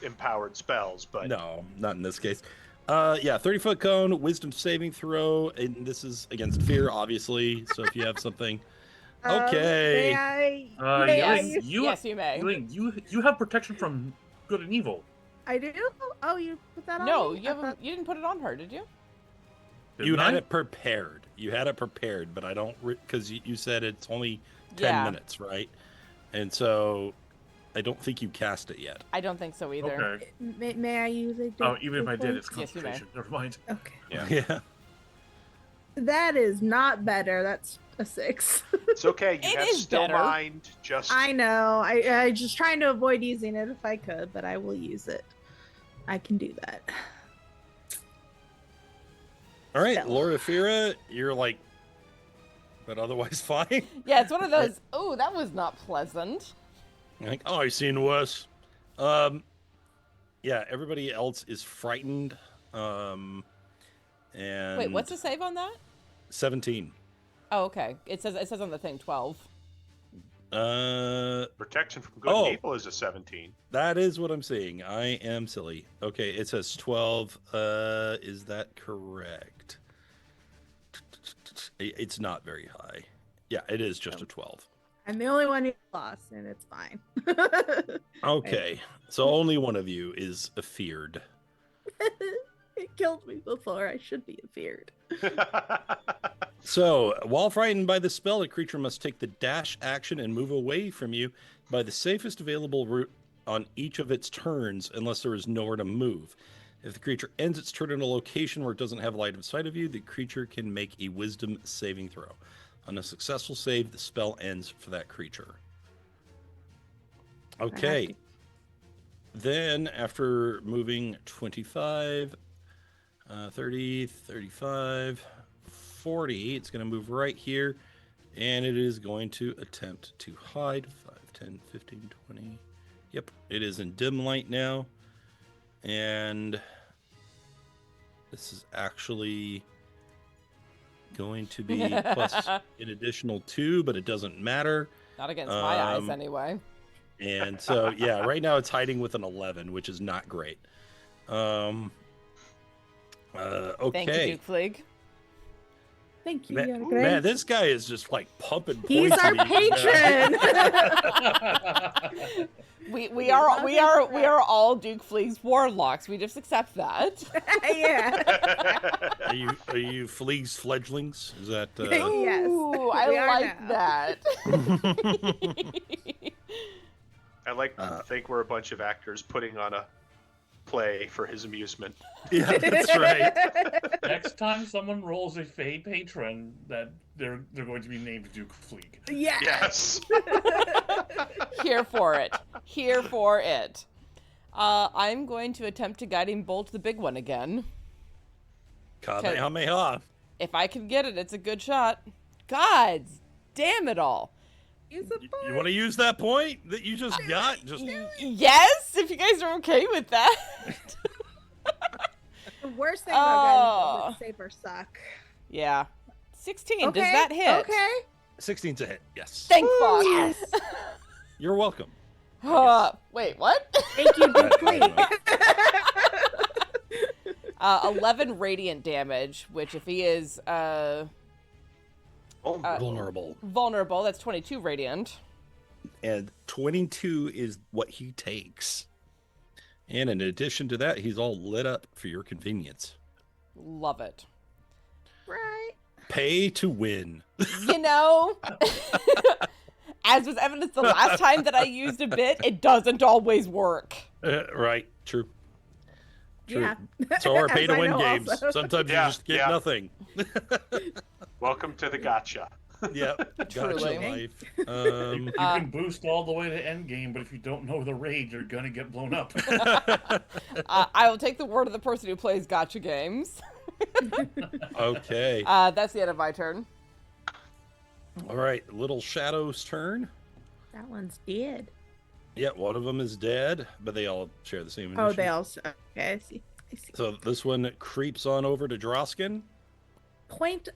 empowered spells. But No, not in this case. Yeah, 30-foot cone, wisdom saving throw, and this is against fear, obviously. So if you have something. Okay. May I Yi-Ling, you, Yes, you may. Yi-Ling, you have protection from good and evil. I do? Oh, you put that on No, me? you haven't. You didn't put it on her, did you? You Didn't had I? it prepared. You had it prepared, but I don't because you said it's only 10 Yeah. minutes, right? And so I don't think you cast it yet. I don't think so either. Okay. May I use it? Oh, even if I did, it's Yes, you may. concentration. Never mind. Okay. Yeah. That is not better. That's a 6. it's okay. You It have is still better. mind. Just I know. I just trying to avoid using it if I could, but I will use it. I can do that. All right, Spell. Loraphyra, you're like, but otherwise fine. Yeah, it's one of those. Oh, that was not pleasant. Like, oh, I've seen worse. Yeah, everybody else is frightened. And Wait, what's the save on that? 17. Oh, okay. It says on the thing 12. protection from good Oh. and evil is a 17. That is what I'm seeing. I am silly. Okay, it says 12. Is that correct? It's not very high. Yeah, it is just a 12. I'm the only one who lost, and it's fine. Okay, so only one of you is feared. It killed me before. I should be feared. So, while frightened by the spell, a creature must take the dash action and move away from you by the safest available route on each of its turns, unless there is nowhere to move. If the creature ends its turn in a location where it doesn't have line of sight of you, the creature can make a wisdom saving throw. On a successful save, the spell ends for that creature. Okay. Then, after moving 25, 30, 35, 40, it's going to move right here, and it is going to attempt to hide. 5, 10, 15, 20. Yep, it is in dim light now. And this is actually going to be plus an additional 2, but it doesn't matter. Not against my eyes, anyway. And so, yeah, right now it's hiding with an 11, which is not great. Okay. Thank you, Duke Fleeg. Thank you. Man, Your man, Grace. this guy is just like pumping points. He's our to me. patron. We are all Duke Fleeg's warlocks. We just accept that. Yeah. Are you Fleeg's fledglings? Is that? Yes, Ooh, I we are like now. that. I like to think we're a bunch of actors putting on a play for his amusement. Yeah, that's right. Next time someone rolls a Fey patron, that they're going to be named Duke Fleeg. Yes. Yes. Here for it. Here for it. I'm going to attempt to guiding bolt the big one again. Kamehameha. If I can get it, it's a good shot. God damn it all. Use a You want to use that point that you just got? Just Yes, if you guys are okay with that. The worst thing about Oh. guiding saber suck. Yeah. 16, Okay. does that hit? Okay. 16's a hit. Yes. Thank fuck. Yes. You're welcome. Wait, what? Thank you, Duke Right, Fleeg. 11 radiant damage, which if he is vulnerable, that's 22 radiant. And 22 is what he takes. And in addition to that, he's all lit up for your convenience. Love it. Right. Pay to win. You know, as was evidenced the last time that I used a bit, it doesn't always work. Right. True. Yeah. So our pay to win As I know games. also. Sometimes you just get nothing. Welcome to the gotcha. Yeah. Gotcha Truly. life. You can boost all the way to endgame, but if you don't know the raid, you're gonna get blown up. I will take the word of the person who plays gotcha games. Okay. That's the end of my turn. All right. Little Shadow's turn. That one's dead. Yeah, one of them is dead, but they all share the same initiative. Oh, they also. Okay, I see. So this one creeps on over to Drausken. Point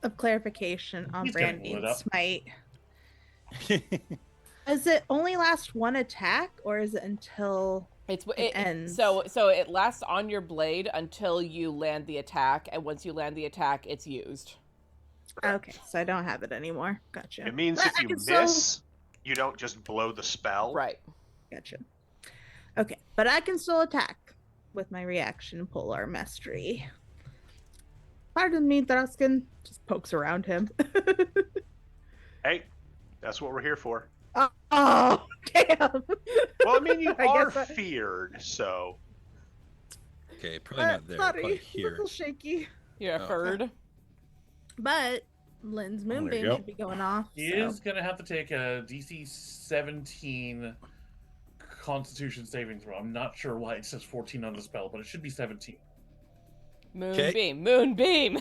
of clarification on He's getting lit Branding's up. smite. Does it only last one attack, or is it until it ends? So it lasts on your blade until you land the attack, and once you land the attack, it's used. Okay, so I don't have it anymore. Gotcha. It means But if I you can miss, still- you don't just blow the spell. Right. Gotcha. Okay, but I can still attack with my reaction polar mastery. Pardon me, Drausken. Just pokes around him. Hey, that's what we're here for. Oh, damn. Well, I mean, you I are guess feared, so. Okay, probably not there. Probably Sorry, a here. little shaky. You're a third. But Lynn's There you moonbeam go. should be going off. He so- is gonna have to take a DC 17 Constitution saving throw. I'm not sure why it says 14 on the spell, but it should be 17. Moonbeam. Moonbeam.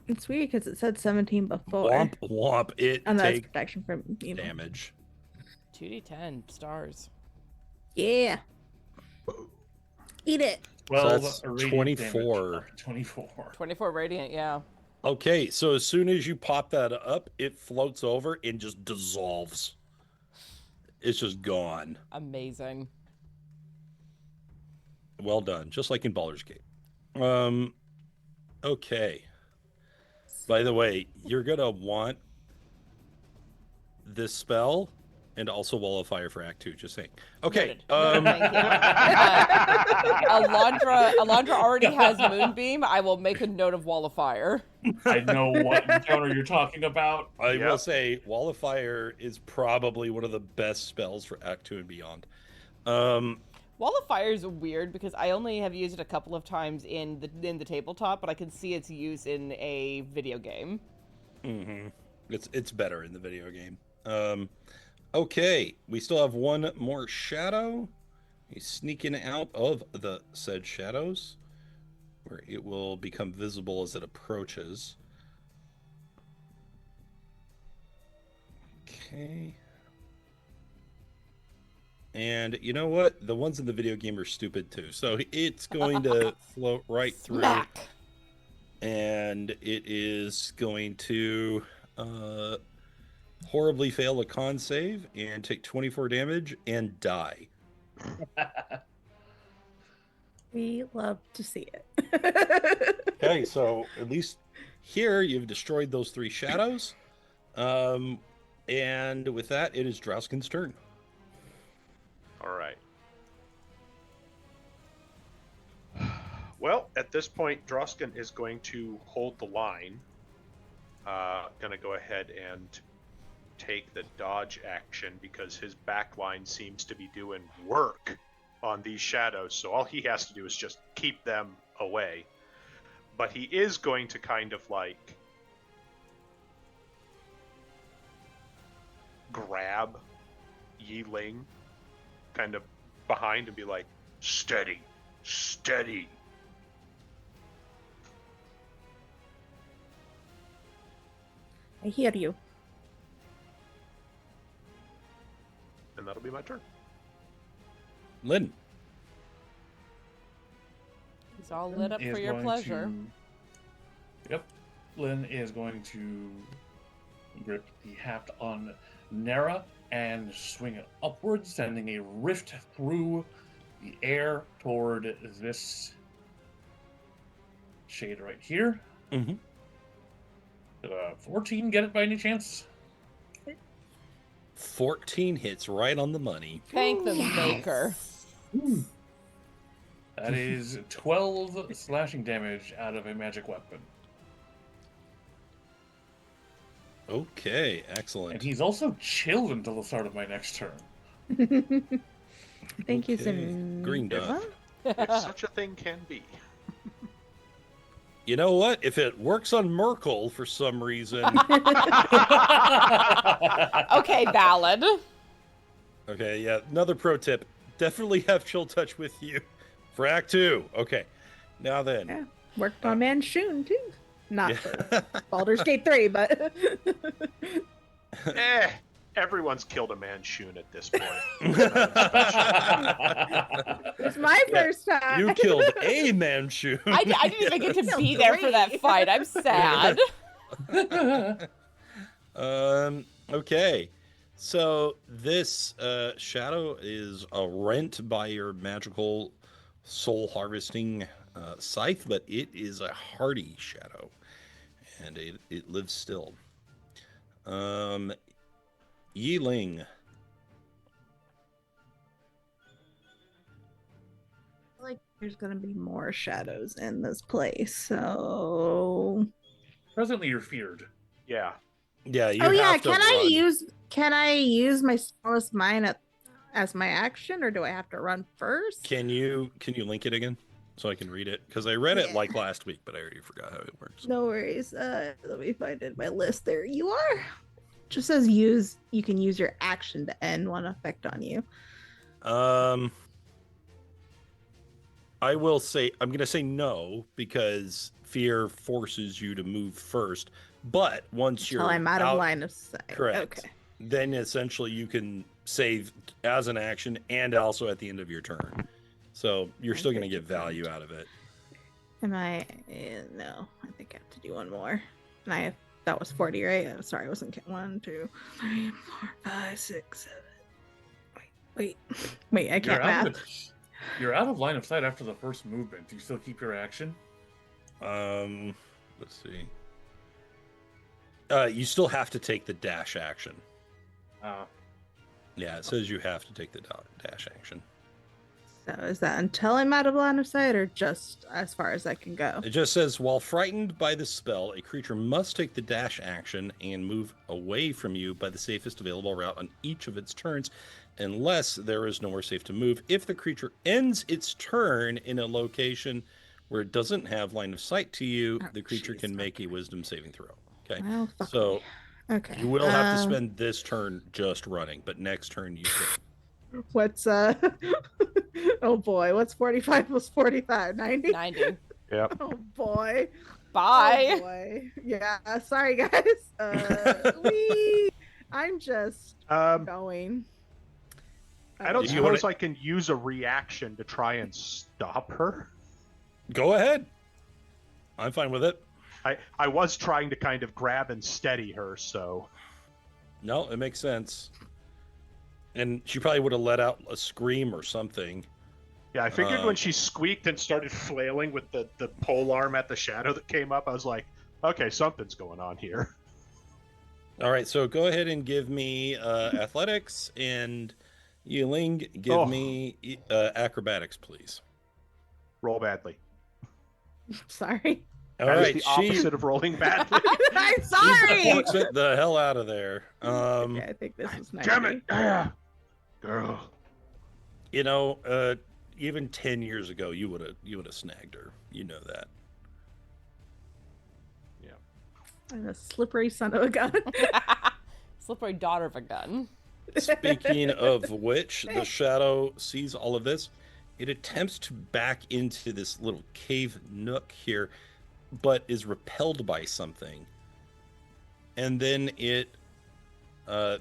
It's weird because it said 17 before. Womp womp. It And that's takes protection from damage. 2d10 stars. Yeah. Eat it. 12 that's radiant 24. damage. 24. 24 radiant, yeah. Okay, so as soon as you pop that up, it floats over and just dissolves. It's just gone. Amazing. Well done, just like in Baldur's Gate. Okay. By the way, you're gonna want this spell and also Wall of Fire for Act 2, just saying. Okay. Noted. Thank you. Alondra already has Moonbeam. I will make a note of Wall of Fire. I know what encounter you're talking about. I will say Wall of Fire is probably one of the best spells for Act 2 and beyond. Wall of Fire is weird because I only have used it a couple of times in the tabletop, but I can see its use in a video game. Mm-hmm. It's better in the video game. Okay, we still have one more shadow. He's sneaking out of the said shadows, where it will become visible as it approaches. Okay. And you know what? The ones in the video game are stupid too. So it's going to float right through. Smack. And it is going to horribly fail a con save and take 24 damage and die. We love to see it. Okay, so at least here you've destroyed those 3 shadows. And with that, it is Drausken's turn. All right. Well, at this point, Drausken is going to hold the line. Going to go ahead and take the dodge action because his back line seems to be doing work on these shadows. So all he has to do is just keep them away. But he is going to kind of like grab Yi-Ling kind of behind and be like, steady, steady. I hear you. And that'll be my turn. Lynn. He's all lit up Is for your going pleasure. Yep. Lynn is going to grip the haft on Nera and swing it upwards, sending a rift through the air toward this shade right here. Mm-hmm. 14, get it by any chance? 14 hits right on the money. Thank the Yes. maker. That is 12 slashing damage out of a magic weapon. Okay, excellent. And he's also chilled until the start of my next turn. Thank you, Okay, some green dot. If such a thing can be. You know what? If it works on Merkel for some reason. Okay, valid. Okay, yeah. Another pro tip. Definitely have chill touch with you for Act 2. Okay. Now then. Yeah, worked on Manchun too. Not Yeah. for Baldur's Gate 3, but Everyone's killed a Manchun at this point. it's my first time. You killed a Manchu. I didn't even get to Killed be there for three. that fight. I'm sad. Okay. So this shadow is rent by your magical soul harvesting scythe, but it is a hardy shadow, and it lives still. Yi-Ling. Like there's gonna be more shadows in this place, so Presently, you're feared. Yeah. Yeah, you oh yeah, have to can run. I use my Stillness Mine as my action, or do I have to run first? Can you link it again so I can read it? Because I read it Yeah. like last week, but I already forgot how it works. No worries. Let me find it in my list. There you are. Just says use. You can use your action to end one effect on you. I will say I'm gonna say no because fear forces you to move first. But once you're Until I'm out of line of sight. correct. Okay. Then essentially you can save as an action and also at the end of your turn. So you're still gonna get value out of it. Am I? No. I think I have to do one more. And that was 40, right? I'm sorry, I wasn't counting. 1, 2, 3, 4, 5, 6, 7. Wait. I can't math. You're out of line of sight after the first movement. Do you still keep your action? Let's see. You still have to take the dash action. Yeah, it says you have to take the dash action. So is that until I'm out of line of sight, or just as far as I can go? It just says, while frightened by the spell, a creature must take the dash action and move away from you by the safest available route on each of its turns, unless there is nowhere safe to move. If the creature ends its turn in a location where it doesn't have line of sight to you, the creature can make a wisdom saving throw. Okay, Well, fuck so me. Okay. you will have to spend this turn just running, but next turn you can. What's oh boy, what's 45 plus 45? 90? 90. Yep. Oh boy. Bye. Oh boy. Yeah, sorry guys. I'm just going. I don't Do you wanna- suppose I can use a reaction to try and stop her. Go ahead. I'm fine with it. I was trying to kind of grab and steady her, so No, it makes sense. And she probably would have let out a scream or something. yeah, I figured when she squeaked and started flailing with the pole arm at the shadow that came up, I was like, okay, something's going on here. All right, so go ahead and give me athletics, and Yi-Ling, give me acrobatics, please. Roll badly. Sorry. All That right, is the opposite of rolling badly. I'm sorry. Walks it the hell out of there. Okay, I think this is 90. Damn it! Ah, girl. You know, even 10 years ago, you would have snagged her. You know that. Yeah. I'm a slippery son of a gun. Slippery daughter of a gun. Speaking of which, the shadow sees all of this. It attempts to back into this little cave nook here, but is repelled by something. And then it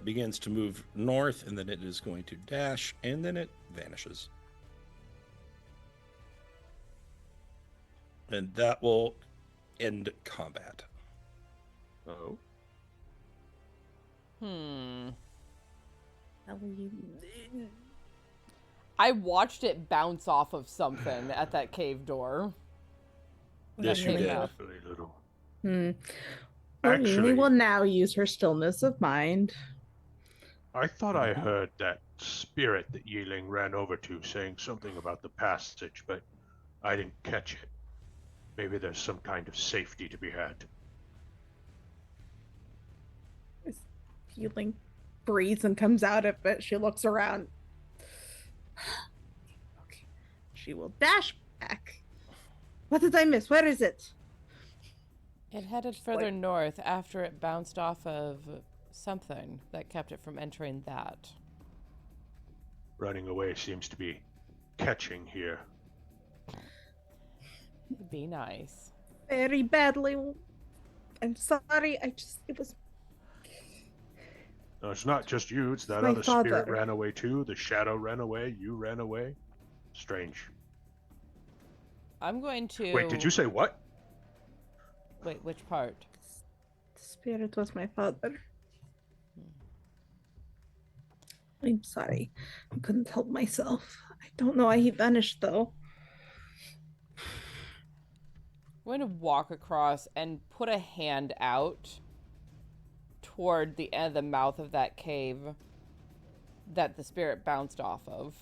begins to move north, and then it is going to dash, and then it vanishes. And that will end combat. Oh. I watched it bounce off of something at that cave door. Yes, you came did. out. Very little. Hmm. Well, Yi-Ling Actually, will now use her stillness of mind. I thought I heard that spirit that Yi-Ling ran over to saying something about the passage, but I didn't catch it. Maybe there's some kind of safety to be had. Yi-Ling breathes and comes out of it. She looks around. Okay. She will dash back. What did I miss? Where is it? It headed further north after it bounced off of something that kept it from entering that. Running away seems to be catching here. Be nice. Very badly. I'm sorry. It was No, it's not just you, it's that My other spirit father. ran away too. The shadow ran away, you ran away. Strange. I'm going to... Wait, did you say what? Wait, which part? the spirit was my father. I'm sorry. I couldn't help myself. I don't know why he vanished though. I'm going to walk across and put a hand out toward the end of the mouth of that cave that the spirit bounced off of.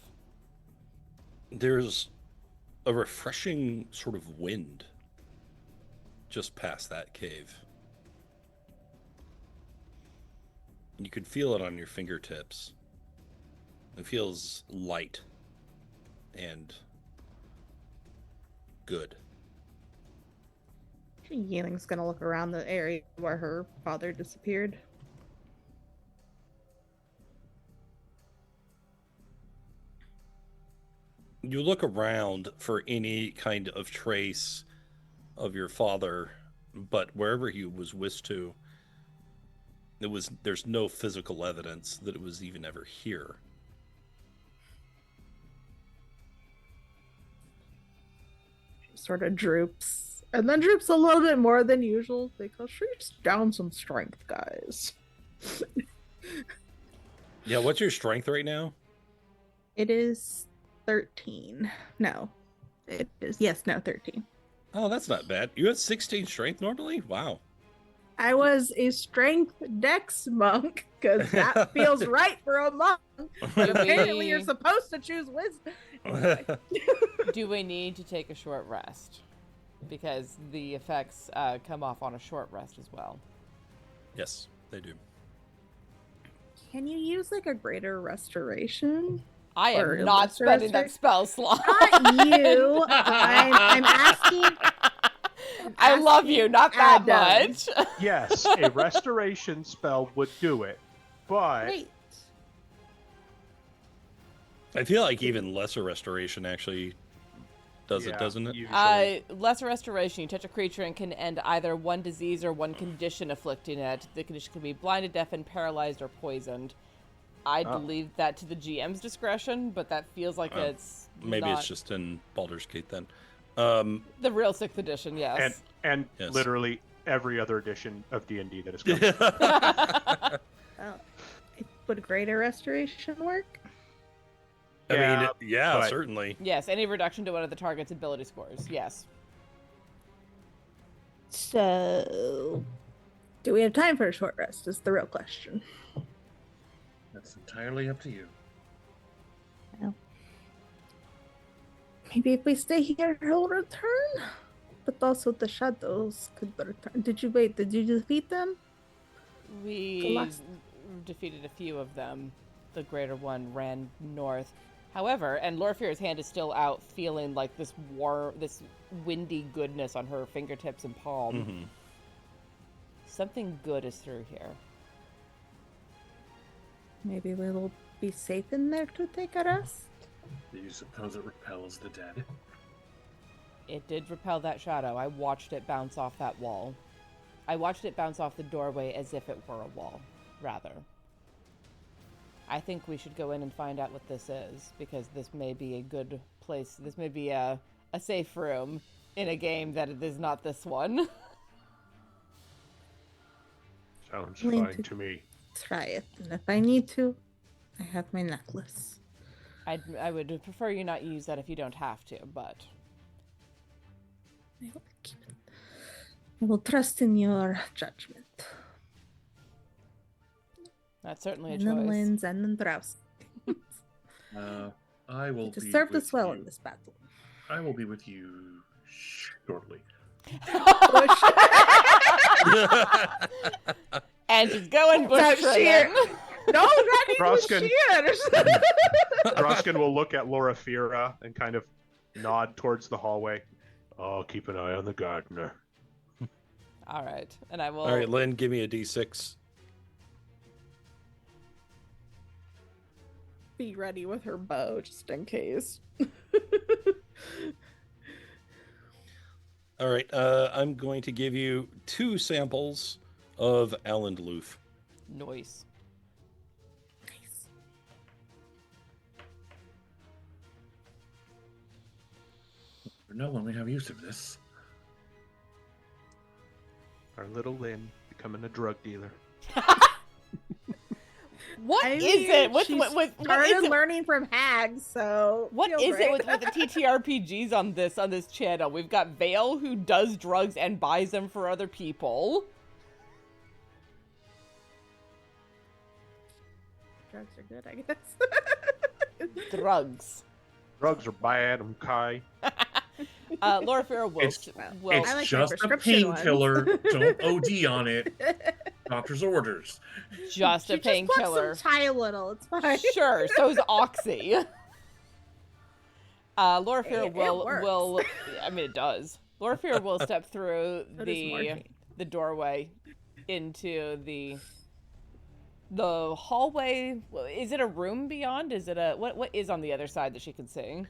There's a refreshing sort of wind just past that cave. You could feel it on your fingertips. It feels light and good. Yi-Ling's gonna look around the area where her father disappeared. You look around for any kind of trace of your father, but wherever he was whisked to, there's no physical evidence that it was even ever here. She sort of droops. And then droops a little bit more than usual because she's down some strength, guys. Yeah, what's your strength right now? It is 13. No. It is, yes, no, 13. Oh, that's not bad. You had 16 strength normally? Wow. I was a strength dex monk because that feels right for a monk. But apparently you're supposed to choose wisdom. Anyway. Do we need to take a short rest? Because the effects come off on a short rest as well. Yes, they do. Can you use like a greater restoration? I Or am not lesser spending that spell slot. Not you. I'm asking. I love you, not that Adam. much. Yes, a restoration spell would do it, but Wait. I feel like even lesser restoration actually does it, yeah, doesn't it? usually. Lesser restoration. You touch a creature and can end either one disease or one condition afflicting it. The condition can be blinded, deafened, paralyzed, or poisoned. I'd leave that to the GM's discretion, but that feels like it's Maybe not it's just in Baldur's Gate then. the real 6th edition. Yes. And Yes. literally every other edition of D&D that has come. Well, would greater restoration work? I Yeah, mean, yeah, but- certainly. Yes, any reduction to one of the target's ability scores. Yes. So, do we have time for a short rest? Is the real question. That's entirely up to you. Maybe if we stay here, he'll return. But also the shadows could return. Did you defeat them? We last- defeated a few of them. The greater one ran north. However, and Loraphyra's hand is still out, feeling like this windy goodness on her fingertips and palm. Mm-hmm. Something good is through here. Maybe we will be safe in there to take a rest. Do you suppose it repels the dead? It did repel that shadow. I watched it bounce off that wall. I watched it bounce off the doorway as if it were a wall, rather. I think we should go in and find out what this is, because this may be a good place. This may be a safe room in a game that it is not this one. Sounds Willing fine to- to me. Try it. And if I need to, I have my necklace. I would prefer you not use that if you don't have to, but I will keep it. I will trust in your judgment. That's certainly a And then choice. Lynn's and then Drausken. I will It has be served with us well you. in this battle. I will be with you shortly. And she's going bush Without sheer- trimming. No, not even Drausken. shears. Drausken will look at Loraphyra and kind of nod towards the hallway. I'll keep an eye on the gardener. All right, and I will. All right, Lynn, give me a D6. Be ready with her bow just in case. All right, I'm going to give you 2 samples of Allendeloof. Noise. Nice. No when we have use of this. Our little Lynn becoming a drug dealer. What I is mean, it? What she what started is it? learning from hags, so What feels is it right. with the TTRPGs on this channel? We've got Vale who does drugs and buys them for other people. Drugs are good, I guess. Drugs. Drugs are bad, Kai. Loraphyra will. It's- will It's I like my just a prescription ones. painkiller. Don't OD on it. Doctor's orders. just a She just painkiller. wants some Tylenol. It's fine. Sure, so's Oxy. Loraphyra It will works. I mean it does. Loraphyra will step through So does morphine. the doorway into the hallway. Is it a room beyond? Is it a what is on the other side that she can see?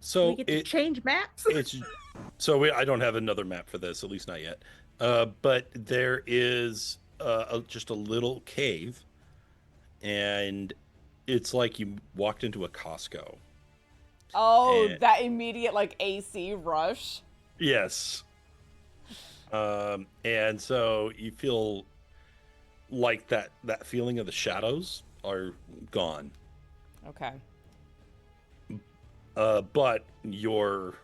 So We get to change maps. I don't have another map for this, at least not yet. But there is just a little cave, and it's like you walked into a Costco. Oh, And- that immediate like AC rush. Yes. And so you feel like that feeling of the shadows are gone. Okay. But your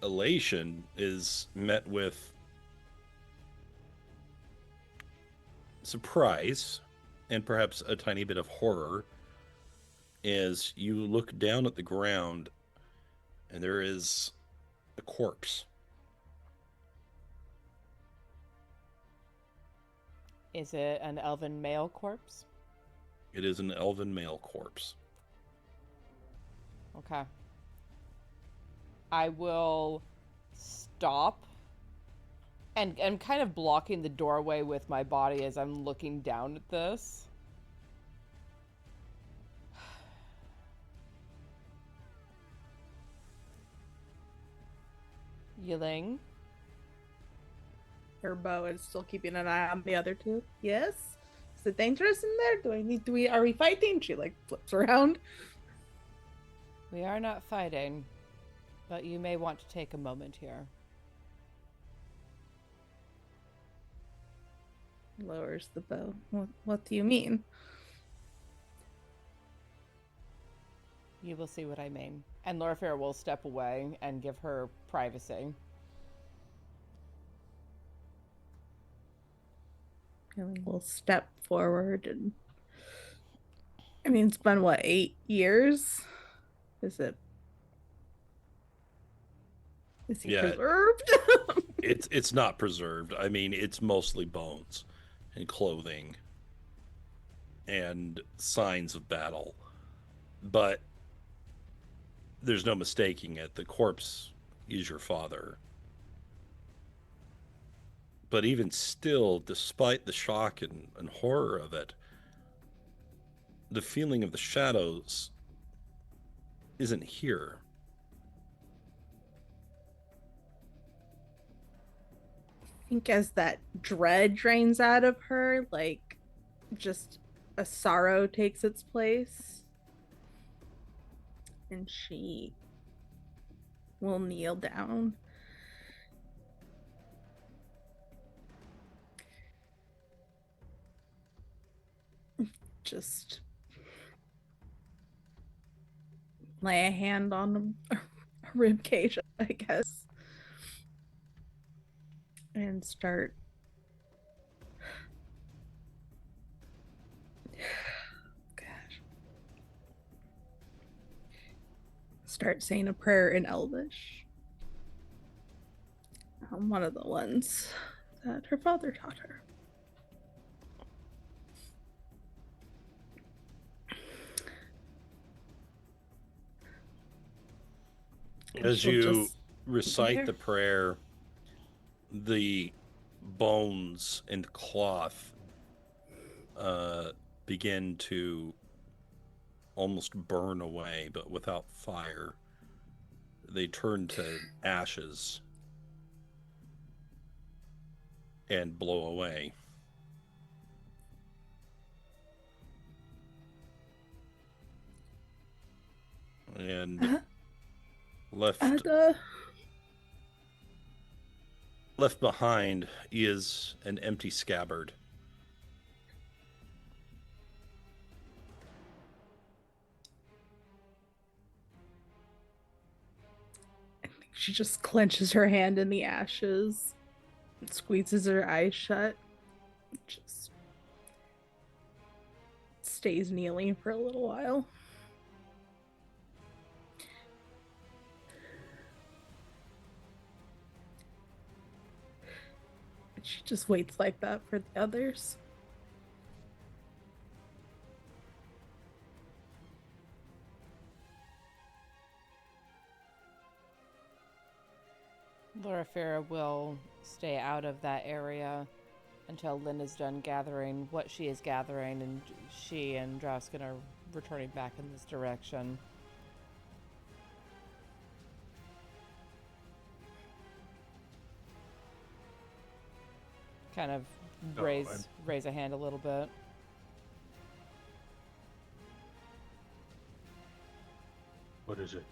elation is met with surprise and perhaps a tiny bit of horror as you look down at the ground and there is a corpse. Is it an elven male corpse? It is an elven male corpse. Okay. I will stop and I'm kind of blocking the doorway with my body as I'm looking down at this. Yi-Ling? Her bow is still keeping an eye on the other two. Yes. Is it dangerous in there? Are we fighting? She like flips around. We are not fighting, but you may want to take a moment here. Lowers the bow. What do you mean? You will see what I mean. And Loraphyra will step away and give her privacy. We'll step forward and I mean it's been what, 8 years? Is he Yeah. preserved? It's not preserved. I mean, it's mostly bones and clothing and signs of battle. But there's no mistaking it. The corpse is your father. But even still, despite the shock and horror of it, the feeling of the shadows isn't here. I think as that dread drains out of her, like just a sorrow takes its place. And she will kneel down. Just lay a hand on a rib cage, I guess. and start saying a prayer in Elvish. One of the ones that her father taught her. As you recite the prayer, the bones and cloth begin to almost burn away, but without fire. They turn to ashes and blow away. And left behind is an empty scabbard. I think she just clenches her hand in the ashes and squeezes her eyes shut. Just stays kneeling for a little while. She just waits like that for the others. Loraphyra will stay out of that area until Lynn is done gathering what she is gathering, and she and Drausken are returning back in this direction. Kind of raise a hand a little bit. What is it?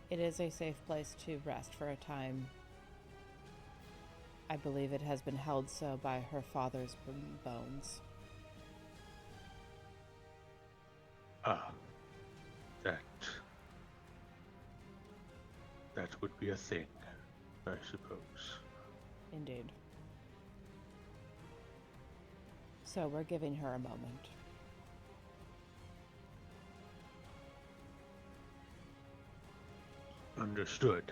It is a safe place to rest for a time. I believe it has been held so by her father's bones. Ah, that would be a thing, I suppose. Indeed. So we're giving her a moment. Understood.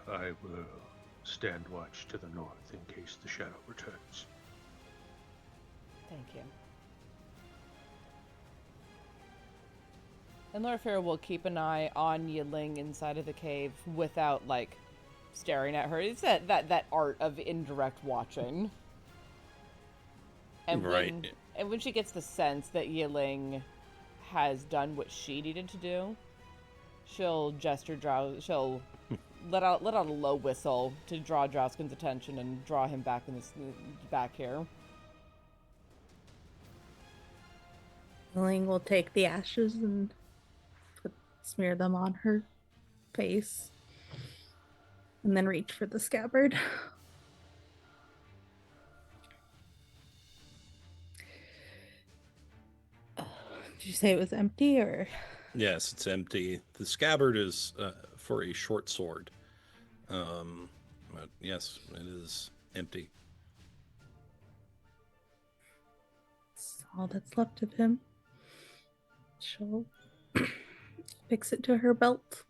I will stand watch to the north in case the shadow returns. Thank you. And Loraphyra will keep an eye on Yi-Ling inside of the cave without, like, staring at her. It's that art of indirect watching. And Right. when she gets the sense that Yi-Ling has done what she needed to do, she'll she'll let out a low whistle to draw Drausken's attention and draw him back back here. Yi-Ling will take the ashes and smear them on her face, and then reach for the scabbard. Did you say it was empty, or? Yes, it's empty. The scabbard is for a short sword. But yes, it is empty. That's all that's left of him. She'll fix it to her belt.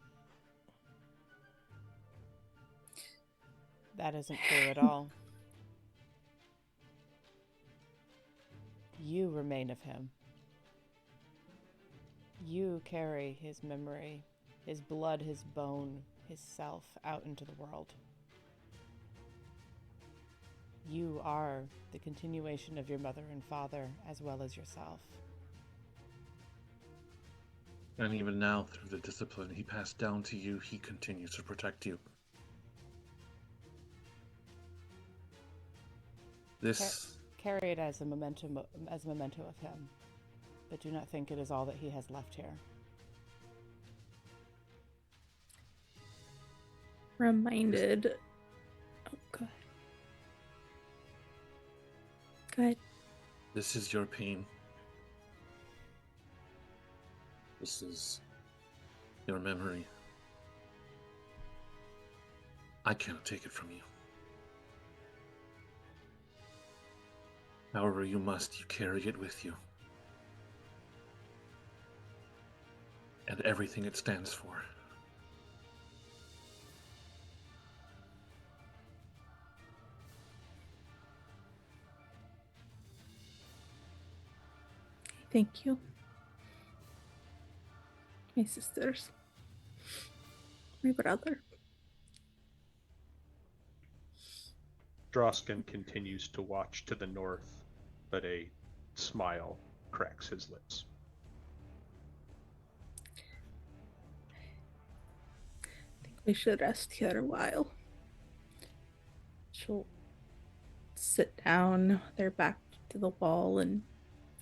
That isn't true at all. You remain of him. You carry his memory, his blood, his bone, his self out into the world. You are the continuation of your mother and father, as well as yourself. And even now, through the discipline he passed down to you, he continues to protect you. This... Carry it as a memento of him, but do not think it is all that he has left here. Reminded. Oh, God. Go ahead. This is your pain. This is your memory. I cannot take it from you. However you must, you carry it with you. And everything it stands for. Thank you. My sisters. My brother. Drausken continues to watch to the north, but a smile cracks his lips. I think we should rest here a while. She'll sit down, their back to the wall, and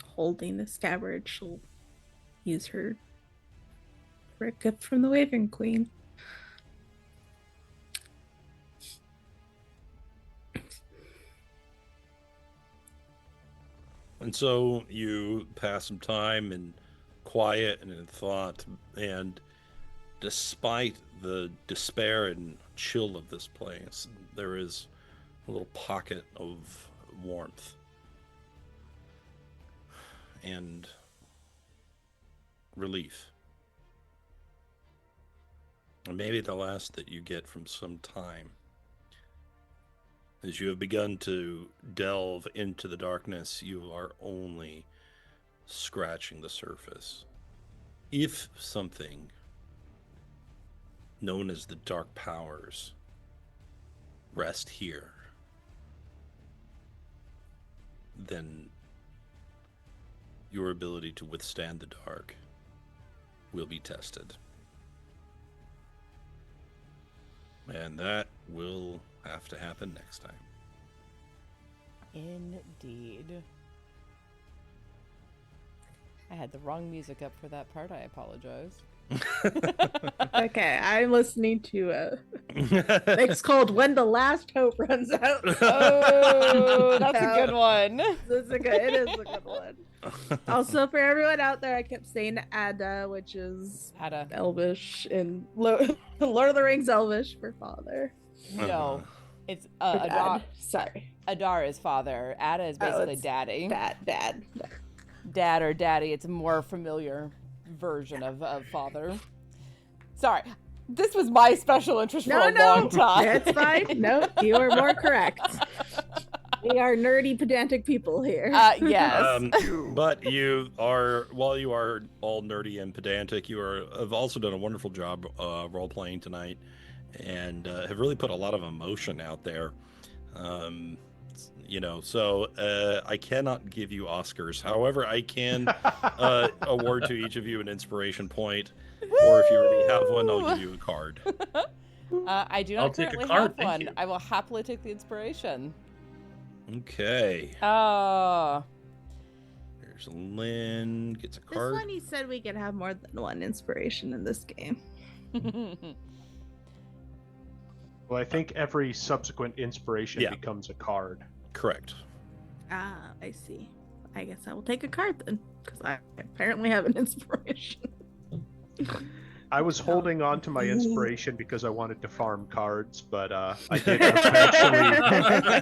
holding the scabbard, she'll use her for a gift from the Waving Queen. And so you pass some time in quiet and in thought, and despite the despair and chill of this place, there is a little pocket of warmth and relief. And maybe the last that you get from some time. As you have begun to delve into the darkness, you are only scratching the surface. If something known as the dark powers rest here, then your ability to withstand the dark will be tested. And that will have to happen next time. Indeed. I had the wrong music up for that part. I apologize. Okay, I'm listening to it's called When the Last Hope Runs Out. Oh, that's a good one. It is a good one. Also, for everyone out there, I kept saying Ada, which is Ada. Elvish in Lord of the Rings Elvish for father. No, it's For Adar. dad. Sorry. Adar is father. Ada is basically it's daddy. Dad. Dad or daddy. It's a more familiar version of father. Sorry. This was my special interest for a long time. That's fine. No, you are more correct. We are nerdy, pedantic people here. Yes. But you are, while you are all nerdy and pedantic, have also done a wonderful job role-playing tonight, and have really put a lot of emotion out there. So I cannot give you Oscars. However, I can award to each of you an inspiration point, or if you already have one, I'll give you a card. I do I'll not take a currently card, have thank one. you. I will happily take the inspiration. Okay. Oh. There's Lynn, gets a This card. one, he said we could have more than one inspiration in this game. Well, I think every subsequent inspiration Yeah. becomes a card. Correct. Ah, I see. I guess I will take a card then, because I apparently have an inspiration. I was holding on to my inspiration because I wanted to farm cards, but I did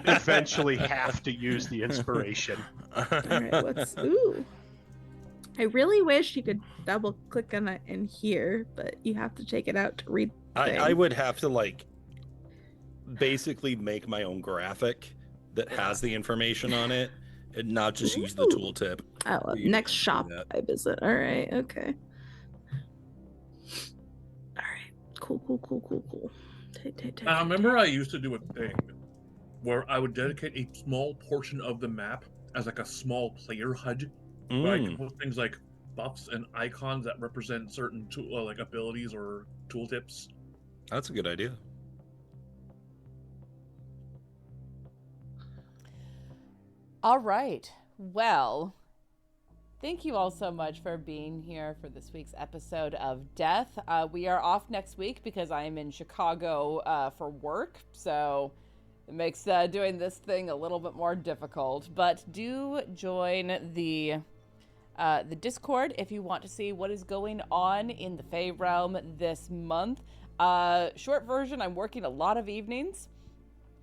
eventually have to use the inspiration. All right, ooh. I really wish you could double click on it in here, but you have to take it out to read. I would have to basically make my own graphic that has the information on it and not just use the tooltip. Oh, You next can do shop that. I visit. All right, okay. All right, cool. Remember I used to do a thing where I would dedicate a small portion of the map as a small player HUD, where I could put things like buffs and icons that represent certain abilities or tooltips. That's a good idea. All right. Well, thank you all so much for being here for this week's episode of Death. We are off next week because I am in Chicago for work, so it makes doing this thing a little bit more difficult. But do join the Discord if you want to see what is going on in the Fae realm this month. Short version, I'm working a lot of evenings,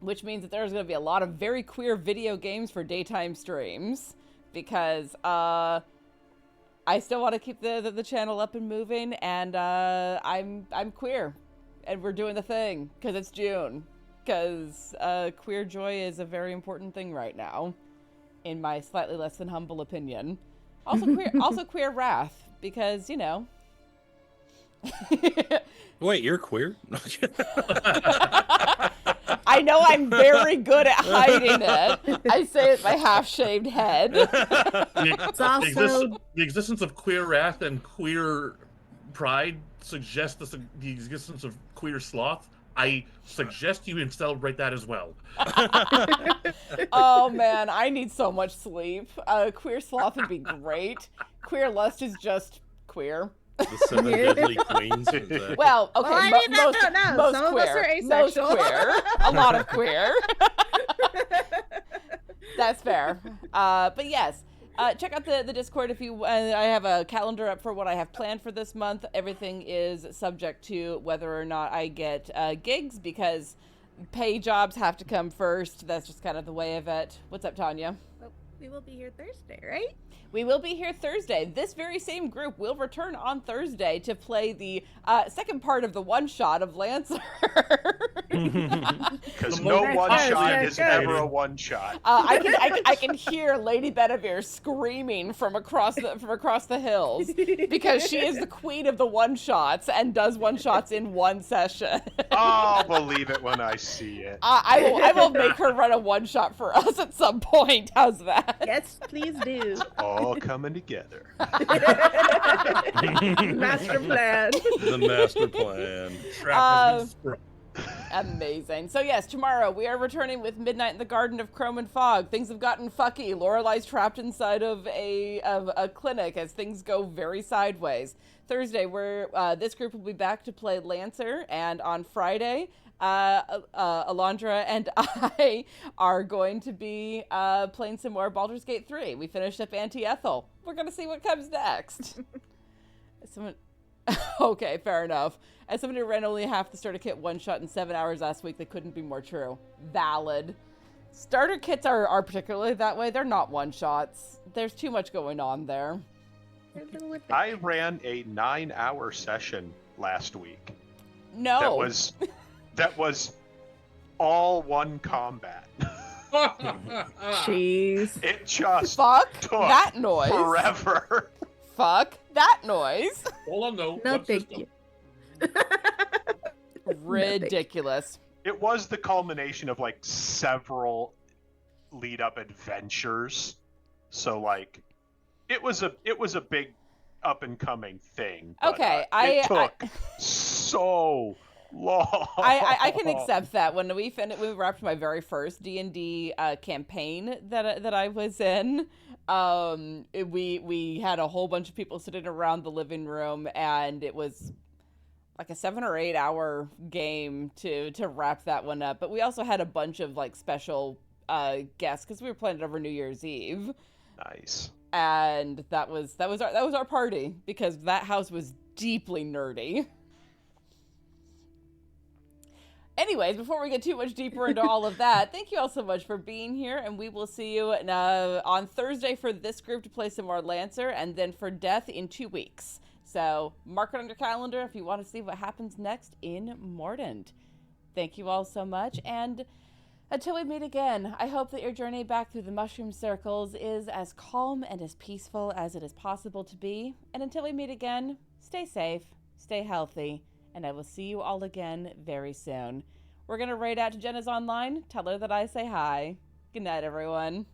which means that there's going to be a lot of very queer video games for daytime streams, because I still want to keep the channel up and moving, and I'm queer, and we're doing the thing because it's June, because queer joy is a very important thing right now, in my slightly less than humble opinion. Also queer wrath, because, you know. Wait, you're queer? I know I'm very good at hiding it. I say it with my half-shaved head. It's also The existence of queer wrath and queer pride suggests the existence of queer sloth. I suggest you celebrate that as well. Oh man, I need so much sleep. Queer sloth would be great. Queer lust is just queer. The 7 deadly queens. Well, okay, Well, I mean, most some of us queer. are asexual. Most queer. A lot of queer. That's fair. But yes, check out the Discord if you. I have a calendar up for what I have planned for this month. Everything is subject to whether or not I get gigs, because pay jobs have to come first. That's just kind of the way of it. What's up, Tanya? Well, we will be here Thursday, right? We will be here Thursday. This very same group will return on Thursday to play the second part of the one-shot of Lancer. Because no one-shot is ever a one-shot. I can hear Lady Bedivere screaming from across the hills, because she is the queen of the one-shots and does one-shots in one session. I'll believe it when I see it. I will make her run a one-shot for us at some point. How's that? Yes, please do. All coming together. Master plan. The master plan. Trap has been sprung. Amazing. So yes, tomorrow we are returning with Midnight in the Garden of Chrome and Fog. Things have gotten fucky. Lorelai's trapped inside of a clinic as things go very sideways. Thursday, this group will be back to play Lancer, and on Friday, Alondra and I are going to be playing some more Baldur's Gate 3. We finished up Anti-Ethel. We're gonna see what comes next. Okay, fair enough. As somebody who ran only half the starter kit one shot in 7 hours last week, they couldn't be more true. Valid. Starter kits are particularly that way. They're not one shots. There's too much going on there. I ran a 9-hour session last week. No. That was all one combat. Jeez. It just Fuck took that noise. forever. Fuck that noise. Hold on, though. No One big system. deal. Ridiculous. It was the culmination of like several lead-up adventures. So like, it was a big up-and-coming thing. But, Okay, it took so long. I can accept that. When we wrapped my very first D&D campaign that I was in, we had a whole bunch of people sitting around the living room, and it was like a 7 or 8 hour game to wrap that one up. But we also had a bunch of like special guests because we were playing it over New Year's Eve. Nice. And that was our party, because that house was deeply nerdy. Anyways, before we get too much deeper into all of that, thank you all so much for being here, and we will see you on Thursday for this group to play some more Lancer, and then for Death in 2 weeks. So mark it on your calendar if you want to see what happens next in Mordent. Thank you all so much, and until we meet again, I hope that your journey back through the mushroom circles is as calm and as peaceful as it is possible to be. And until we meet again, stay safe, stay healthy, and I will see you all again very soon. We're going to raid out to Jenna's online, tell her that I say hi. Good night, everyone.